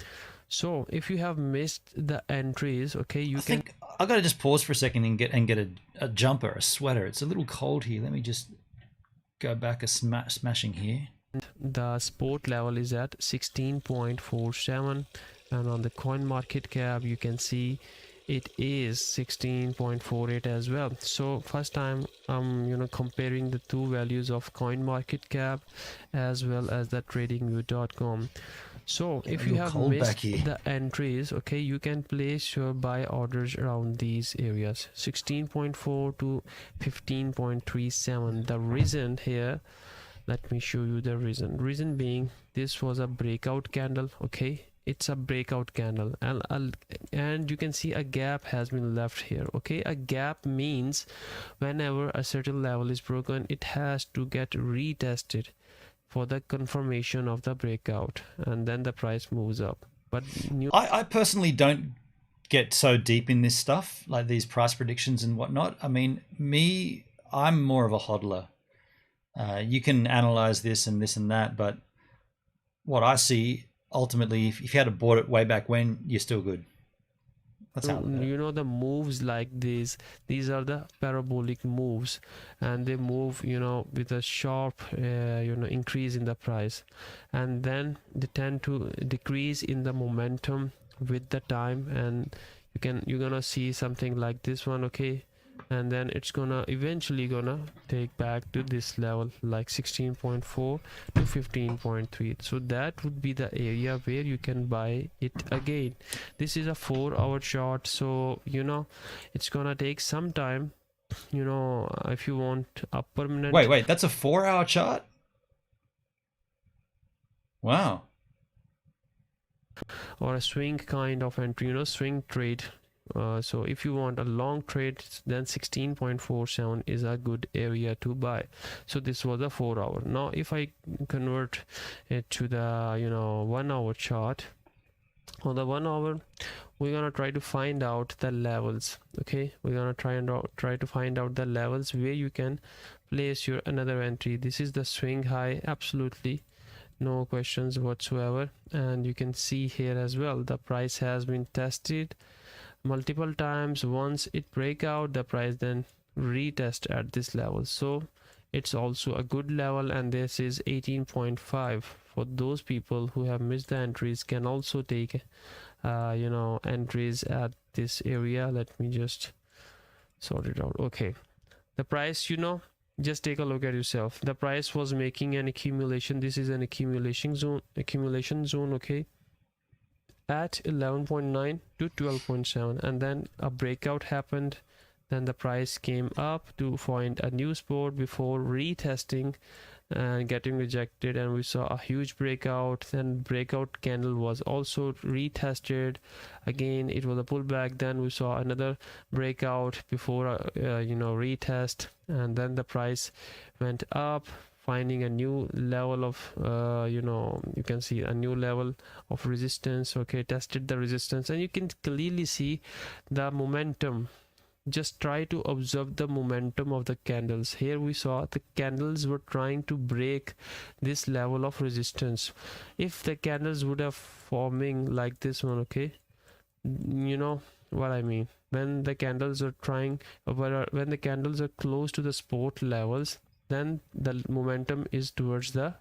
So if you have missed the entries, okay, I think I gotta just pause for a second and get a jumper, a sweater. It's a little cold here. Let me just go back smashing here. The support level is at 16.47, and on the coin market cap you can see it is 16.48 as well. So first time comparing the two values of coin market cap as well as the tradingview.com. So if you have missed the entries, okay, you can place your buy orders around these areas, 16.4 to 15.37. the reason here, let me show you the reason being, this was a breakout candle. Okay, it's a breakout candle, and you can see a gap has been left here. Okay, a gap means whenever a certain level is broken, it has to get retested for the confirmation of the breakout, and then the price moves up. But I personally don't get so deep in this stuff, like these price predictions and whatnot. I mean, I'm more of a hodler. You can analyze this and that, but what I see ultimately, if you had bought it way back when, you're still good. That's how You know, the moves like these are the parabolic moves, and they move, you know, with a sharp increase in the price, and then they tend to decrease in the momentum with the time, and you're gonna see something like this one, okay, and then it's gonna eventually take back to this level, like 16.4 to 15.3. so that would be the area where you can buy it again. This is a 4-hour chart, so you know it's gonna take some time, you know, if you want a permanent. Wait, that's a 4-hour chart? Wow. Or a swing kind of entry, you know, swing trade. So if you want a long trade, then 16.47 is a good area to buy. So this was a 4-hour. Now if I convert it to the 1-hour chart, on the 1 hour we're gonna try to find out the levels. Okay, we're gonna try to find out the levels where you can place your another entry. This is the swing high, absolutely no questions whatsoever, and you can see here as well the price has been tested multiple times. Once it break out, the price then retest at this level, so it's also a good level. And this is 18.5. for those people who have missed the entries, can also take entries at this area. Let me just sort it out. Okay, the price, you know, just take a look at yourself. The price was making an accumulation. This is an accumulation zone, okay, at 11.9 to 12.7, and then a breakout happened. Then the price came up to find a new support before retesting and getting rejected, and we saw a huge breakout. Then breakout candle was also retested again, it was a pullback. Then we saw another breakout before retest, and then the price went up, finding a new level of you can see a new level of resistance. Okay, tested the resistance, and you can clearly see the momentum. Just try to observe the momentum of the candles. Here we saw the candles were trying to break this level of resistance. If the candles would have forming like this one, okay, you know what I mean, when the candles are when the candles are close to the support levels, then the momentum is towards the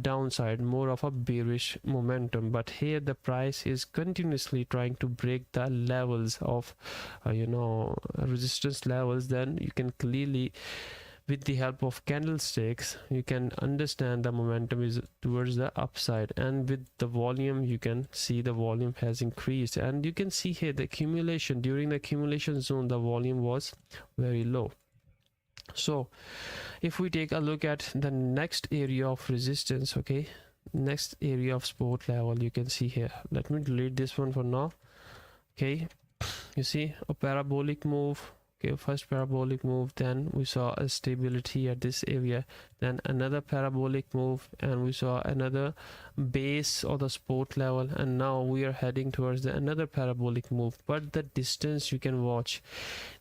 downside, more of a bearish momentum. But here the price is continuously trying to break the levels of resistance levels. Then you can clearly, with the help of candlesticks, you can understand the momentum is towards the upside. And with the volume, you can see the volume has increased, and you can see here the accumulation. During the accumulation zone, the volume was very low. So if we take a look at the next area of resistance, okay, next area of support level, you can see here, let me delete this one for now. Okay, you see a parabolic move. Okay, first parabolic move, then we saw a stability at this area, then another parabolic move, and we saw another base or the support level, and now we are heading towards another parabolic move. But the distance you can watch,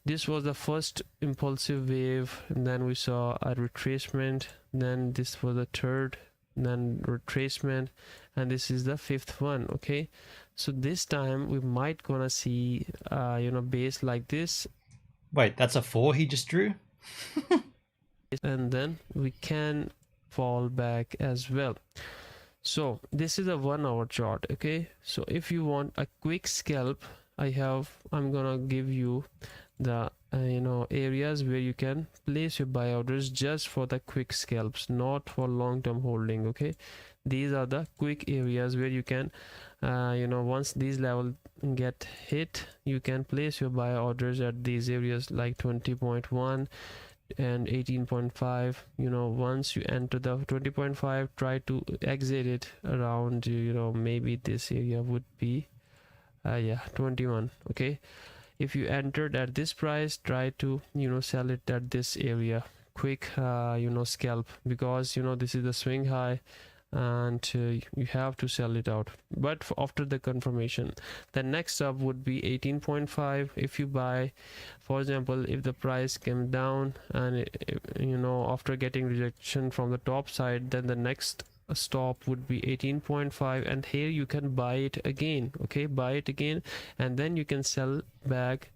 this was the first impulsive wave, and then we saw a retracement, then this was the third, then retracement, and this is the fifth one. Okay, so this time we might gonna see base like this. Wait, that's a 4 he just drew? And then we can fall back as well. So this is a 1 hour chart. Okay, so if you want a quick scalp, I'm gonna give you the areas where you can place your buy orders just for the quick scalps, not for long-term holding. Okay, these are the quick areas where you can once these levels get hit, you can place your buy orders at these areas like 20.1 and 18.5. Once you enter the 20.5, try to exit it around maybe this area would be 21. Okay, if you entered at this price, try to sell it at this area, quick scalp, because this is the swing high, and you have to sell it out, but after the confirmation. The next step would be 18.5. if you buy, for example, if the price came down and after getting rejection from the top side, then the next stop would be 18.5, and here you can buy it again. Okay, buy it again, and then you can sell back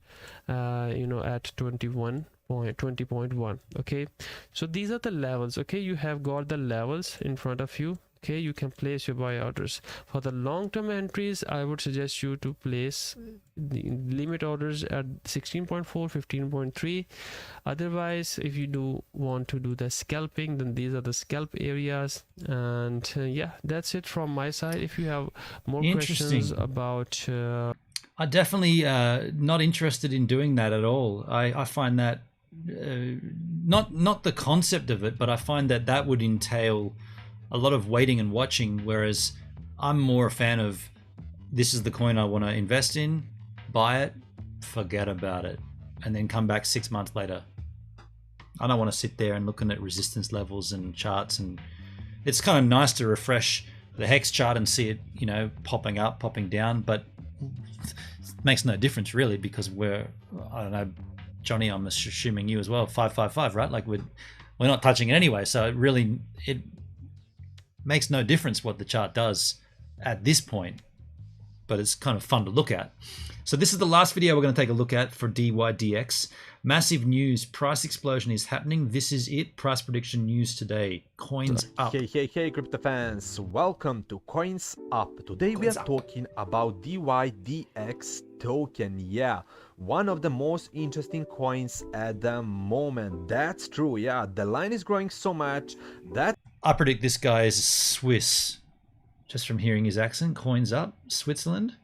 at 20.1. Okay, so these are the levels. Okay, you have got the levels in front of you. Okay, you can place your buy orders. For the long-term entries, I would suggest you to place the limit orders at 16.4, 15.3. Otherwise, if you do want to do the scalping, then these are the scalp areas. And yeah, that's it from my side. If you have more questions about I definitely not interested in doing that at all. I find that not the concept of it, but I find that would entail a lot of waiting and watching, whereas I'm more a fan of, this is the coin I want to invest in, buy it, forget about it, and then come back 6 months later. I don't want to sit there and looking at resistance levels and charts, and it's kind of nice to refresh the hex chart and see it, popping up, popping down, but it makes no difference really, because I don't know, Johnny, I'm assuming you as well, 555, right? Like we're not touching it anyway, so it makes no difference what the chart does at this point, but it's kind of fun to look at. So this is the last video we're going to take a look at for Dydx. Massive news, price explosion is happening. This is it, price prediction news today. Coins up. Hey, crypto fans, welcome to Coins Up. Today we are talking about Dydx token. Yeah, one of the most interesting coins at the moment. That's true. Yeah, the line is growing so much that I predict this guy is Swiss, just from hearing his accent. Coins up, Switzerland.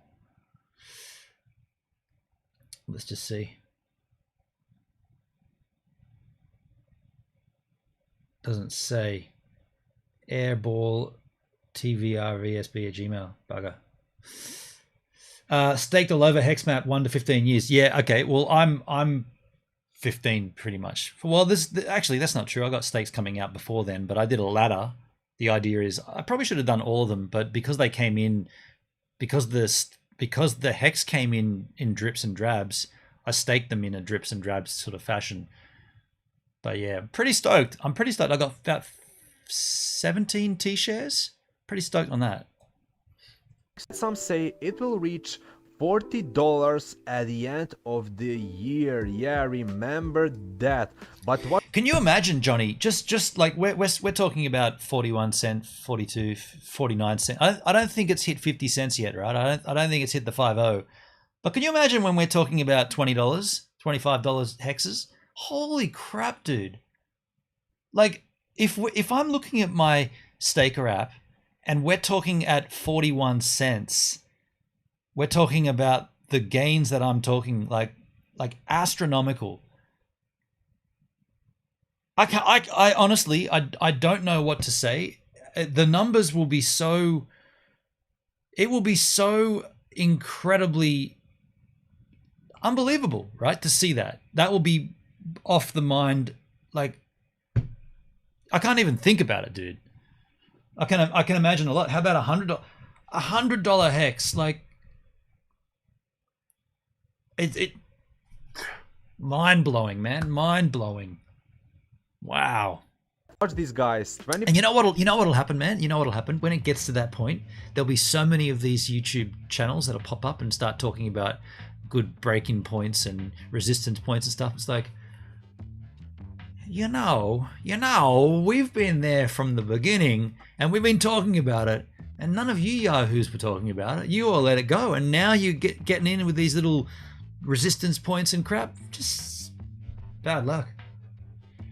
Let's just see. Doesn't say. Airball, TVRVSB at Gmail. Bugger. Staked all over hex map 1 to 15 years. Yeah, okay. Well, I'm 15 pretty much. Well, actually that's not true. I got stakes coming out before then, but I did a ladder. The idea is I probably should have done all of them, but because they came in, because the hex came in drips and drabs, I staked them in a drips and drabs sort of fashion. But yeah, pretty stoked. I'm pretty stoked. I got about 17 T shares. Pretty stoked on that. some say it will reach $40 at the end of the year. Yeah, remember that. But what can you imagine, Johnny? Just like we're talking about 41 cent, 42, 49 cent. I don't think it's hit 50 cents yet, right? I don't think it's hit the 50. But can you imagine when we're talking about $20, $25 hexes? Holy crap, dude. Like if I'm looking at my staker app and we're talking at 41 cents, we're talking about the gains that I'm talking like astronomical. I honestly don't know what to say. The numbers will be so, it will be so incredibly unbelievable, right? To see that. That will be off the mind. Like, I can't even think about it, dude. I can imagine a lot. How about $100 hex? Like, it mind blowing, man. Mind blowing. Wow. watch these guys. And you know what'll happen, man? You know what'll happen when it gets to that point? There'll be so many of these YouTube channels that'll pop up and start talking about good break-in points and resistance points and stuff. It's like, you know, we've been there from the beginning and we've been talking about it, and none of you yahoos were talking about it. You all let it go, and now you getting in with these little resistance points and crap. Just bad luck.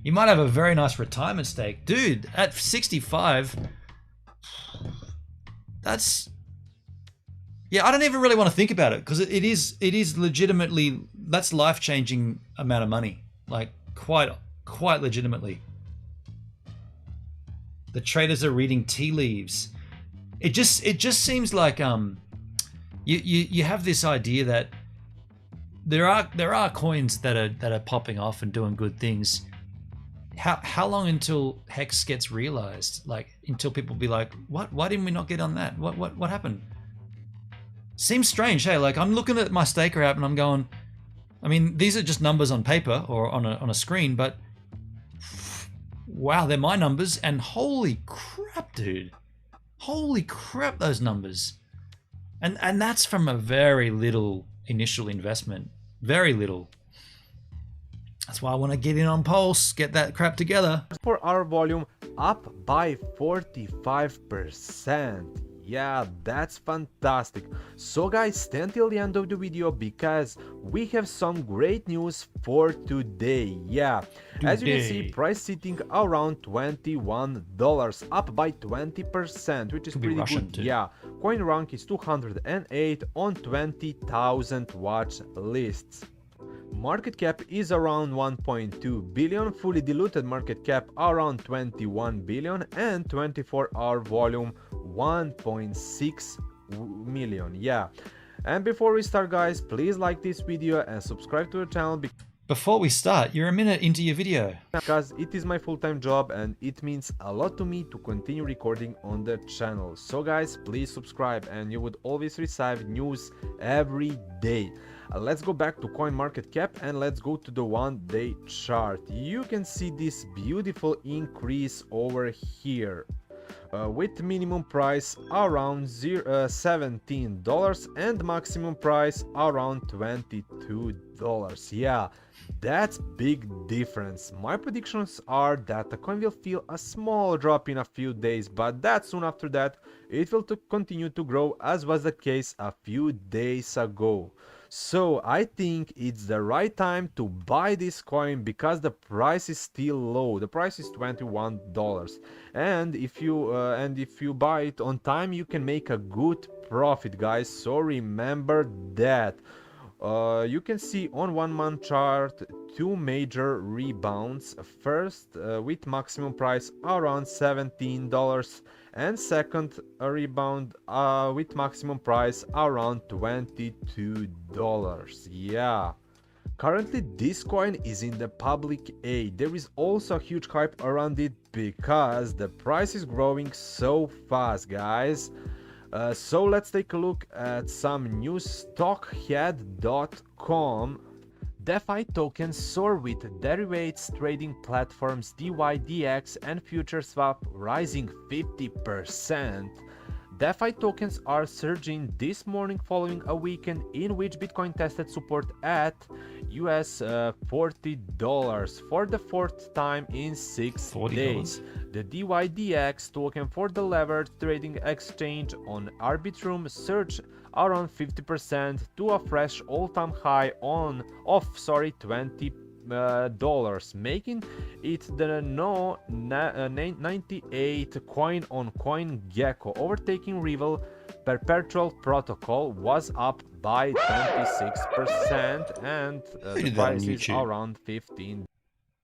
You might have a very nice retirement stake. Dude, at 65, that's... Yeah, I don't even really want to think about it, because it is legitimately, that's life-changing amount of money. Like, quite legitimately. The traders are reading tea leaves. It just seems like you have this idea that there are coins that are popping off and doing good things. how long until Hex gets realized? Like until people be like, what? Why didn't we not get on that? What happened? Seems strange, hey? Like I'm looking at my staker app and I'm going, I mean, these are just numbers on paper or on a screen, but wow, they're my numbers, and holy crap, dude. Holy crap, those numbers. And that's from a very little initial investment. Very little. That's why I want to get in on Pulse, get that crap together. For our volume up by 45%. Yeah, that's fantastic. So guys, stay until the end of the video because we have some great news for today. Yeah, as you can see, price sitting around $21, up by 20%, which is pretty good. Too. Yeah, coin rank is 208 on 20,000 watch lists. Market cap is around 1.2 billion, fully diluted market cap around 21 billion, and 24-hour volume 1.6 million. Yeah, and before we start, guys, please like this video and subscribe to the channel. Before we start, you're a minute into your video. Because it is my full-time job and it means a lot to me to continue recording on the channel. So guys, please subscribe and you would always receive news every day. Let's go back to CoinMarketCap and let's go to the one-day chart. You can see this beautiful increase over here. With minimum price around $17 and maximum price around $22. Yeah, that's big difference. My predictions are that the coin will feel a small drop in a few days, but that soon after that it will continue to grow, as was the case a few days ago. So I think it's the right time to buy this coin because the price is still low. The price is $21, and if you buy it on time, you can make a good profit, guys. So remember that. You can see on 1 month chart two major rebounds. First, with maximum price around $17, and second, a rebound with maximum price around $22. Yeah. Currently this coin is in the public A. There is also a huge hype around it because the price is growing so fast, guys. So let's take a look at some news. Stockhead.com. DeFi tokens soar with derivatives trading platforms Dydx and FutureSwap rising 50%. DeFi tokens are surging this morning following a weekend in which Bitcoin tested support at US $40 for the fourth time in 6 days. The Dydx token for the levered trading exchange on Arbitrum surged around 50% to a fresh all-time high of $20, making it the 98 coin on CoinGecko, overtaking rival Perpetual Protocol. Was up by 26% and the price is around 15.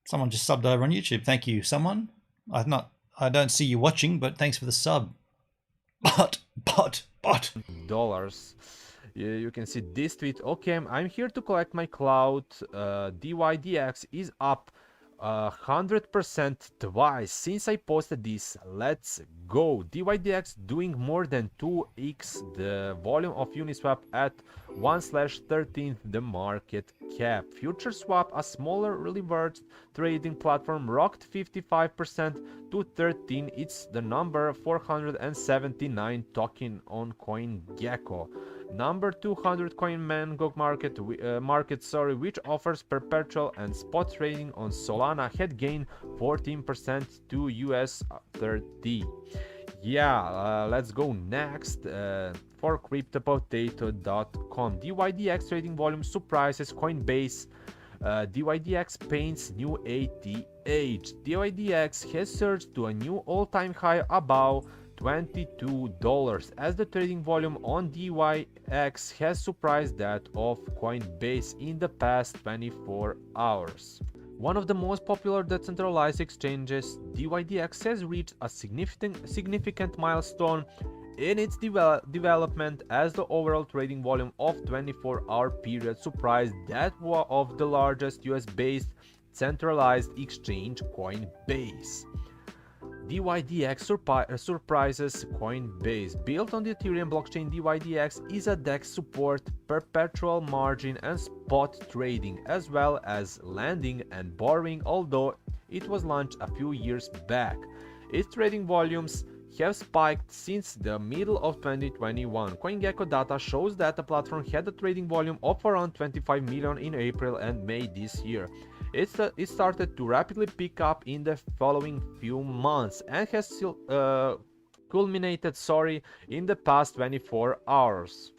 Someone just subbed over on YouTube. Thank you, someone. I don't see you watching, but thanks for the sub. But dollars. You can see this tweet. Okay, I'm here to collect my cloud. Dydx is up 100% twice since I posted this. Let's go. Dydx doing more than 2x the volume of Uniswap at 1/13 the market cap. FutureSwap, a smaller leveraged trading platform, rocked 55% to 13. It's the number 479 token on CoinGecko. Number 200 coin Mango market, which offers perpetual and spot trading on Solana, had gained 14% to US 30. Yeah, let's go next for CryptoPotato.com. Dydx trading volume surprises Coinbase. Dydx paints new ATH. Dydx has surged to a new all-time high above $22 as the trading volume on Dydx has surpassed that of Coinbase in the past 24 hours. One of the most popular decentralized exchanges, Dydx has reached a significant milestone in its development as the overall trading volume of 24-hour period surpassed that of the largest US-based decentralized exchange Coinbase. Dydx surprises Coinbase. Built on the Ethereum blockchain, Dydx is a DEX support perpetual margin and spot trading, as well as lending and borrowing, although it was launched a few years back. Its trading volumes have spiked since the middle of 2021. CoinGecko data shows that the platform had a trading volume of around 25 million in April and May this year. It started to rapidly pick up in the following few months and has still culminated in the past 24 hours.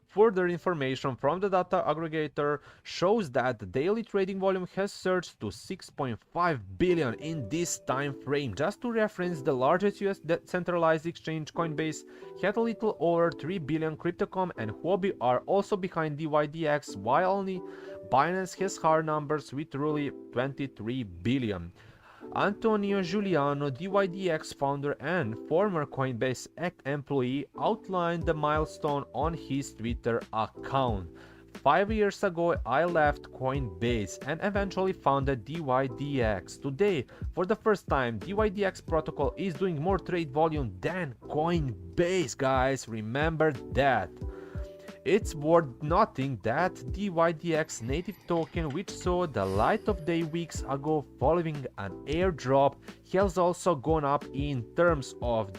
Further information from the data aggregator shows that the daily trading volume has surged to 6.5 billion in this time frame. Just to reference, the largest US decentralized exchange Coinbase had a little over 3 billion. Crypto.com and Huobi are also behind Dydx, while only Binance has higher numbers with truly 23 billion. Antonio Giuliano, Dydx founder and former Coinbase employee, outlined the milestone on his Twitter account. 5 years ago, I left Coinbase and eventually founded Dydx. Today, for the first time, Dydx protocol is doing more trade volume than Coinbase, guys. Remember that. It's worth noting that Dydx native token, which saw the light of day weeks ago following an airdrop, has also gone up in terms of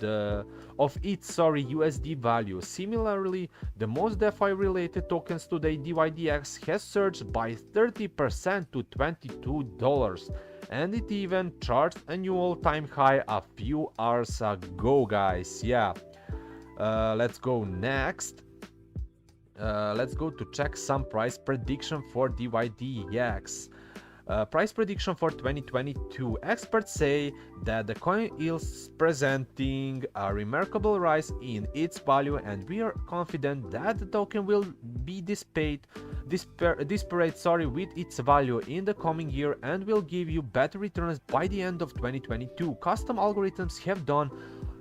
its USD value. Similarly, the most DeFi related tokens today, Dydx has surged by 30% to $22, and it even charged a new all-time high a few hours ago, guys. Yeah, let's go next. Let's go to check some price prediction for Dydx. Price prediction for 2022. Experts say that the coin is presenting a remarkable rise in its value, and we are confident that the token will be disparate with its value in the coming year and will give you better returns by the end of 2022. Custom algorithms have done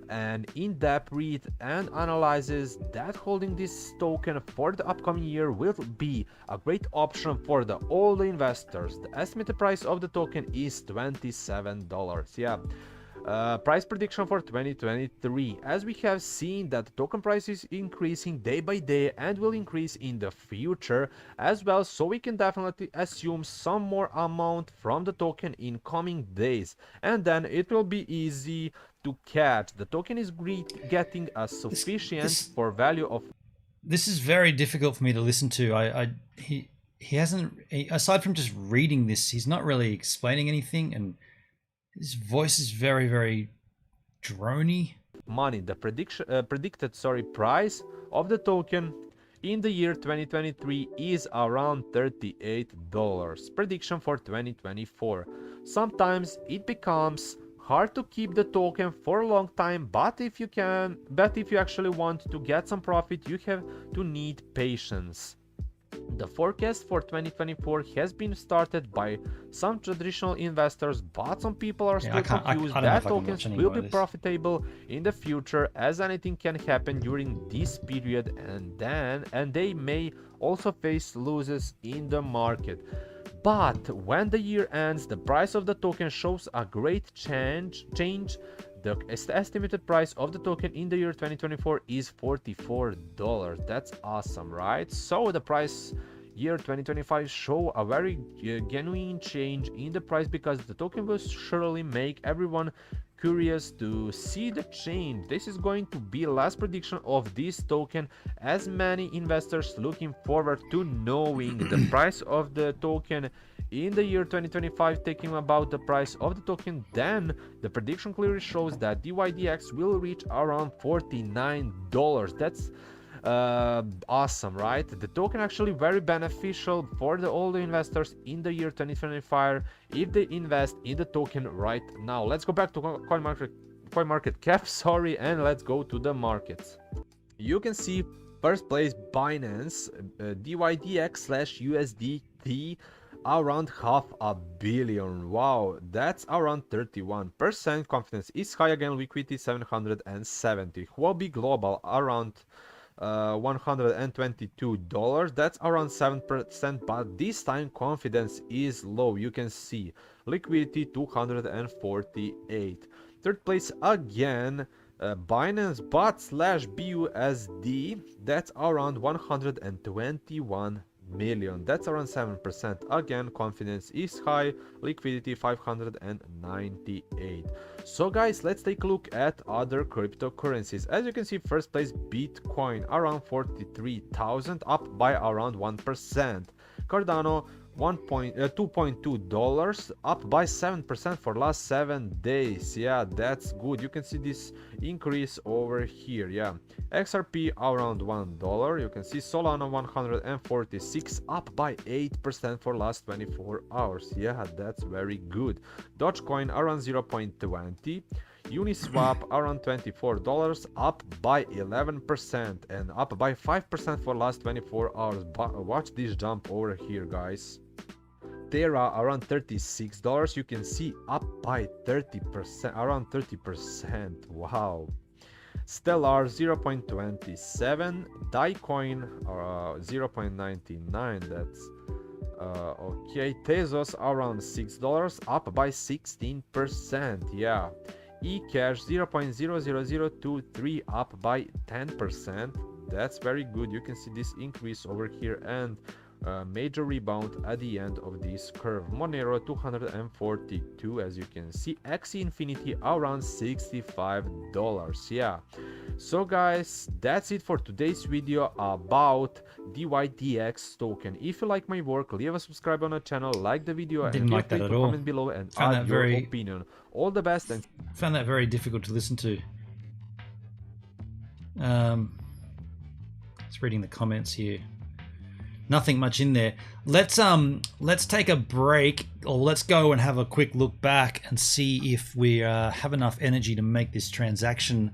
an in-depth read and analyzes that holding this token for the upcoming year will be a great option for all the investors. The estimated price of the token is $27. Yeah. Price prediction for 2023. As we have seen that the token price is increasing day by day and will increase in the future as well, so we can definitely assume some more amount from the token in coming days, and then it will be easy to catch. The token is getting a sufficient for value of. This is very difficult for me to listen to. He hasn't, aside from just reading this, he's not really explaining anything, and his voice is very, very drony. Money. The predicted price of the token in the year 2023 is around $38. Prediction for 2024. Sometimes it becomes hard to keep the token for a long time, but if you actually want to get some profit, you have to need patience. The forecast for 2024 has been started by some traditional investors, but some people are still confused that tokens will be profitable in the future, as anything can happen during this period, and they may also face losses in the market. But when the year ends, the price of the token shows a great change. The estimated price of the token in the year 2024 is $44. That's awesome, right? So the price year 2025 show a very genuine change in the price, because the token will surely make everyone curious to see the change. This is going to be last prediction of this token, as many investors looking forward to knowing the price of the token in the year 2025, taking about the price of the token. Then the prediction clearly shows that Dydx will reach around $49. That's awesome, right? The token actually very beneficial for all the investors in the year 2025 if they invest in the token right now. Let's go back to CoinMarketCap, and let's go to the markets. You can see first place Binance, Dydx/USDT, around $500 million. Wow, that's around 31%. Confidence is high again. Liquidity 770. Huobi Global around $122. That's around 7%, but this time confidence is low. You can see liquidity 248. Third place again, Binance Bot slash BUSD. That's around 121 million. That's around 7%. Again, confidence is high, liquidity 598. So guys, let's take a look at other cryptocurrencies. As you can see, first place Bitcoin around 43,000, up by around 1%. Cardano $2.2, up by 7% for last 7 days. Yeah, that's good. You can see this increase over here. Yeah, XRP around $1. You can see Solana 146, up by 8% for last 24 hours. Yeah, that's very good. Dogecoin around 0.20. Uniswap around $24, up by 11% and up by 5% for last 24 hours. But watch this jump over here, guys. Terra around $36. You can see up by 30%, around 30%. Wow. Stellar 0.27. Daycoin 0.99. That's okay. Tezos around $6, up by 16%. Yeah. eCash 0.00023, up by 10%. That's very good. You can see this increase over here and major rebound at the end of this curve. Monero 242, as you can see. Axie Infinity around $65. Yeah. So guys, that's it for today's video about Dydx token. If you like my work, leave a subscribe on the channel, like the video, and feel free to comment below and add your opinion. All the best, and found that very difficult to listen to. Just reading the comments here. Nothing much in there. Let's take a break, or let's go and have a quick look back and see if we have enough energy to make this transaction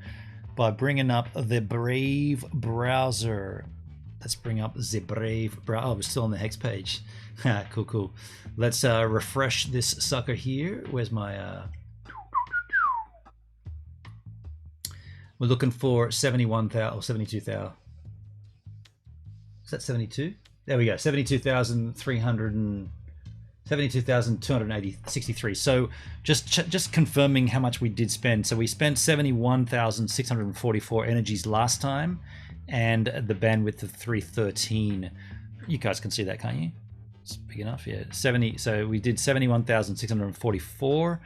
by bringing up the Brave browser. Let's bring up the Brave browser. Oh, we're still on the hex page. Cool. Let's refresh this sucker here. Where's my we're looking for 71,000 or 72,000. Is that 72? There we go. 72,263. So just confirming how much we did spend. So we spent 71,644 energies last time, and the bandwidth of 313. You guys can see that, can't you? It's big enough. Yeah, 70. So we did 71,644.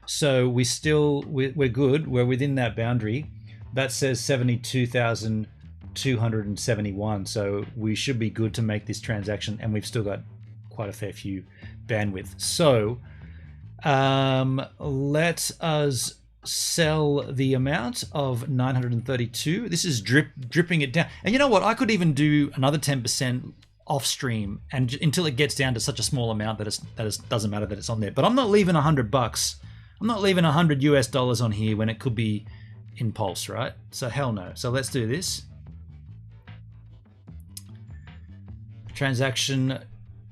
So we're good. We're within that boundary. That says 72,271. So we should be good to make this transaction, and we've still got quite a fair few bandwidth. So let us sell the amount of 932. This is dripping it down. And you know what? I could even do another 10% off stream, and until it gets down to such a small amount that it doesn't matter that it's on there. But I'm not leaving $100. I'm not leaving $100 US on here when it could be in Pulse, right? So hell no. So let's do this. Transaction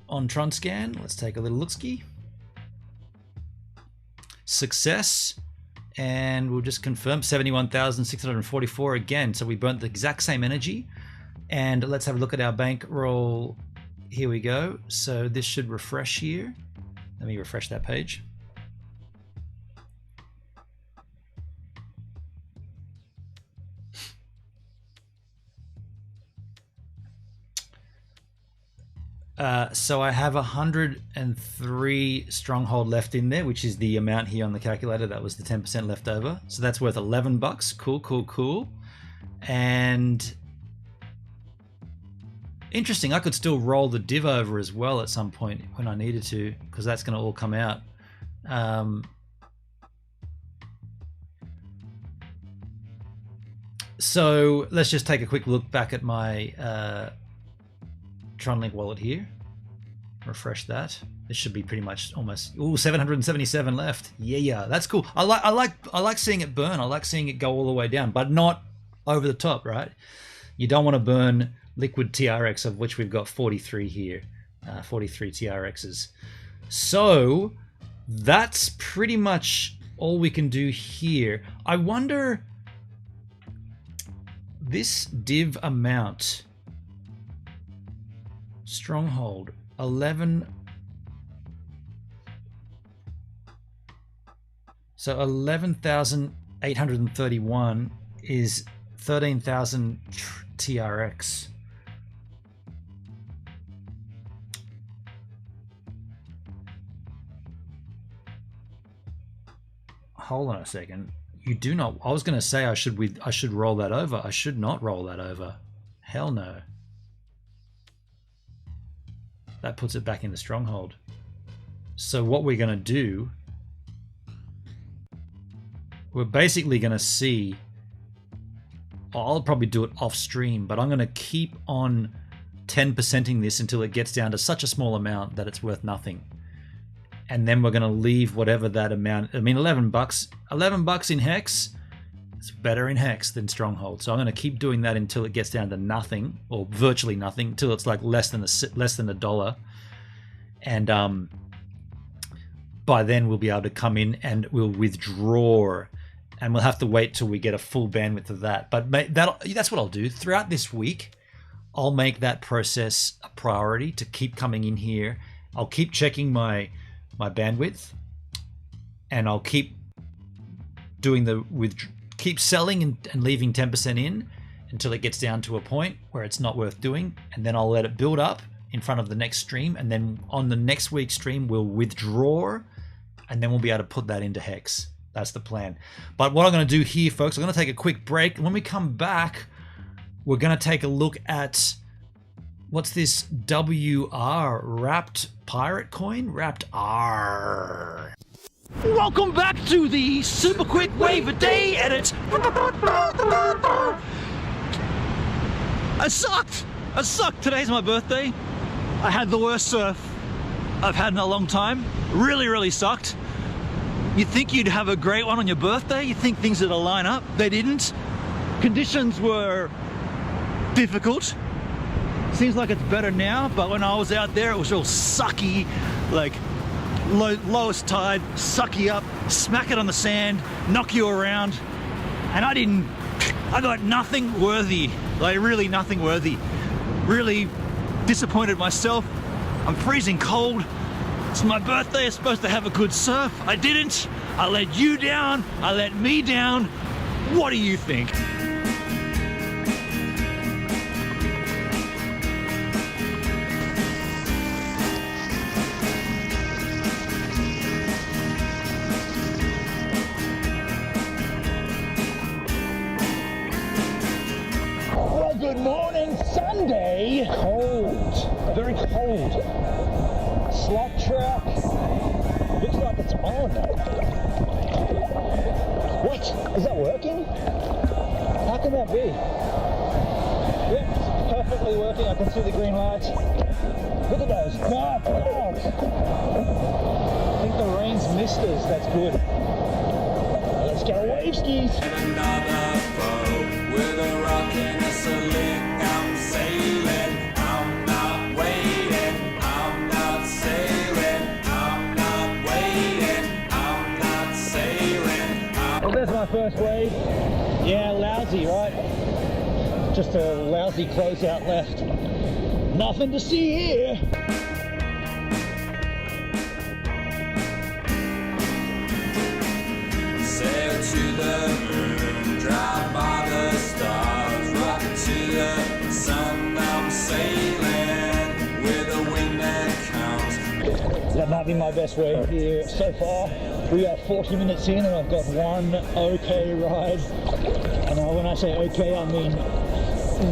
on Tronscan. Let's take a little look-ski. Success. And we'll just confirm 71,644 again. So we burnt the exact same energy. And let's have a look at our bankroll. Here we go. So this should refresh here. Let me refresh that page. So I have 103 Stronghold left in there, which is the amount here on the calculator. That was the 10% left over. So that's worth $11. Cool. And interesting, I could still roll the div over as well at some point when I needed to, because that's going to all come out. So let's just take a quick look back at my Tronlink wallet here. Refresh that. This should be pretty much almost 777 left. Yeah, that's cool. I like seeing it burn. I like seeing it go all the way down, but not over the top, right? You don't want to burn liquid TRX, of which we've got 43 here, 43 TRXs. So that's pretty much all we can do here. I wonder, this div amount, Stronghold, 11. So 11,831 is 13,000 TRX. Hold on a second. You do not. I was going to say I should roll that over. I should not roll that over. Hell no. That puts it back in the Stronghold. So what we're going to do, we're basically going to see. I'll probably do it off stream, but I'm going to keep on 10%ing this until it gets down to such a small amount that it's worth nothing. And then we're going to leave whatever that amount. I mean, $11 in Hex. It's better in Hex than Stronghold. So I'm going to keep doing that until it gets down to nothing, or virtually nothing, until it's like less than $1. And by then we'll be able to come in and we'll withdraw, and we'll have to wait till we get a full bandwidth of that. But that's what I'll do throughout this week. I'll make that process a priority to keep coming in here. I'll keep checking my bandwidth, and I'll keep doing keep selling and leaving 10% in until it gets down to a point where it's not worth doing, and then I'll let it build up in front of the next stream, and then on the next week's stream we'll withdraw, and then we'll be able to put that into Hex. That's the plan. But what I'm going to do here, folks, I'm going to take a quick break. When we come back, we're going to take a look at what's this WR wrapped pirate coin? Wrapped R. Welcome back to the super quick wave a day edit. I sucked. Today's my birthday. I had the worst surf I've had in a long time. Really, really sucked. You'd think you'd have a great one on your birthday. You'd think things would line up. They didn't. Conditions were difficult. Seems like it's better now, but when I was out there, it was real sucky, like lowest tide, suck you up, smack it on the sand, knock you around, and I got nothing worthy, like really nothing worthy. Really disappointed myself. I'm freezing cold. It's my birthday, I'm supposed to have a good surf. I didn't. I let you down, I let me down. What do you think? Good morning, Sunday. Cold, very cold. Slack track. Looks like it's on. What? Is that working? How can that be? Yep, it's perfectly working. I can see the green lights. Look at those. God, clouds. I think the rain's missed us. That's good. Let's go wave skis. Another boat with a rock and a sling. I'm sailing, I'm not waiting, I'm not sailing, I'm not waiting, I'm not sailing. Well, there's my first wave. Yeah, lousy, right? Just a lousy closeout left. Nothing to see here. Sail to the moon, drive by the stars, rock to the sun. I'm sailing with a wind that counts. That might be my best wave here so far. We are 40 minutes in and I've got one okay ride. And when I say okay, I mean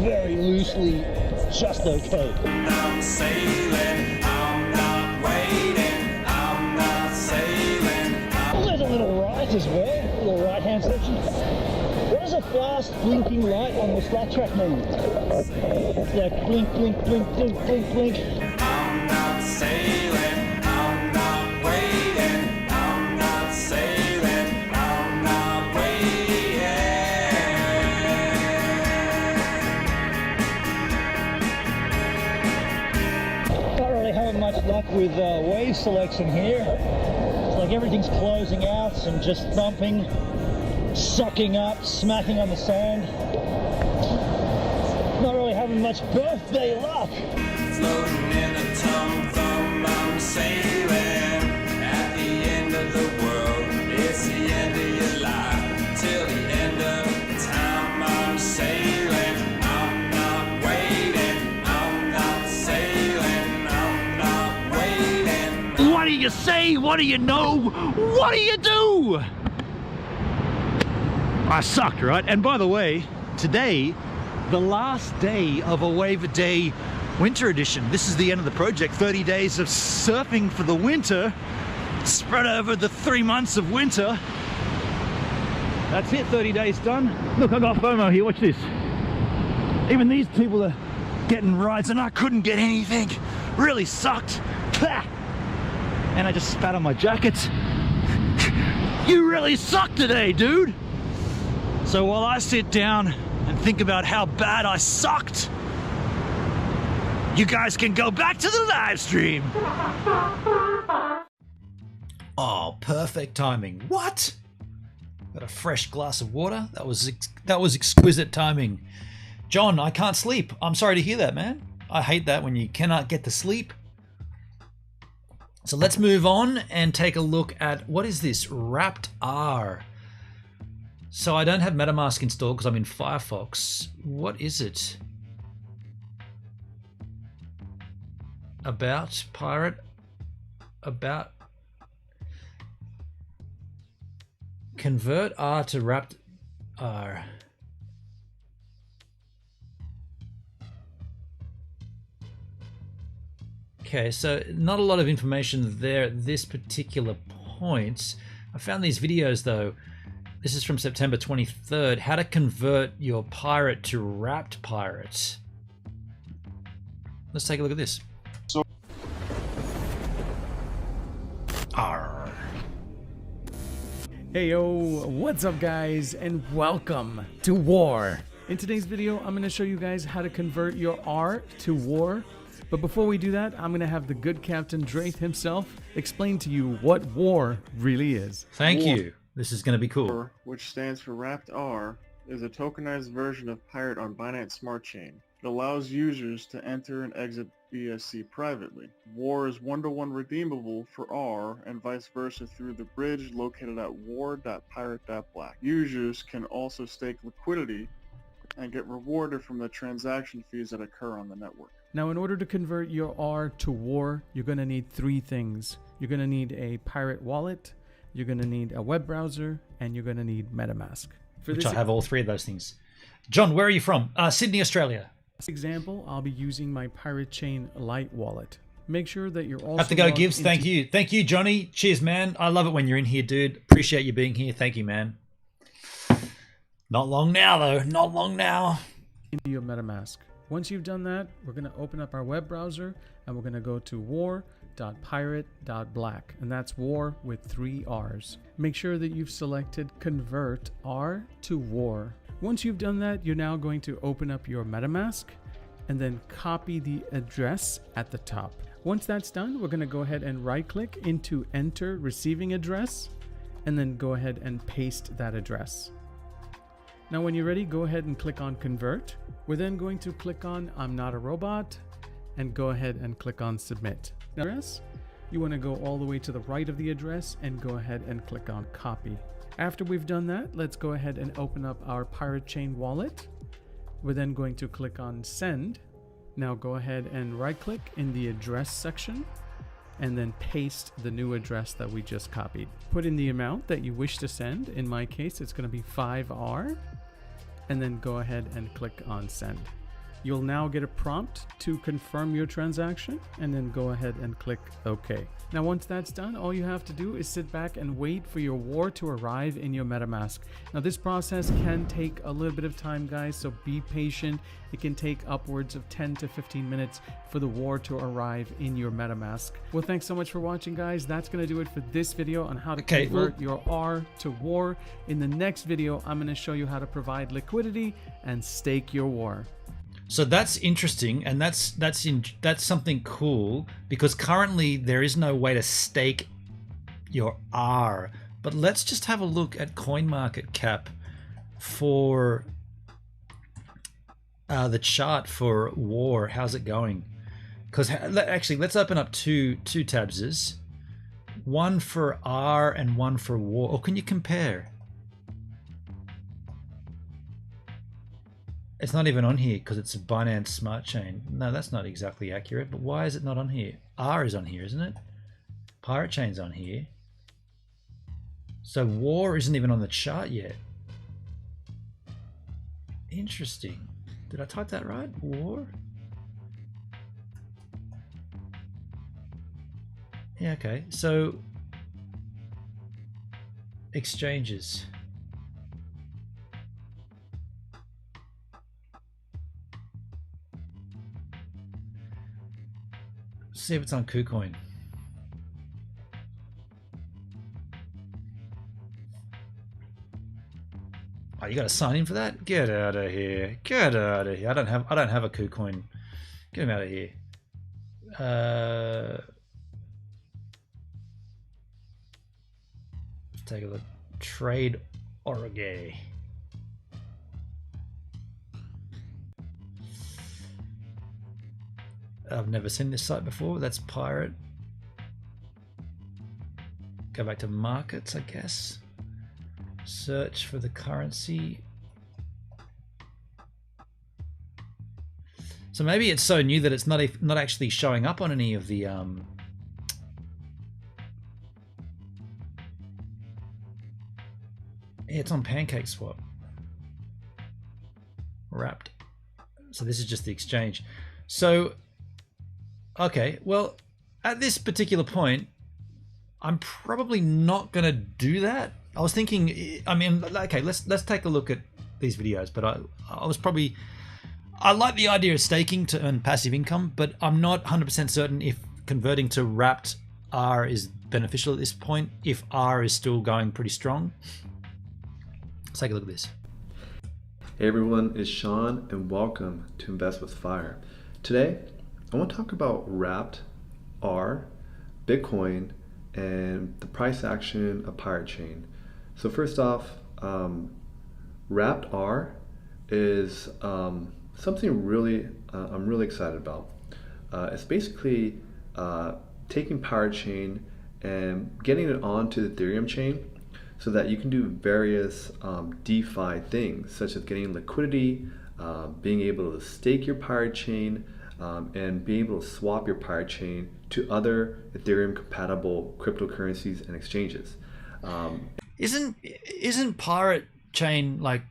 very loosely just okay. I'm sailing, I'm not waiting, I'm not sailing. Oh, there's a little right as well, a little right hand section. What does a fast blinking light on the slack track mean? It's like blink, blink, blink, blink, blink, blink. I'm not sailing, I'm not waiting, I'm not sailing, I'm not waiting. Not really having much luck with wave selection here. It's like everything's closing out and just thumping, sucking up, smacking on the sand. having much birthday luck. Floating in a tum-thum, I'm sailing. At the end of the world, it's the end of your life. Till the end of time, I'm sailing. I'm not waiting. I'm not sailing. I'm not waiting. What do you say? What do you know? What do you do? I sucked, right? And by the way, today, the last day of a Wave a Day Winter Edition. This is the end of the project. 30 days of surfing for the winter, spread over the 3 months of winter. That's it, 30 days done. Look, I got FOMO here, watch this. Even these people are getting rides and I couldn't get anything. Really sucked. And I just spat on my jacket. You really suck today, dude. So while I sit down and think about how bad I sucked, you guys can go back to the live stream. Oh, perfect timing. What? Got a fresh glass of water. That was exquisite timing. John, I can't sleep. I'm sorry to hear that, man. I hate that when you cannot get to sleep. So let's move on and take a look at, what is this? Wrapped R. So I don't have Metamask installed because I'm in Firefox. What is it? About pirate? About convert R to wrapped R. Okay, so not a lot of information there at this particular point. I found these videos though. This is from September 23rd. How to convert your pirate to wrapped pirate. Let's take a look at this. Arr. Hey yo, what's up guys, and welcome to War. In today's video, I'm going to show you guys how to convert your R to War. But before we do that, I'm going to have the good Captain Draith himself explain to you what War really is. Thank you. This is going to be cool. War, which stands for Wrapped R, is a tokenized version of Pirate on Binance Smart Chain. It allows users to enter and exit BSC privately. War is one-to-one redeemable for R and vice versa through the bridge located at war.pirate.black. Users can also stake liquidity and get rewarded from the transaction fees that occur on the network. Now, in order to convert your R to War, you're going to need three things. You're going to need a pirate wallet, you're going to need a web browser, and you're going to need Metamask. Which I have all three of those things. John, where are you from? Sydney, Australia. This example, I'll be using my Pulse.Chain Lite wallet. Make sure that you're also have to go, Gibbs. Thank you. Thank you, Johnny. Cheers, man. I love it when you're in here, dude. Appreciate you being here. Thank you, man. Not long now, though. Not long now. Into your Metamask. Once you've done that, we're going to open up our web browser and we're going to go to war.pirate.black, and that's war with 3 R's. Make sure that you've selected convert R to War. Once you've done that, you're now going to open up your Metamask and then copy the address at the top. Once that's done, we're going to go ahead and right click into enter receiving address and then go ahead and paste that address. Now when you're ready, go ahead and click on convert. We're then going to click on I'm not a robot and go ahead and click on submit. Now, you want to go all the way to the right of the address and go ahead and click on copy. After we've done that, let's go ahead and open up our Pulse.Chain wallet. We're then going to click on send. Now go ahead and right click in the address section and then paste the new address that we just copied. Put in the amount that you wish to send. In my case, it's going to be 5R. And then go ahead and click on send. You'll now get a prompt to confirm your transaction and then go ahead and click OK. Now once that's done, all you have to do is sit back and wait for your War to arrive in your Metamask. Now this process can take a little bit of time, guys, so be patient. It can take upwards of 10 to 15 minutes for the War to arrive in your Metamask. Well, thanks so much for watching, guys. That's going to do it for this video on how to convert your R to War. In the next video, I'm going to show you how to provide liquidity and stake your War. So that's interesting, and that's something cool, because currently there is no way to stake your R. But let's just have a look at CoinMarketCap for the chart for war. How's it going? Because actually, let's open up two tabs. One for R and one for war. Or can you compare? It's not even on here because it's a Binance Smart Chain. No, that's not exactly accurate. But why is it not on here? R is on here, isn't it? Pirate Chain's on here. So war isn't even on the chart yet. Interesting. Did I type that right? War? Yeah, okay. So exchanges. See if it's on KuCoin. Oh, you got to sign in for that? Get out of here! Get out of here! I don't have a KuCoin. Get him out of here. Let's take a look. Trade Orge. I've never seen this site before. That's Pirate. Go back to markets, I guess. Search for the currency. So maybe it's so new that it's not actually showing up on any of the yeah, it's on PancakeSwap. Wrapped. So this is just the exchange. So okay, well, at this particular point, I'm probably not going to do that. I was thinking, I mean, okay, let's take a look at these videos, but I like the idea of staking to earn passive income, but I'm not 100% certain if converting to wrapped R is beneficial at this point, if R is still going pretty strong. Let's take a look at this. Hey everyone, it's Sean and welcome to Invest with Fire. Today, I want to talk about wrapped R, Bitcoin, and the price action of Pirate Chain. So first off, wrapped R is something really I'm really excited about. It's basically taking Pirate Chain and getting it onto the Ethereum chain so that you can do various DeFi things, such as getting liquidity, being able to stake your Pirate Chain, and being able to swap your Pirate Chain to other Ethereum compatible cryptocurrencies and exchanges. Isn't Pirate Chain like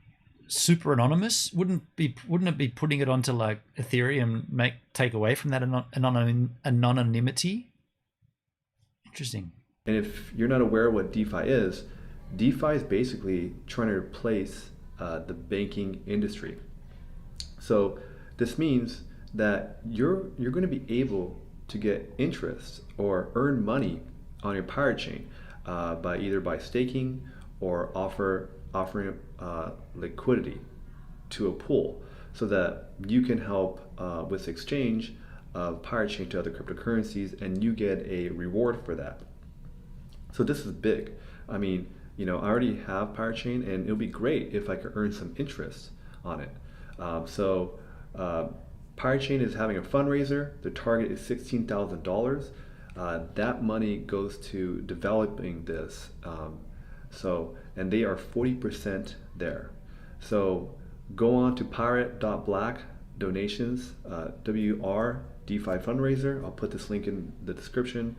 super anonymous? Wouldn't it be putting it onto like Ethereum take away from that anonymity? Interesting. And if you're not aware of what DeFi is basically trying to replace the banking industry. So this means that you're going to be able to get interest or earn money on your Pirate Chain by staking or offering liquidity to a pool, so that you can help with exchange of Pirate Chain to other cryptocurrencies, and you get a reward for that. So this is big. I mean, I already have Pirate Chain, and it'll be great if I could earn some interest on it. Pirate Chain is having a fundraiser. The target is $16,000. That money goes to developing this. And they are 40% there. So go on to pirate.black donations, WR DeFi fundraiser. I'll put this link in the description.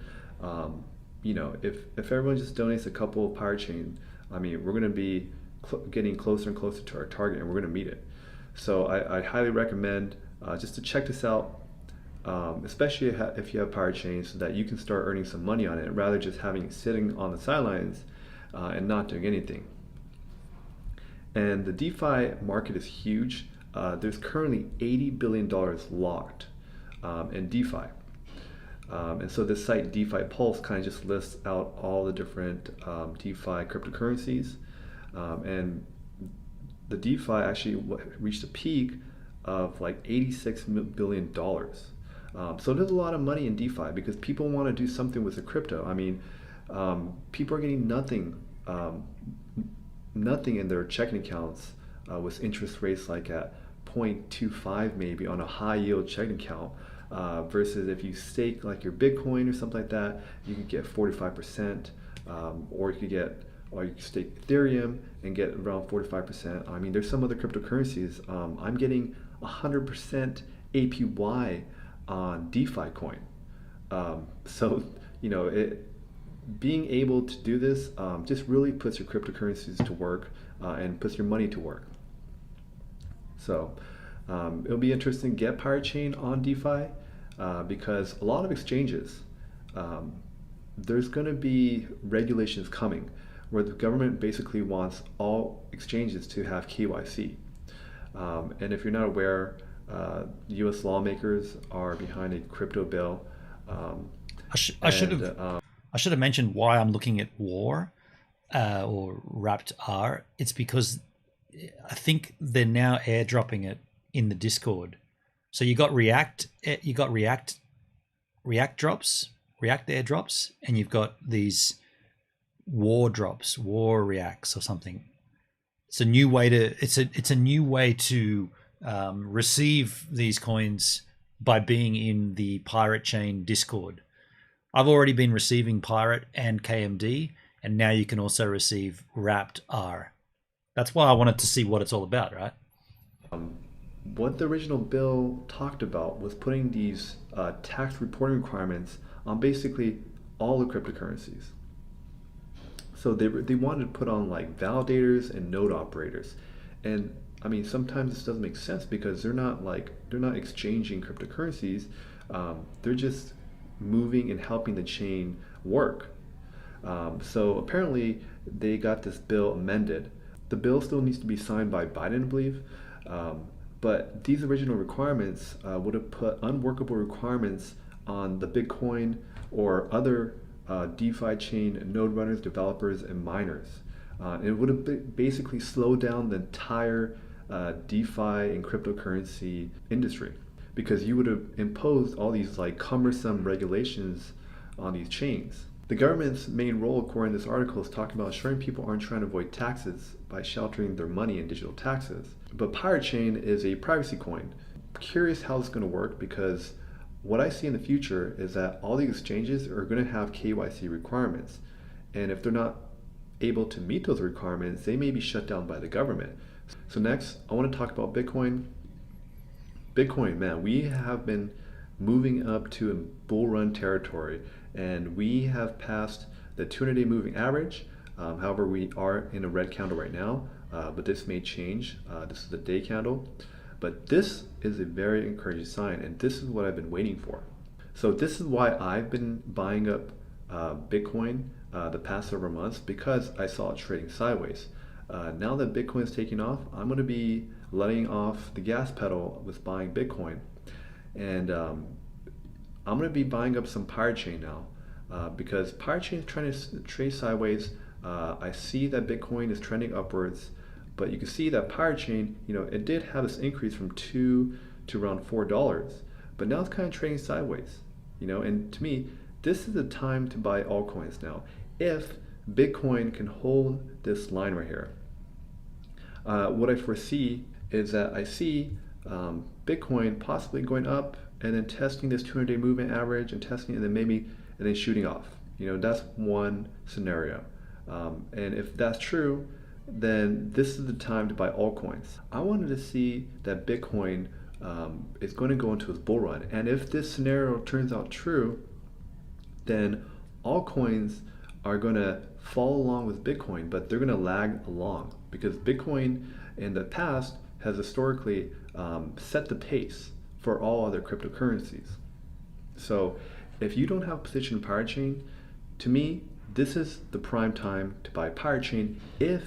If everyone just donates a couple of Pirate Chain, I mean, we're going to be getting closer and closer to our target, and we're going to meet it. So I highly recommend just to check this out, especially if you have Pirate Chain, so that you can start earning some money on it, rather just having it sitting on the sidelines and not doing anything. And the DeFi market is huge. There's currently $80 billion locked in DeFi. And so this site, DeFi Pulse, kind of just lists out all the different DeFi cryptocurrencies. And the DeFi actually reached a peak of like $86 billion. So there's a lot of money in DeFi because people want to do something with the crypto. I mean, people are getting nothing in their checking accounts with interest rates like at 0.25 maybe on a high yield checking account, versus if you stake like your Bitcoin or something like that, you could get 45%, or you could stake Ethereum and get around 45%. I mean, there's some other cryptocurrencies. I'm getting 100% APY on DeFi coin. So, you know, being able to do this just really puts your cryptocurrencies to work and puts your money to work. So it'll be interesting to get Pirate Chain on DeFi because a lot of exchanges, there's going to be regulations coming where the government basically wants all exchanges to have KYC. And if you're not aware, U.S. lawmakers are behind a crypto bill. I should have mentioned why I'm looking at WAR or Wrapped R. It's because I think they're now airdropping it in the Discord. So you got React drops, React airdrops, and you've got these WAR drops, WAR reacts or something. It's a new way to receive these coins by being in the Pirate Chain Discord. I've already been receiving Pirate and KMD, and now you can also receive Wrapped R. That's why I wanted to see what it's all about, right? What the original bill talked about was putting these tax reporting requirements on basically all the cryptocurrencies. So they wanted to put on like validators and node operators, and I mean sometimes this doesn't make sense because they're not exchanging cryptocurrencies. They're just moving and helping the chain work. So apparently they got this bill amended. The bill still needs to be signed by Biden, I believe, but these original requirements would have put unworkable requirements on the Bitcoin or other DeFi chain node runners, developers, and miners. It would have basically slowed down the entire DeFi and cryptocurrency industry because you would have imposed all these like cumbersome regulations on these chains. The government's main role, according to this article, is talking about ensuring people aren't trying to avoid taxes by sheltering their money in digital taxes. But Pirate Chain is a privacy coin. I'm curious how it's going to work because what I see in the future is that all these exchanges are going to have KYC requirements. And if they're not able to meet those requirements, they may be shut down by the government. So next, I want to talk about Bitcoin. Bitcoin, man, we have been moving up to a bull run territory, and we have passed the 200-day moving average. However, we are in a red candle right now, but this may change. This is the day candle, but this is a very encouraging sign, and this is what I've been waiting for. So this is why I've been buying up Bitcoin the past several months, because I saw it trading sideways. Now that Bitcoin is taking off, I'm going to be letting off the gas pedal with buying Bitcoin, and I'm going to be buying up some Pirate Chain now because Pirate Chain is trying to trade sideways. I see that Bitcoin is trending upwards, but you can see that Pirate Chain, you know, it did have this increase from $2 to around $4, but now it's kind of trading sideways, you know. And to me, this is the time to buy altcoins now if Bitcoin can hold this line right here. What I foresee is that I see Bitcoin possibly going up and then testing this 200-day moving average and testing it, and then shooting off. You know, that's one scenario. And if that's true, then this is the time to buy altcoins. I wanted to see that Bitcoin is going to go into its bull run. And if this scenario turns out true, then altcoins are going to fall along with Bitcoin, but they're going to lag along because Bitcoin in the past has historically set the pace for all other cryptocurrencies. So if you don't have a position in Pirate Chain, to me, this is the prime time to buy Pirate Chain if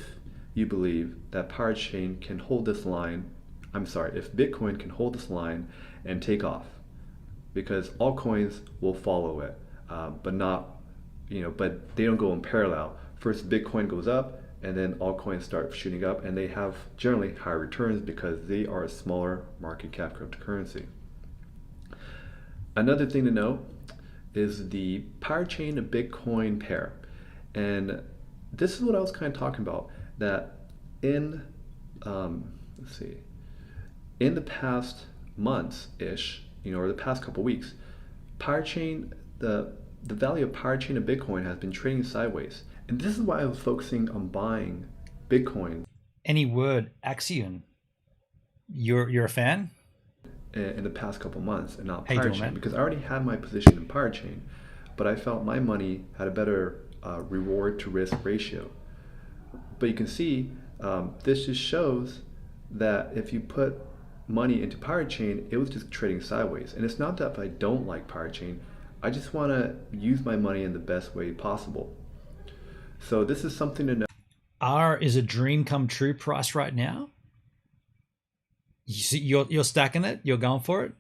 you believe that Pirate Chain can hold this line. If Bitcoin can hold this line and take off, because altcoins will follow it, but they don't go in parallel. First Bitcoin goes up, and then altcoins start shooting up, and they have generally higher returns because they are a smaller market cap cryptocurrency. Another thing to note is the Pirate Chain to Bitcoin pair. And this is what I was kind of talking about, that in in the past months-ish, or the past couple weeks, Pirate Chain, the value of Pirate Chain of Bitcoin has been trading sideways. And this is why I was focusing on buying Bitcoin. Any word, Axion? You're a fan? In the past couple months, and not How you Pirate doing, Chain, man? because I already had my position in Pirate Chain, but I felt my money had a better reward to risk ratio. But you can see this just shows that if you put money into Pirate Chain, it was just trading sideways. And it's not that I don't like Pirate Chain, I just want to use my money in the best way possible. So this is something to know. R is a dream come true price right now. You're stacking it. You're going for it.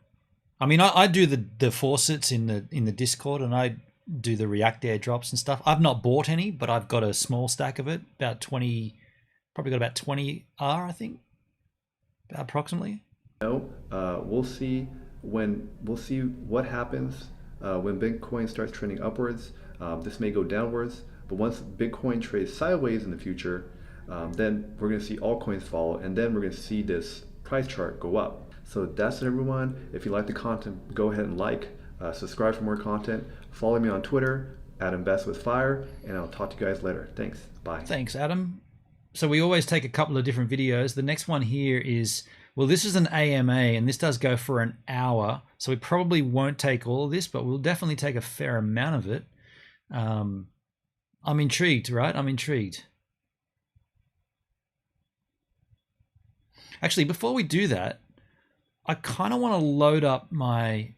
I mean, I do the faucets in the Discord, and I do the React airdrops and stuff. I've not bought any, but I've got a small stack of it, about 20. Probably got about 20 R, I think, approximately. No, we'll see what happens when Bitcoin starts trending upwards. This may go downwards, but once Bitcoin trades sideways in the future, then we're going to see altcoins follow, and then we're going to see this price chart go up. So that's it, everyone. If you like the content, go ahead and subscribe for more content. Follow me on Twitter @InvestWithFire, and I'll talk to you guys later. Thanks. Bye. Thanks, Adam. So we always take a couple of different videos. The next one here is, well, this is an AMA, and this does go for an hour. So we probably won't take all of this, but we'll definitely take a fair amount of it. I'm intrigued, right? I'm intrigued. Actually, before we do that, I kind of want to load up my,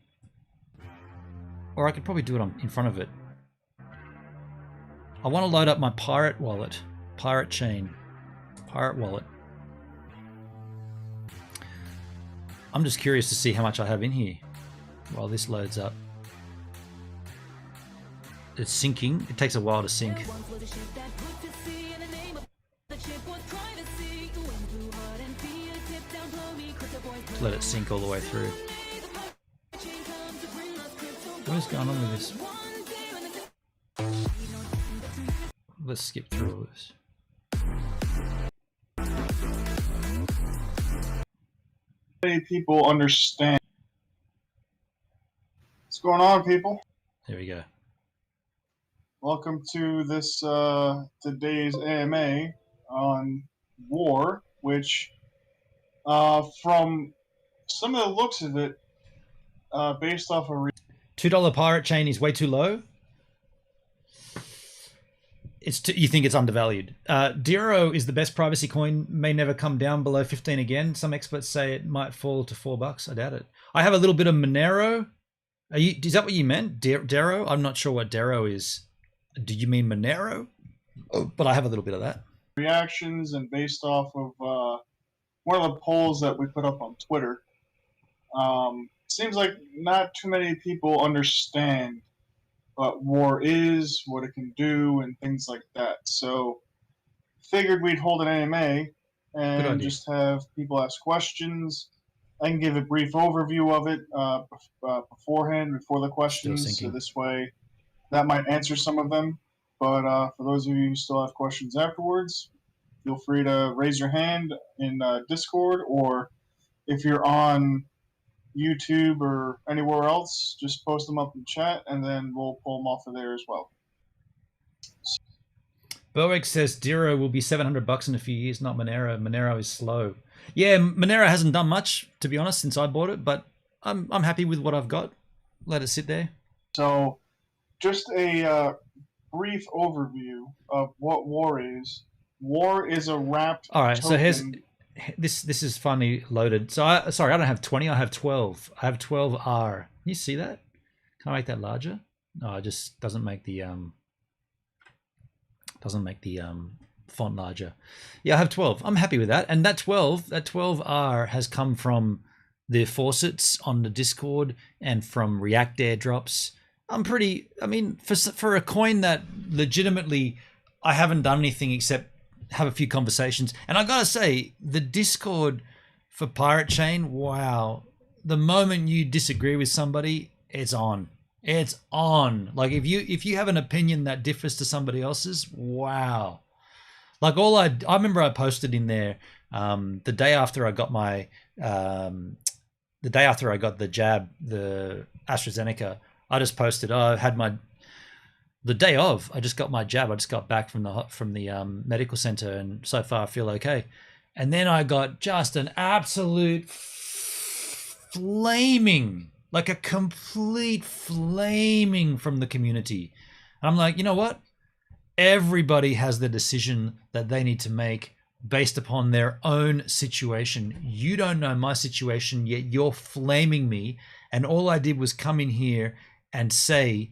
or I could probably do it in front of it. I want to load up my Pirate wallet, Pirate Chain, Pirate wallet. I'm just curious to see how much I have in here while this loads up. It's syncing. It takes a while to sync. Just let it sync all the way through. What is going on with this? Let's skip through all this. Many people understand. What's going on, people? There we go. Welcome to this today's AMA on war, which from some of the looks of it, based off of $2 Pirate Chain is way too low. You think it's undervalued. Dero is the best privacy coin, may never come down below 15 again. Some experts say it might fall to $4. I doubt it. I have a little bit of Monero. Is that what you meant? Dero? I'm not sure what Dero is. Do you mean Monero? Oh, but I have a little bit of that. reactions and based off of one of the polls that we put up on Twitter, seems like not too many people understand what war is, what it can do, and things like that. So figured we'd hold an AMA and just have people ask questions. I can give a brief overview of it beforehand, before the questions, so this way that might answer some of them. But for those of you who still have questions afterwards, feel free to raise your hand in Discord, or if you're on YouTube or anywhere else, just post them up in chat, and then we'll pull them off of there as well. Boex says Dero will be $700 in a few years, not Monero. Monero is slow. Yeah, Monero hasn't done much, to be honest, since I bought it, but I'm happy with what I've got. Let it sit there. So, just a brief overview of what war is. War is a wrapped All right, token. so here's this is funny loaded. So sorry, I don't have 20. I have 12. I have 12R. Can you see that? Can I make that larger? No, it just doesn't make the font larger. Yeah, I have 12. I'm happy with that. And that 12R has come from the faucets on the Discord and from React airdrops. I mean, for a coin that legitimately I haven't done anything except have a few conversations. And I gotta say, the Discord for Pirate Chain, wow. The moment you disagree with somebody, it's on. It's on. Like if you have an opinion that differs to somebody else's, wow. Like I remember I posted in there, The day after I got my the day after I got the jab, the AstraZeneca, I just posted, I had my the day of, I just got my jab. I just got back from the medical center, and so far I feel okay. And then I got just an absolute flaming, like a complete flaming from the community. And I'm like, you know what? Everybody has the decision that they need to make based upon their own situation. You don't know my situation, yet you're flaming me. And all I did was come in here and say,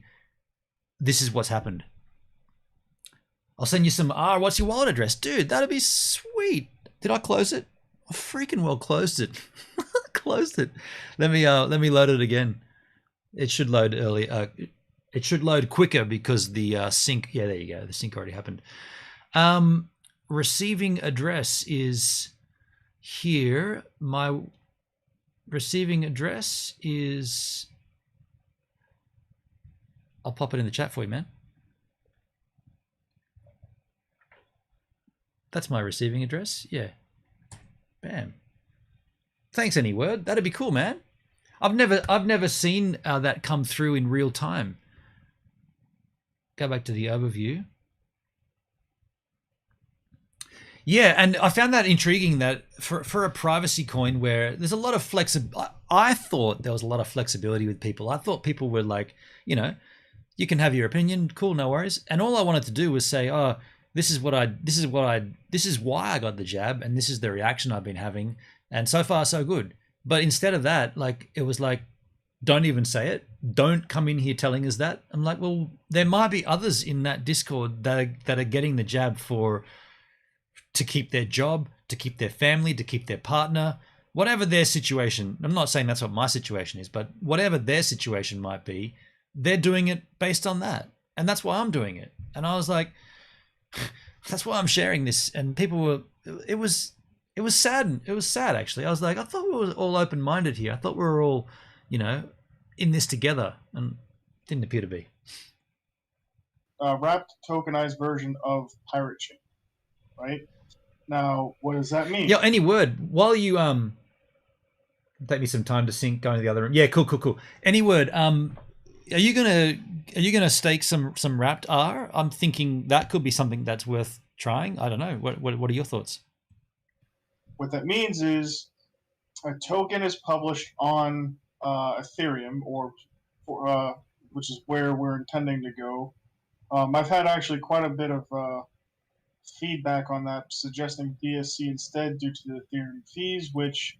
this is what's happened. I'll send you some, what's your wallet address? Dude, that'd be sweet. Did I close it? I freaking well closed it. Closed it. Let me load it again. It should load early. It should load quicker because the sync, yeah, there you go. The sync already happened. Receiving address is here. My receiving address is, I'll pop it in the chat for you, man. That's my receiving address. Yeah. Bam. Thanks, Anyword. That'd be cool, man. I've never seen that come through in real time. Go back to the overview. Yeah, and I found that intriguing that for a privacy coin where there's a lot of flexibility. I thought there was a lot of flexibility with people. I thought people were like, you know, you can have your opinion, cool, no worries. And all I wanted to do was say, oh, this is why I got the jab, and this is the reaction I've been having, and so far so good. But instead of that, like, it was like, don't even say it. Don't come in here telling us that. I'm like, well, there might be others in that Discord that are getting the jab to keep their job, to keep their family, to keep their partner, whatever their situation. I'm not saying that's what my situation is, but whatever their situation might be, they're doing it based on that. And that's why I'm doing it. And I was like, that's why I'm sharing this. And people were, it was sad. It was sad, actually. I was like, I thought we were all open-minded here. I thought we were all, you know, in this together, and it didn't appear to be. Wrapped tokenized version of Pirate Chain, right? Now, what does that mean? Yeah, Anyword, while you take me some time to sync, going to the other room. Yeah, cool. Anyword, are you gonna stake some wrapped R? I'm thinking that could be something that's worth trying. I don't know. What are your thoughts? What that means is a token is published on Ethereum, which is where we're intending to go. I've had actually quite a bit of feedback on that, suggesting BSC instead due to the Ethereum fees, which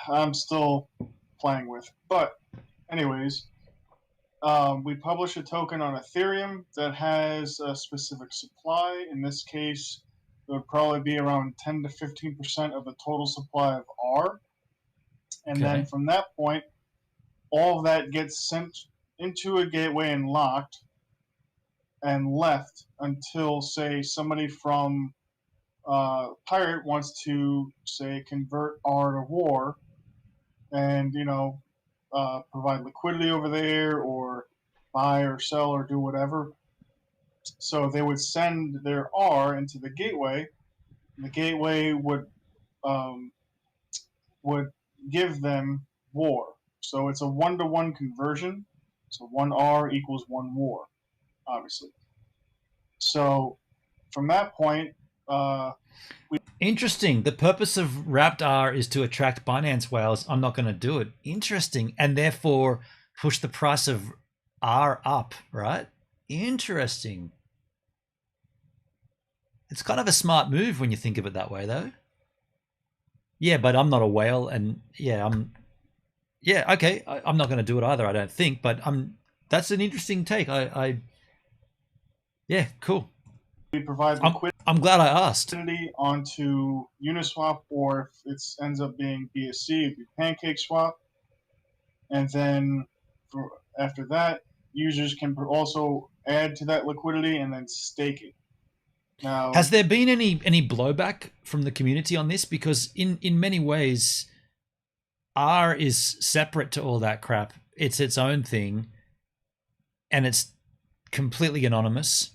I'm still playing with. But anyways, we publish a token on Ethereum that has a specific supply. In this case, it would probably be around 10 to 15% of the total supply of R. And then from that point, all of that gets sent into a gateway and locked and left until, say, somebody from Pirate wants to, say, convert R to War and, you know, provide liquidity over there or buy or sell or do whatever. So they would send their R into the gateway. The gateway would give them War. So it's a 1-to-1 conversion. So 1 R equals 1 War, obviously. So from that point, interesting. The purpose of wrapped R is to attract Binance whales. I'm not going to do it. Interesting. And therefore push the price of R up, right? Interesting. It's kind of a smart move when you think of it that way, though. Yeah, but I'm not a whale, and I'm not going to do it either, I don't think, but that's an interesting take. Yeah, cool. We provide I'm glad I asked. Onto Uniswap, or if it ends up being BSC, it'd be PancakeSwap. And then after that, users can also add to that liquidity and then stake it. Now, has there been any blowback from the community on this? Because in many ways, R is separate to all that crap. It's its own thing, and it's completely anonymous.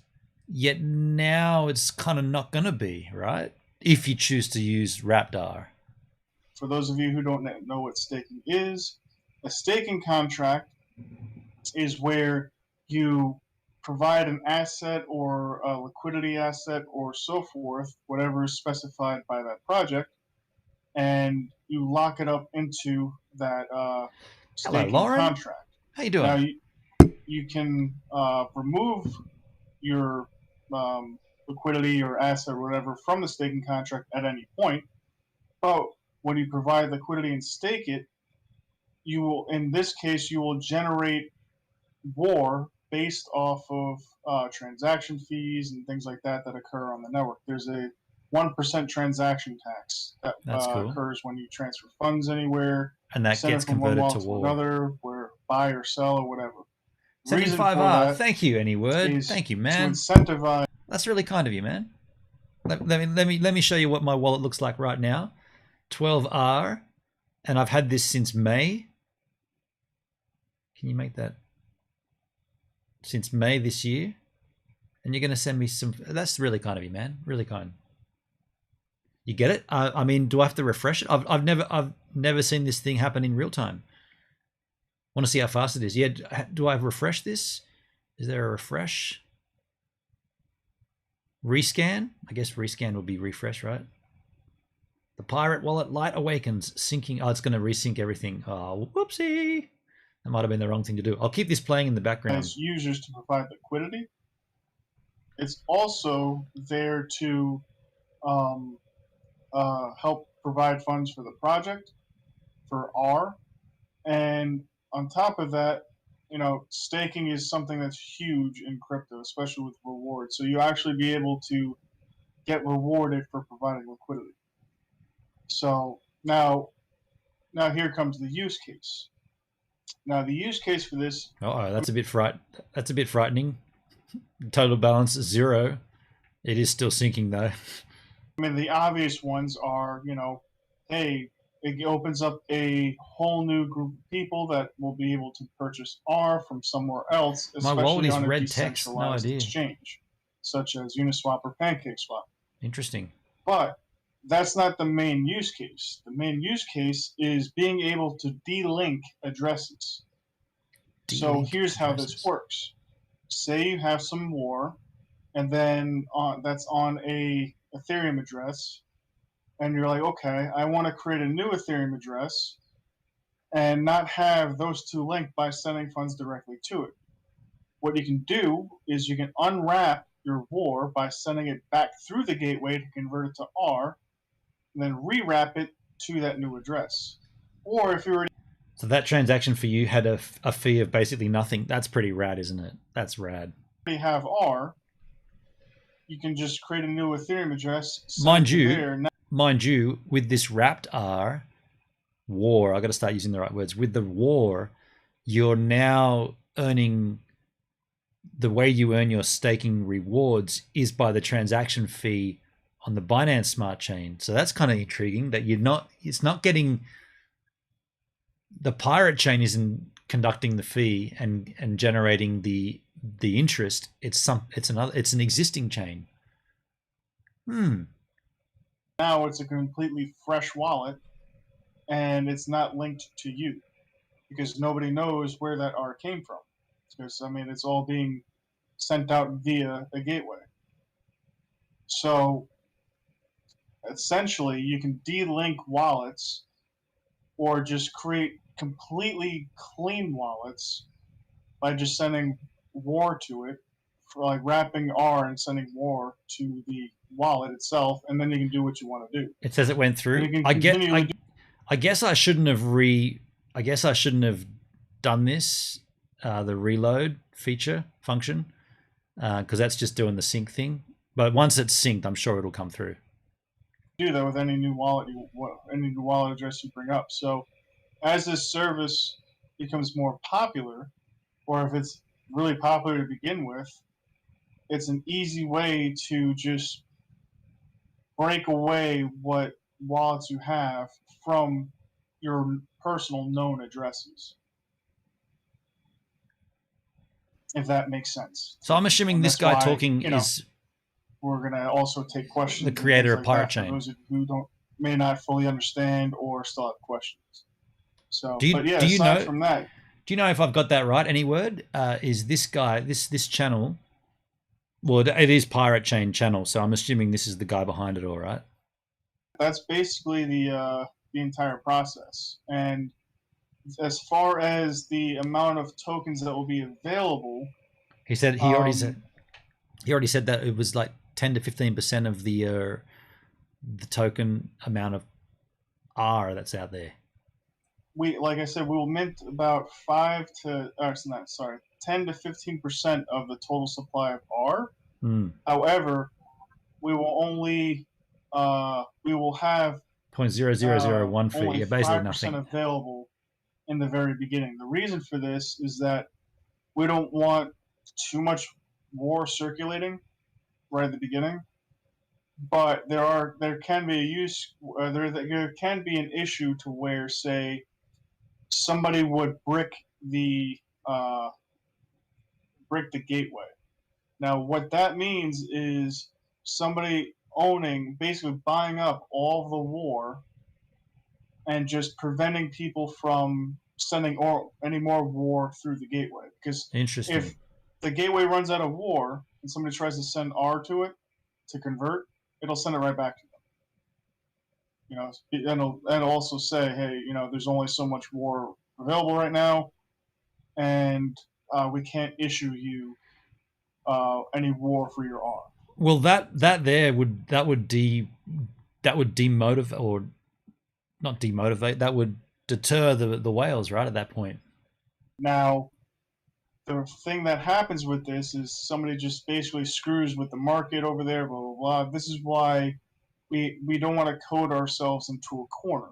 Yet now it's kind of not going to be, right? if you choose to use wrapped R. For those of you who don't know what staking is, a staking contract is where you provide an asset or a liquidity asset or so forth, whatever is specified by that project, and you lock it up into that staking Lauren. contract. How you doing? Now, you can remove your liquidity or asset or whatever from the staking contract at any point, but when you provide liquidity and stake it, you will, in this case, you will generate WAR based off of transaction fees and things like that that occur on the network. There's a 1% transaction tax that cool. occurs when you transfer funds anywhere, and that gets converted to WAR. Another, where buy or sell or whatever. 75R. Thank you, Anyword. Thank you, man. To incentivize. That's really kind of you, man. Let me show you what my wallet looks like right now. 12R, and I've had this since May. Can you make that? Since May this year, and you're going to send me some. That's really kind of you, man. Really kind. You get it? I mean, do I have to refresh it? I've never seen this thing happen in real time. Want to see how fast it is? Yeah. Do I refresh this? Is there a refresh? Rescan? I guess rescan would be refresh, right? The pirate wallet light awakens, syncing. Oh, it's going to resync everything. Oh, whoopsie. That might have been the wrong thing to do. I'll keep this playing in the background. As users to provide liquidity. It's also there to help provide funds for the project, for R. And on top of that, you know, staking is something that's huge in crypto, especially with rewards. So you actually be able to get rewarded for providing liquidity. So now here comes the use case. Now the use case for this. That's a bit frightening. Total balance is 0. It is still sinking though. I mean, the obvious ones are, you know, hey, it opens up a whole new group of people that will be able to purchase R from somewhere else, especially on a decentralized exchange, such as Uniswap or PancakeSwap. Interesting. But that's not the main use case. The main use case is being able to de-link addresses. So here's how this works. Say you have some WAR, and then that's on a Ethereum address, and you're like, okay, I want to create a new Ethereum address and not have those two linked by sending funds directly to it. What you can do is you can unwrap your WAR by sending it back through the gateway to convert it to R, and then rewrap it to that new address. Or if you already... So that transaction for you had a fee of basically nothing. That's pretty rad, isn't it? That's rad. If you have R, you can just create a new Ethereum address. Mind you, with this wrapped R, WAR, I got to start using the right words. With the WAR, you're now earning... The way you earn your staking rewards is by the transaction fee on the Binance Smart Chain. So that's kind of intriguing that it's not getting, the pirate chain isn't conducting the fee and generating the interest. It's an existing chain. Now it's a completely fresh wallet, and it's not linked to you because nobody knows where that R came from. Because, I mean, it's all being sent out via a gateway. So essentially, you can de-link wallets or just create completely clean wallets by just sending WAR to it, for like wrapping R and sending WAR to the wallet itself, and then you can do what you want to do. It says it went through. I guess I shouldn't have done this. The reload feature function, because that's just doing the sync thing. But once it's synced, I'm sure it'll come through. Do that with any new wallet, any new wallet address you bring up. So, as this service becomes more popular, or if it's really popular to begin with, it's an easy way to just break away what wallets you have from your personal known addresses. If that makes sense. So I'm assuming this guy talking is we're going to also take questions. The creator of like Pirate that Chain. for those of you who may not fully understand or still have questions. So, Do you, but yeah, do you aside know? from that, Do you know if I've got that right? Any word? Is this guy this channel? Well, it is Pirate Chain channel, so I'm assuming this is the guy behind it all, right? that's basically the entire process. And as far as the amount of tokens that will be available, He said he already said that it was like 10 to 15% of the token amount of R that's out there. Like I said, we will mint about 10 to 15% of the total supply of R. However, we will only we will have 0.0001 fee. only Yeah, basically 5% nothing. available in the very beginning. The reason for this is that we don't want too much war circulating right at the beginning. But there can be there can be an issue to where, say, somebody would brick the gateway. Now, what that means is somebody basically buying up all of the war and just preventing people from sending any more war through the gateway. Because Interesting. if the gateway runs out of war and somebody tries to send R to it to convert, it'll send it right back to them. You know, and also say, hey, you know, there's only so much war available right now, and we can't issue you any war for your R. Well, that would demotivate, or not demotivate. That would deter the whales, right? At that point. Now, the thing that happens with this is somebody just basically screws with the market over there. Blah blah blah. This is why we don't want to code ourselves into a corner.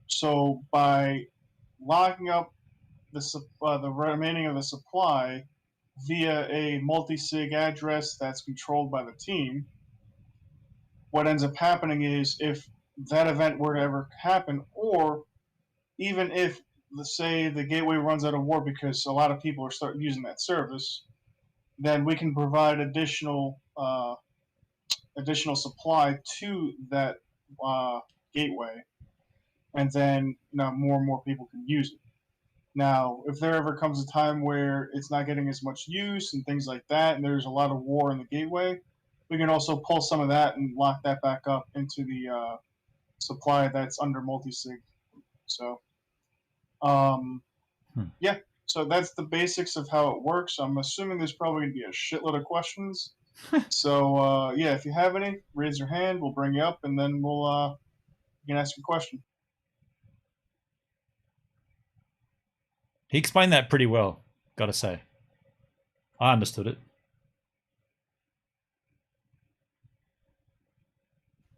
So by locking up the remaining of the supply via a multi-sig address that's controlled by the team, what ends up happening is if that event were to ever happen, or even if, let's say, the gateway runs out of war because a lot of people are starting using that service, then we can provide additional supply to that gateway, and then more and more people can use it. Now, if there ever comes a time where it's not getting as much use and things like that, and there's a lot of war in the gateway, we can also pull some of that and lock that back up into the supply that's under multi-sig. So, yeah, so that's the basics of how it works. I'm assuming there's probably going to be a shitload of questions. So, yeah, if you have any, raise your hand. We'll bring you up, and then you can ask a question. He explained that pretty well, gotta say. I understood it.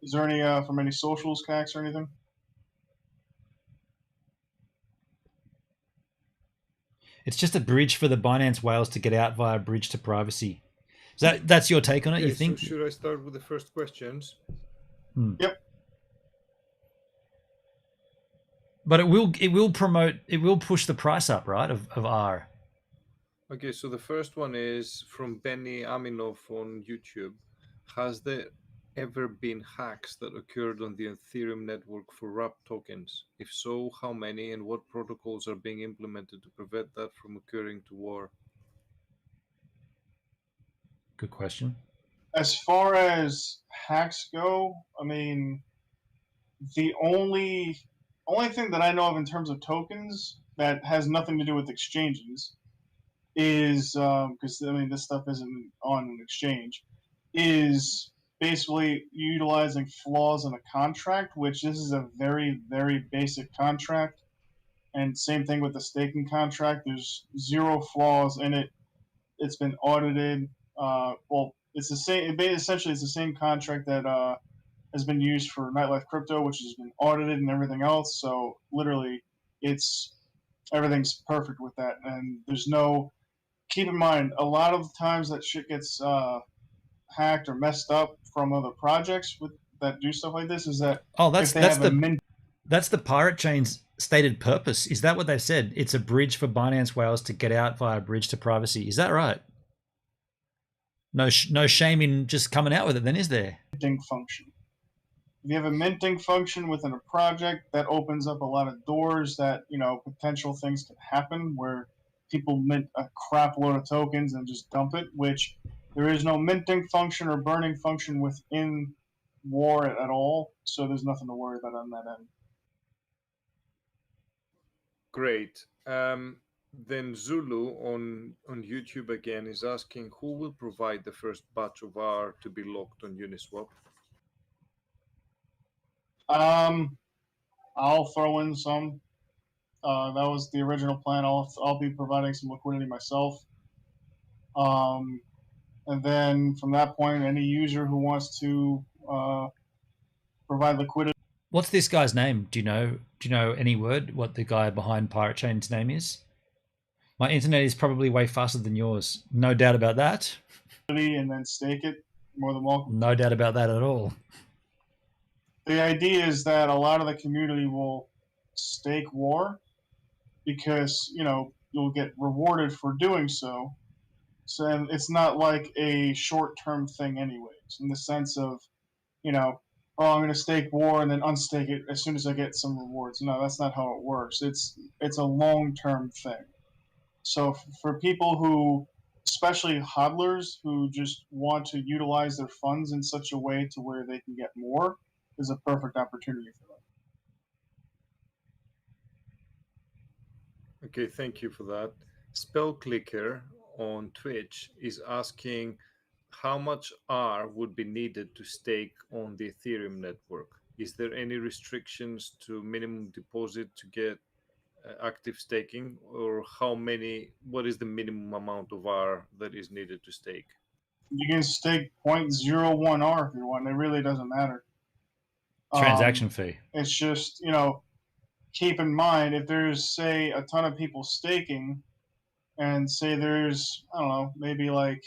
Is there any from any socials, Cax, or anything? It's just a bridge for the Binance whales to get out via bridge to privacy. That's your take on it, Okay, you think? So should I start with the first questions? Yep. But it will push the price up, right, of R. Okay, so the first one is from Benny Aminov on YouTube. Has there ever been hacks that occurred on the Ethereum network for wrapped tokens? If so, how many, and what protocols are being implemented to prevent that from occurring to war? Good question. As far as hacks go, I mean, the only thing that I know of in terms of tokens that has nothing to do with exchanges is, because I mean this stuff isn't on an exchange, is basically utilizing flaws in a contract, which this is a very, very basic contract. And same thing with the staking contract. There's zero flaws in it. It's been audited. Well, it's the same. Essentially, it's the same contract that has been used for Nightlife Crypto, which has been audited and everything else. So literally, everything's perfect with that. And there's no. Keep in mind, a lot of the times that shit gets hacked or messed up from other projects that do stuff like this is that that's the Pirate Chain's stated purpose. Is that what they said? It's a bridge for Binance whales to get out via bridge to privacy. Is that right? No shame in just coming out with it then, is there? Minting function. If you have a minting function within a project, that opens up a lot of doors that, potential things can happen where people mint a crap load of tokens and just dump it, which there is no minting function or burning function within War at all, so there's nothing to worry about on that end. Great. Then Zulu on YouTube again is asking who will provide the first batch of R to be locked on Uniswap. I'll throw in some. That was the original plan. I'll be providing some liquidity myself. And then from that point, any user who wants to provide liquidity. What's this guy's name? Do you know any word what the guy behind Pulse.Chain's name is? My internet is probably way faster than yours. No doubt about that. And then stake it, more than welcome. No doubt about that at all. The idea is that a lot of the community will stake War because, you'll get rewarded for doing so. So it's not like a short-term thing anyways, in the sense of, I'm going to stake War and then unstake it as soon as I get some rewards. No, that's not how it works. It's a long-term thing. So for people who, especially hodlers who just want to utilize their funds in such a way to where they can get more, is a perfect opportunity for them. Okay, thank you for that. Spell Clicker on Twitch is asking how much R would be needed to stake on the Ethereum network. Is there any restrictions to minimum deposit to get active staking, or what is the minimum amount of R that is needed to stake? You can stake 0.01 R if you want. It really doesn't matter. Transaction fee. It's just, keep in mind if there's, say, a ton of people staking, and say there's, I don't know, maybe like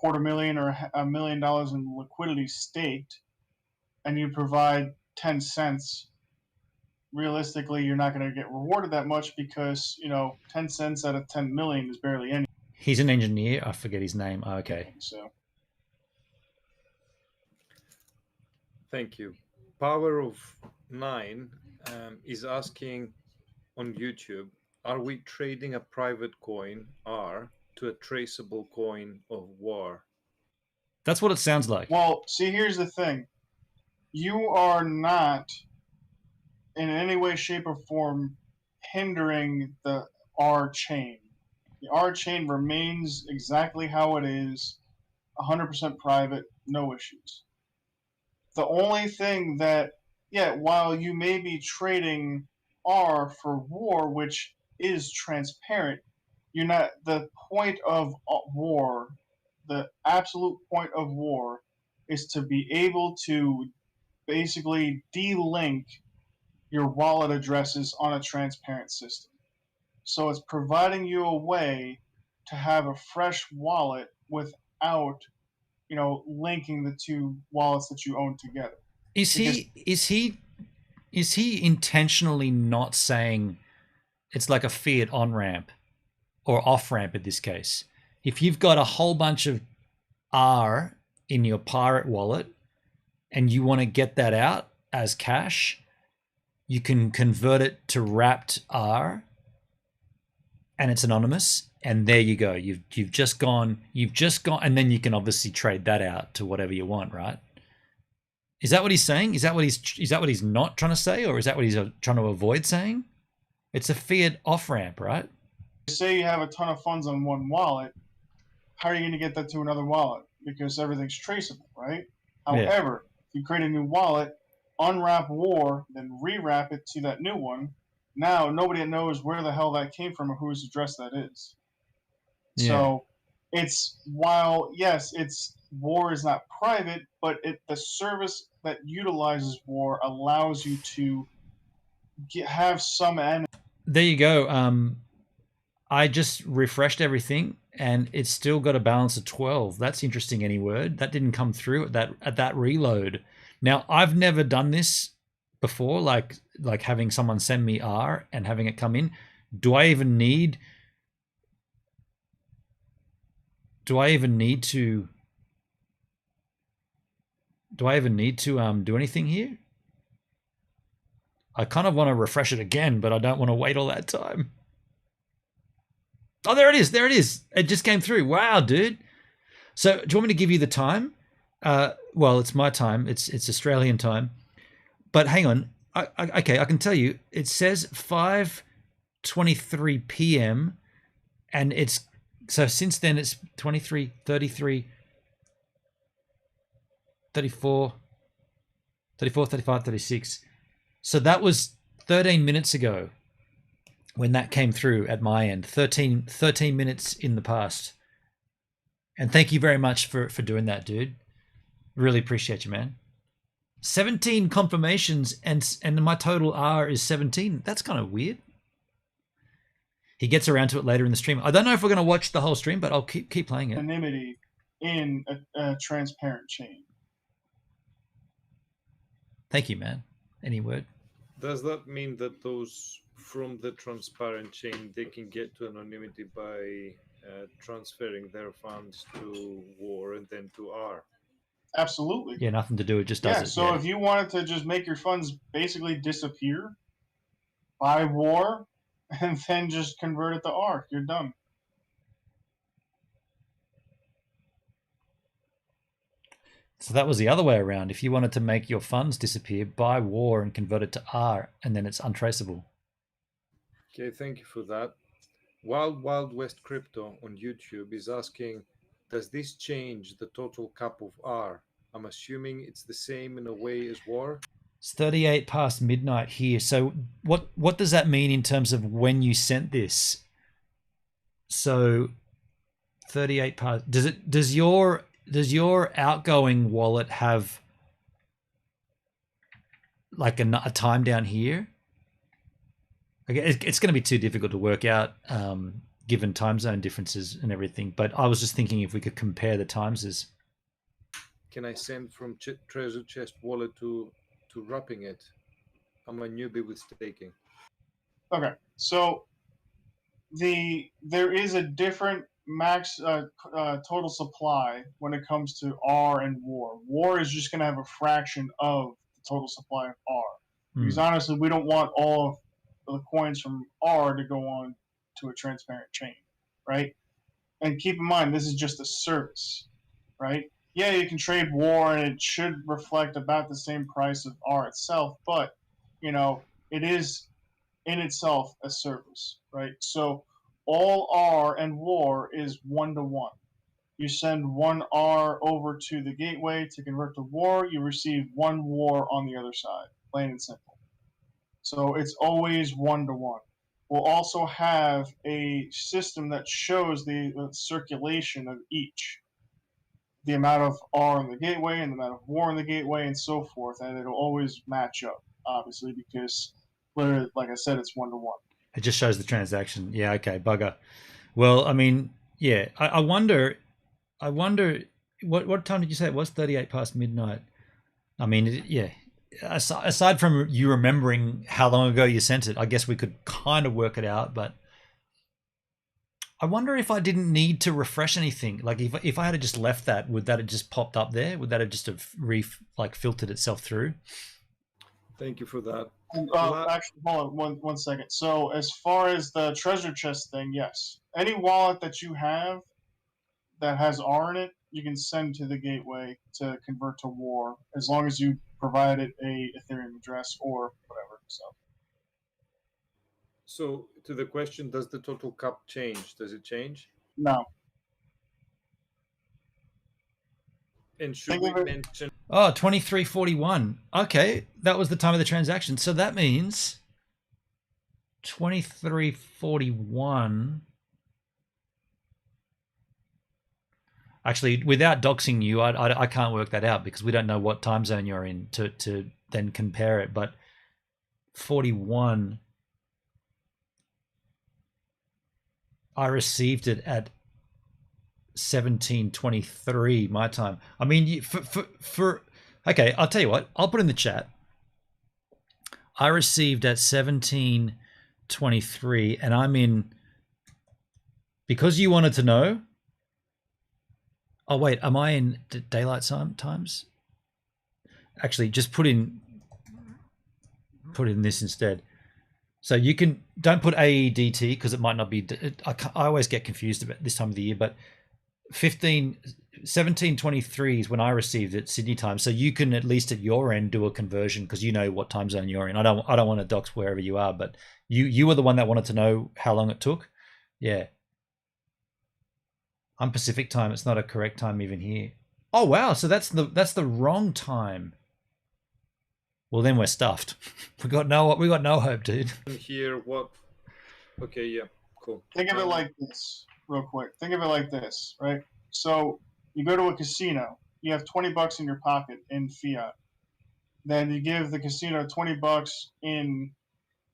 $250,000 or $1 million in liquidity staked, and you provide 10 cents, realistically, you're not going to get rewarded that much because, 10 cents out of 10 million is barely anything. He's an engineer. I forget his name. Oh, okay. So. Thank you. Power of 9 is asking on YouTube, are we trading a private coin, R, to a traceable coin of War? That's what it sounds like. Well, see, here's the thing. You are not, in any way, shape, or form, hindering the R chain. The R chain remains exactly how it is, 100% private, no issues. The only thing that, while you may be trading R for War, which is transparent, you're not, the point of War, the absolute point of War is to be able to basically de-link your wallet addresses on a transparent system. So it's providing you a way to have a fresh wallet without, linking the two wallets that you own together. Is he intentionally not saying it's like a fiat on ramp or off ramp in this case? If you've got a whole bunch of R in your pirate wallet and you want to get that out as cash, you can convert it to wrapped R and it's anonymous, and there you go. You've just gone, and then you can obviously trade that out to whatever you want, right? Is that what he's saying? Is that what he's not trying to say, or is that what he's trying to avoid saying? It's a fiat off ramp, right? Say you have a ton of funds on one wallet, how are you going to get that to another wallet? Because everything's traceable, right? However, if you create a new wallet, unwrap War, then rewrap it to that new one, now nobody knows where the hell that came from or whose address that is. Yeah. So it's, while yes, War is not private, but the service that utilizes War allows you to have some end. There you go. I just refreshed everything and it's still got a balance of 12. That's interesting. Any word that didn't come through at that reload. Now I've never done this before, like having someone send me R and having it come in. Do I even need do I even need to do anything here? I kind of want to refresh it again, but I don't want to wait all that time. Oh, there it is. There it is. It just came through. Wow, dude. So do you want me to give you the time? Well, it's my time. It's Australian time. But hang on. Okay, I can tell you. It says 5:23 p.m. and it's so since then it's 23, 33, 34, 34, 35, 36. So that was 13 minutes ago when that came through at my end. 13 minutes in the past. And thank you very much for doing that, dude. Really appreciate you, man. 17 confirmations and my total R is 17. That's kind of weird. He gets around to it later in the stream. I don't know if we're going to watch the whole stream, but I'll keep playing it. Anonymity in a transparent chain. Thank you, man. Any word? Does that mean that those from the transparent chain, they can get to anonymity by transferring their funds to War and then to R? Absolutely. Yeah, nothing to do. It just does it. So if you wanted to just make your funds basically disappear, buy War, and then just convert it to R, you're done. So that was the other way around. If you wanted to make your funds disappear, buy War and convert it to R, and then it's untraceable. Okay, thank you for that. Wild West Crypto on YouTube is asking, does this change the total cap of R? I'm assuming it's the same in a way as War. It's 38 past midnight here. So what does that mean in terms of when you sent this? So 38 past. Does your outgoing wallet have like a time down here? Okay, it's going to be too difficult to work out given time zone differences and everything. But I was just thinking if we could compare the timeses. Can I send from Treasure Chest wallet to wrapping it? I'm a newbie with staking. Okay, so there is a different max total supply when it comes to R and War. War is just going to have a fraction of the total supply of R. Because honestly, we don't want all of the coins from R to go on to a transparent chain, right? And keep in mind, this is just a service, right? Yeah, you can trade War and it should reflect about the same price of R itself, but, it is in itself a service, right? So all R and War is 1-to-1. You send 1 R over to the gateway to convert to War, you receive 1 War on the other side, plain and simple. So it's always 1-to-1. We'll also have a system that shows the circulation of each, the amount of R in the gateway and the amount of War in the gateway and so forth, and it'll always match up, obviously, because literally, like I said, it's 1-to-1. It just shows the transaction. Yeah, okay, bugger. Well, I mean, yeah, I wonder what time did you say it was? 38 past midnight. I mean, yeah. Aside from you remembering how long ago you sent it, I guess we could kind of work it out, but I wonder if I didn't need to refresh anything. Like if I had just left that, would that have just popped up there? Would that have just have filtered itself through? Thank you for that. Actually, hold on one second. So as far as the treasure chest thing, yes. Any wallet that you have that has R in it, you can send to the gateway to convert to War, as long as you provided a Ethereum address or whatever. So to the question, does the total cap change? Does it change? No. And should we mention? Oh, 23:41. Okay, that was the time of the transaction. So that means 23:41. Actually, without doxing you, I can't work that out because we don't know what time zone you're in to then compare it. But 41, I received it at 17:23 my time. I mean, for okay, I'll tell you what. I'll put in the chat. I received at 17:23, and I'm in because you wanted to know. Oh wait, am I in daylight times? Actually, just put in this instead. So you can don't put AEDT because it might not be. I always get confused about this time of the year, but 17:23 is when I received it Sydney time. So you can at least at your end do a conversion because you know what time zone you're in. I don't want to dox wherever you are, but you were the one that wanted to know how long it took. Yeah. I'm Pacific time. It's not a correct time even here. Oh wow, so that's the wrong time. Well, then we're stuffed. we got no hope, dude. Here, what? Okay, yeah, cool. Think of it like this, real quick. Think of it like this, right? So you go to a casino. You have $20 in your pocket in fiat. Then you give the casino $20 in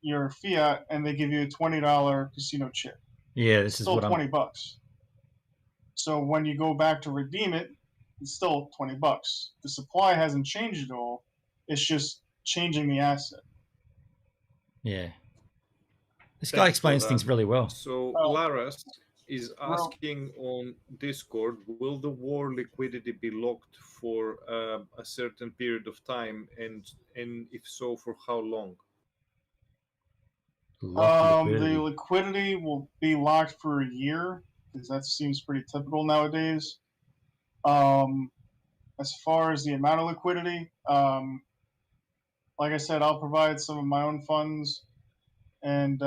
your fiat, and they give you a $20 casino chip. Yeah, this is still what $20. So when you go back to redeem it, it's still $20. The supply hasn't changed at all. It's just changing the asset. Yeah. This guy explains things really well. So Laras is asking on Discord, will the war liquidity be locked for a certain period of time, and if so, for how long? The liquidity will be locked for a year because that seems pretty typical nowadays. As far as the amount of liquidity, like I said, I'll provide some of my own funds, and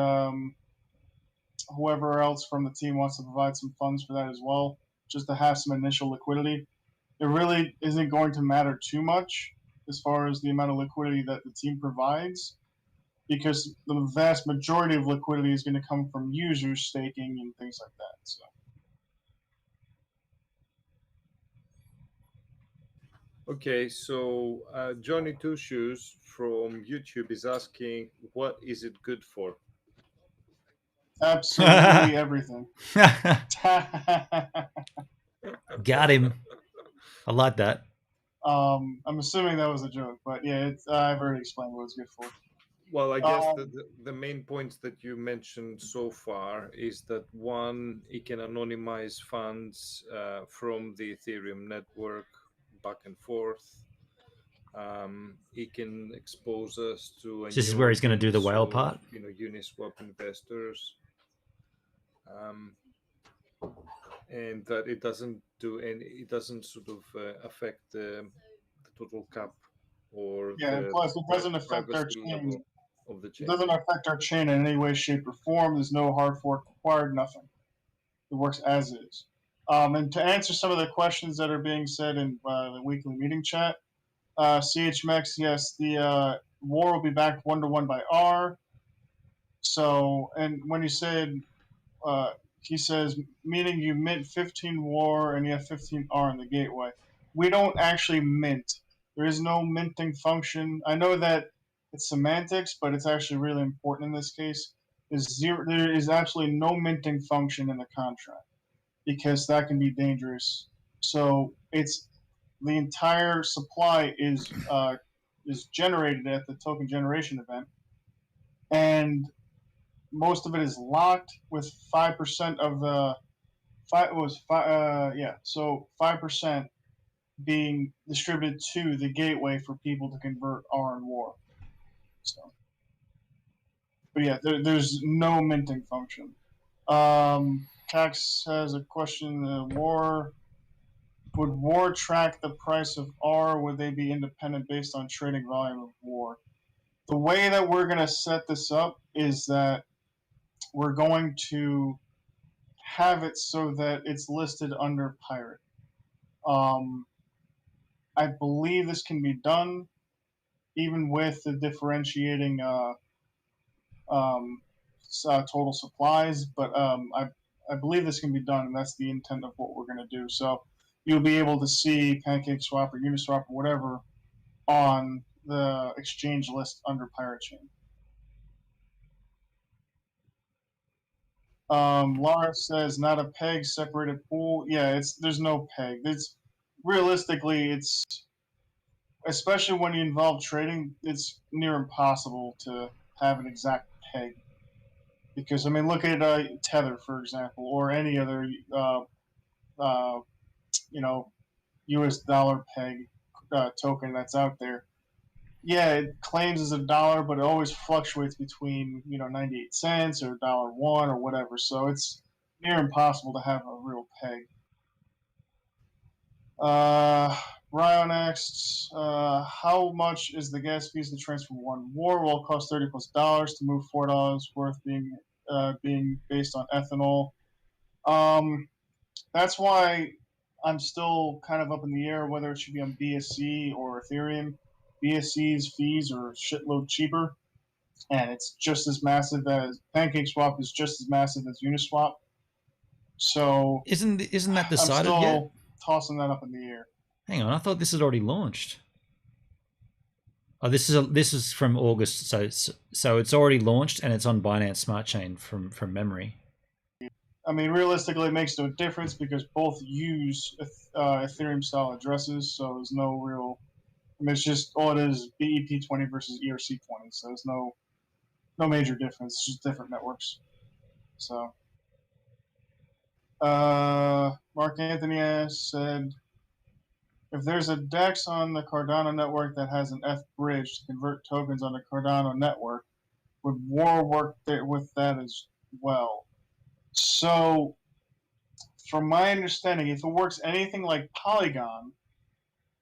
whoever else from the team wants to provide some funds for that as well, just to have some initial liquidity. It really isn't going to matter too much as far as the amount of liquidity that the team provides, because the vast majority of liquidity is going to come from users staking and things like that. So. Okay, so Johnny Two Shoes from YouTube is asking, what is it good for? Absolutely everything. Got him. I like that. I'm assuming that was a joke, but yeah, I've already explained what it's good for. Well, I guess the main points that you mentioned so far is that one, it can anonymize funds from the Ethereum network back and forth. It can expose us to a This is where he's going to do the whale part. Uniswap investors, and that it doesn't do any. It doesn't sort of affect the total cap or plus it doesn't affect our chain. Of the chain. It doesn't affect our chain in any way, shape, or form. There's no hard fork required. Nothing. It works as is. And to answer some of the questions that are being said in the weekly meeting chat, CHMX, yes, the war will be backed 1-to-1 by R. So, and when you said, he says, meaning you mint 15 war and you have 15 R in the gateway. We don't actually mint. There is no minting function. I know that it's semantics, but it's actually really important in this case. There is absolutely no minting function in the contract because that can be dangerous. So it's the entire supply is generated at the token generation event, and most of it is locked with 5% of the so 5% being distributed to the gateway for people to convert R and war. So, but yeah, there's no minting function. Cax has a question. Would war track the price of R? Would they be independent based on trading volume of war? The way that we're going to set this up is that we're going to have it so that it's listed under pirate. I believe this can be done even with the differentiating total supplies, but I believe this can be done, and that's the intent of what we're going to do. So you'll be able to see PancakeSwap or Uniswap or whatever on the exchange list under Pirate Chain. Laura says not a peg separated pool. Yeah, there's no peg. It's realistically, it's especially when you involve trading, it's near impossible to have an exact peg. Because I mean, look at Tether, for example, or any other US dollar peg token that's out there. Yeah, it claims as $1, but it always fluctuates between 98 cents or $1 or whatever. So it's near impossible to have a real peg. Ryan asks, how much is the gas fees to transfer one war? Will it cost $30+ to move $4 worth being based on ethanol? That's why I'm still kind of up in the air whether it should be on BSC or Ethereum. BSC's fees are a shitload cheaper, and it's just as massive as PancakeSwap is just as massive as Uniswap. So isn't that I'm decided still yet? tossing that up in the air. Hang on, I thought this had already launched. Oh, this is from August, so it's already launched and it's on Binance Smart Chain from memory. I mean, realistically, it makes no difference because both use Ethereum style addresses, so there's no real. I mean, it's just all it is BEP20 versus ERC20, so there's no major difference. It's just different networks. So, Mark Anthony said, if there's a DEX on the Cardano network that has an F bridge to convert tokens on the Cardano network, would War work with that as well? So, from my understanding, if it works anything like Polygon,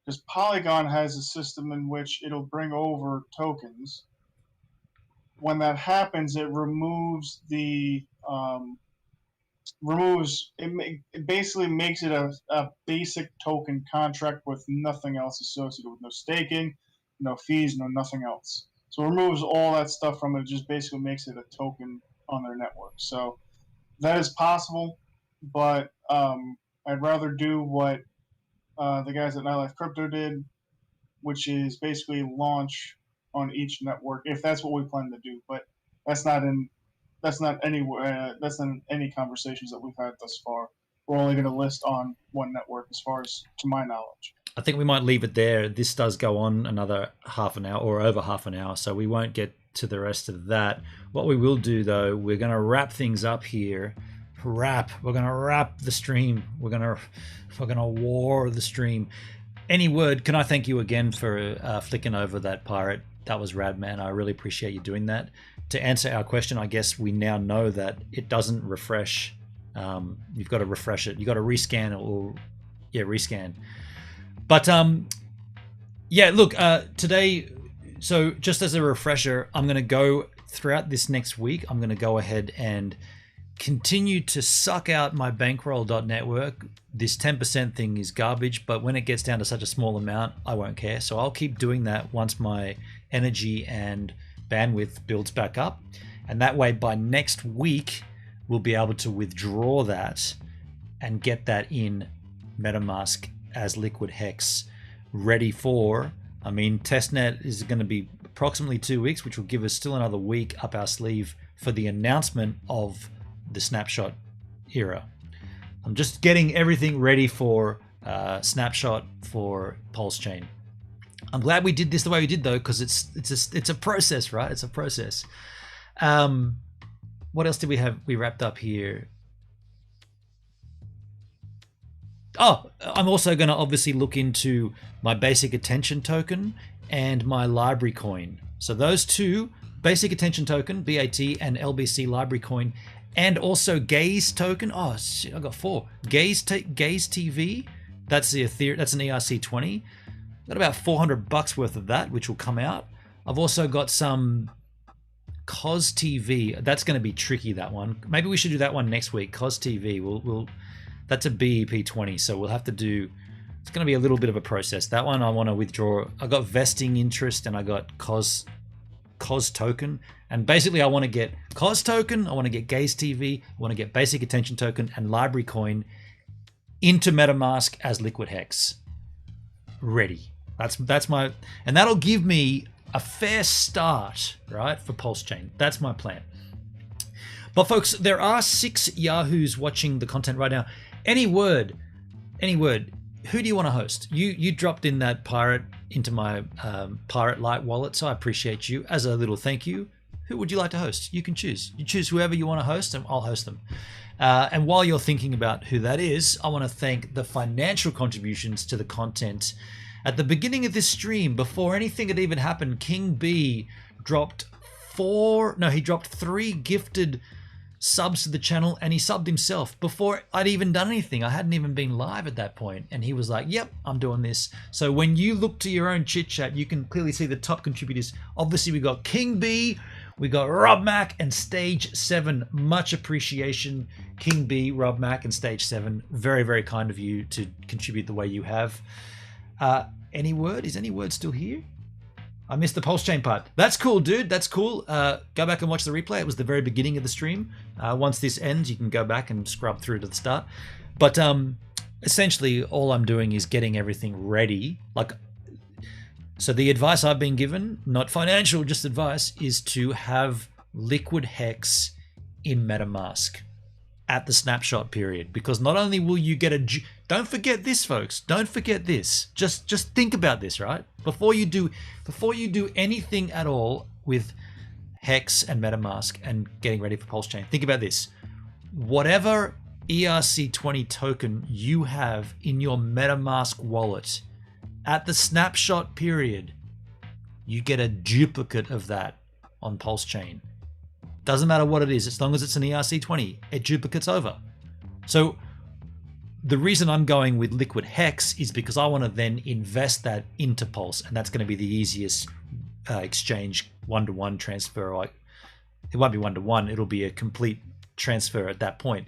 because Polygon has a system in which it'll bring over tokens. When that happens, it removes it basically makes it a basic token contract with nothing else associated with no staking, no fees, no nothing else. So it removes all that stuff from it. It just basically makes it a token on their network. So that is possible, but I'd rather do what the guys at Nightlife Crypto did, which is basically launch on each network, if that's what we plan to do. But that's not in any conversations that we've had thus far. We're only going to list on one network, as far as to my knowledge. I think we might leave it there. This does go on another half an hour or over half an hour, so we won't get to the rest of that. What we will do, though, we're going to wrap things up here. We're going to wrap the stream. We're going to war the stream. Any word? Can I thank you again for flicking over that pirate? That was rad, man. I really appreciate you doing that. To answer our question, I guess we now know that it doesn't refresh. You've got to refresh it. You've got to rescan rescan. But yeah, look, today, so just as a refresher, I'm going to go throughout this next week, I'm going to go ahead and continue to suck out my Bankroll.Network. This 10% thing is garbage, but when it gets down to such a small amount, I won't care. So I'll keep doing that once my energy and bandwidth builds back up. And that way, by next week, we'll be able to withdraw that and get that in Metamask as liquid hex, ready for, testnet is going to be approximately 2 weeks, which will give us still another week up our sleeve for the announcement of the snapshot era. I'm just getting everything ready for snapshot for Pulse.Chain. I'm glad we did this the way we did, though, because it's a process, right? It's a process. What else did we have? We wrapped up here. Oh, I'm also going to obviously look into my basic attention token and my library coin. So those two, basic attention token, BAT, and LBC library coin, and also Gaze token. Oh shit, I got 4. Gaze TV. That's an ERC20. Got about $400 worth of that, which will come out. I've also got some Cos TV. That's going to be tricky, that one. Maybe we should do that one next week. Cos TV. We'll. That's a BEP20, so we'll have to do. It's going to be a little bit of a process. That one I want to withdraw. I got vesting interest and I got Cos token, and basically I want to get Cos token, I want to get Gaze TV, I want to get basic attention token and library coin into MetaMask as liquid hex. Ready. That's my, and that'll give me a fair start, right, for Pulse.Chain. That's my plan. But folks, there are 6 Yahoos watching the content right now. Any word. Who do you want to host? You dropped in that pirate into my Pirate Lite wallet, so I appreciate you. As a little thank you, who would you like to host? You can choose. You choose whoever you want to host, and I'll host them. And while you're thinking about who that is, I want to thank the financial contributions to the content. At the beginning of this stream, before anything had even happened, King B dropped 3 gifted subs to the channel, and he subbed himself before I'd even done anything. I hadn't even been live at that point, and he was like, yep, I'm doing this. So when you look to your own chit chat, you can clearly see the top contributors. Obviously we got King B, we got Rob Mac, and Stage 7. Much appreciation, King B, Rob Mac, and Stage 7. Very, very kind of you to contribute the way you have. Any word? Is any word still here? I missed the Pulse.Chain part. That's cool, dude. That's cool. Go back and watch the replay. It was the very beginning of the stream. Once this ends, you can go back and scrub through to the start. But essentially, all I'm doing is getting everything ready. So the advice I've been given, not financial, just advice, is to have liquid hex in MetaMask at the snapshot period, because not only will you get don't forget this, folks. Don't forget this. Just think about this, right? Before you do anything at all with Hex and MetaMask and getting ready for Pulse.Chain, think about this. Whatever ERC20 token you have in your MetaMask wallet at the snapshot period, you get a duplicate of that on Pulse.Chain. Doesn't matter what it is, as long as it's an ERC20, it duplicates over. So the reason I'm going with liquid hex is because I want to then invest that into Pulse, and that's going to be the easiest exchange one-to-one transfer. It won't be one-to-one, it'll be a complete transfer at that point.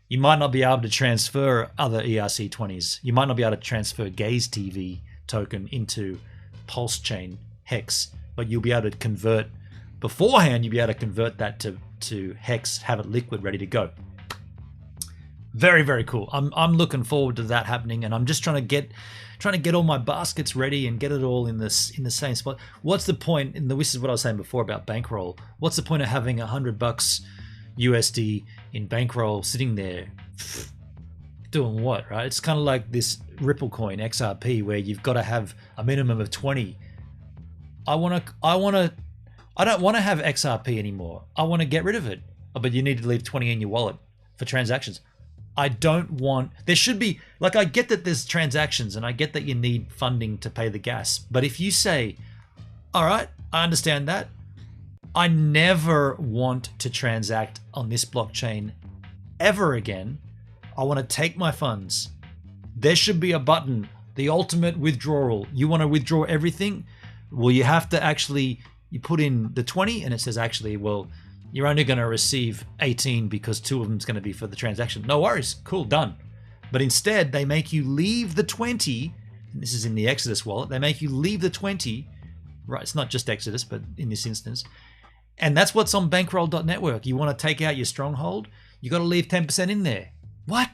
You might not be able to transfer other ERC20s. You might not be able to transfer Gaze TV token into Pulse.Chain hex, but you'll be able to convert beforehand. You'll be able to convert that to hex, have it liquid, ready to go. Very, very cool. I'm looking forward to that happening, and I'm just trying to get all my baskets ready and get it all in the same spot. What's the point? And this is what I was saying before about Bankroll. What's the point of having $100 USD in Bankroll sitting there doing what, right? It's kind of like this Ripple coin XRP where you've got to have a minimum of 20. I don't want to have XRP anymore. I want to get rid of it. Oh, but you need to leave 20 in your wallet for transactions. I don't want, there should be, I get that there's transactions and I get that you need funding to pay the gas. But if you say, all right, I understand that, I never want to transact on this blockchain ever again. I want to take my funds. There should be a button, the ultimate withdrawal. You want to withdraw everything? Well, you have to actually, you put in the 20 and it says actually, well, you're only going to receive 18 because 2 of them is going to be for the transaction. No worries. Cool, done. But instead, they make you leave the 20. And this is in the Exodus wallet. They make you leave the 20. Right, it's not just Exodus, but in this instance. And that's what's on Bankroll.Network. You want to take out your Stronghold, you got to leave 10% in there. What?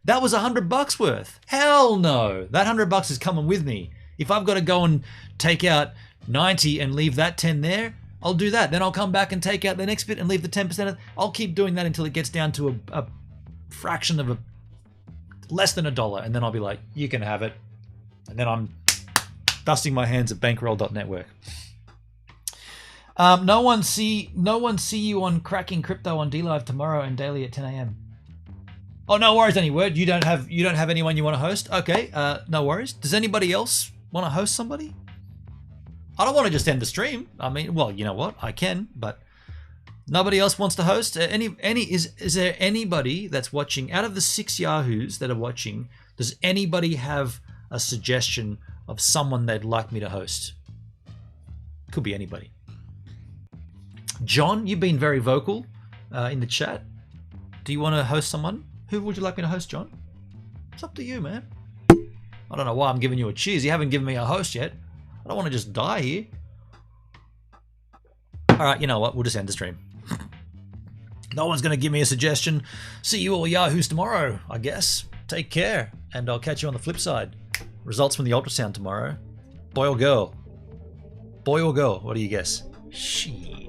That was $100 worth. Hell no. That $100 is coming with me. If I've got to go and take out 90 and leave that 10 there, I'll do that. Then I'll come back and take out the next bit and leave the 10%. I'll keep doing that until it gets down to a fraction of less than $1. And then I'll be like, you can have it. And then I'm dusting my hands at Bankroll.Network. No one see you on Cracking Crypto on DLive tomorrow and daily at 10 a.m. Oh, no worries, any word. You don't have anyone you want to host? Okay, no worries. Does anybody else want to host somebody? I don't want to just end the stream. I mean, well, you know what? I can, but nobody else wants to host. Is there anybody that's watching out of the 6 Yahoos that are watching? Does anybody have a suggestion of someone they'd like me to host? Could be anybody. John, you've been very vocal in the chat. Do you want to host someone? Who would you like me to host, John? It's up to you, man. I don't know why I'm giving you a cheers. You haven't given me a host yet. I don't want to just die here. All right, you know what? We'll just end the stream. No one's going to give me a suggestion. See you all Yahoos tomorrow, I guess. Take care, and I'll catch you on the flip side. Results from the ultrasound tomorrow. Boy or girl? Boy or girl? What do you guess? Shit.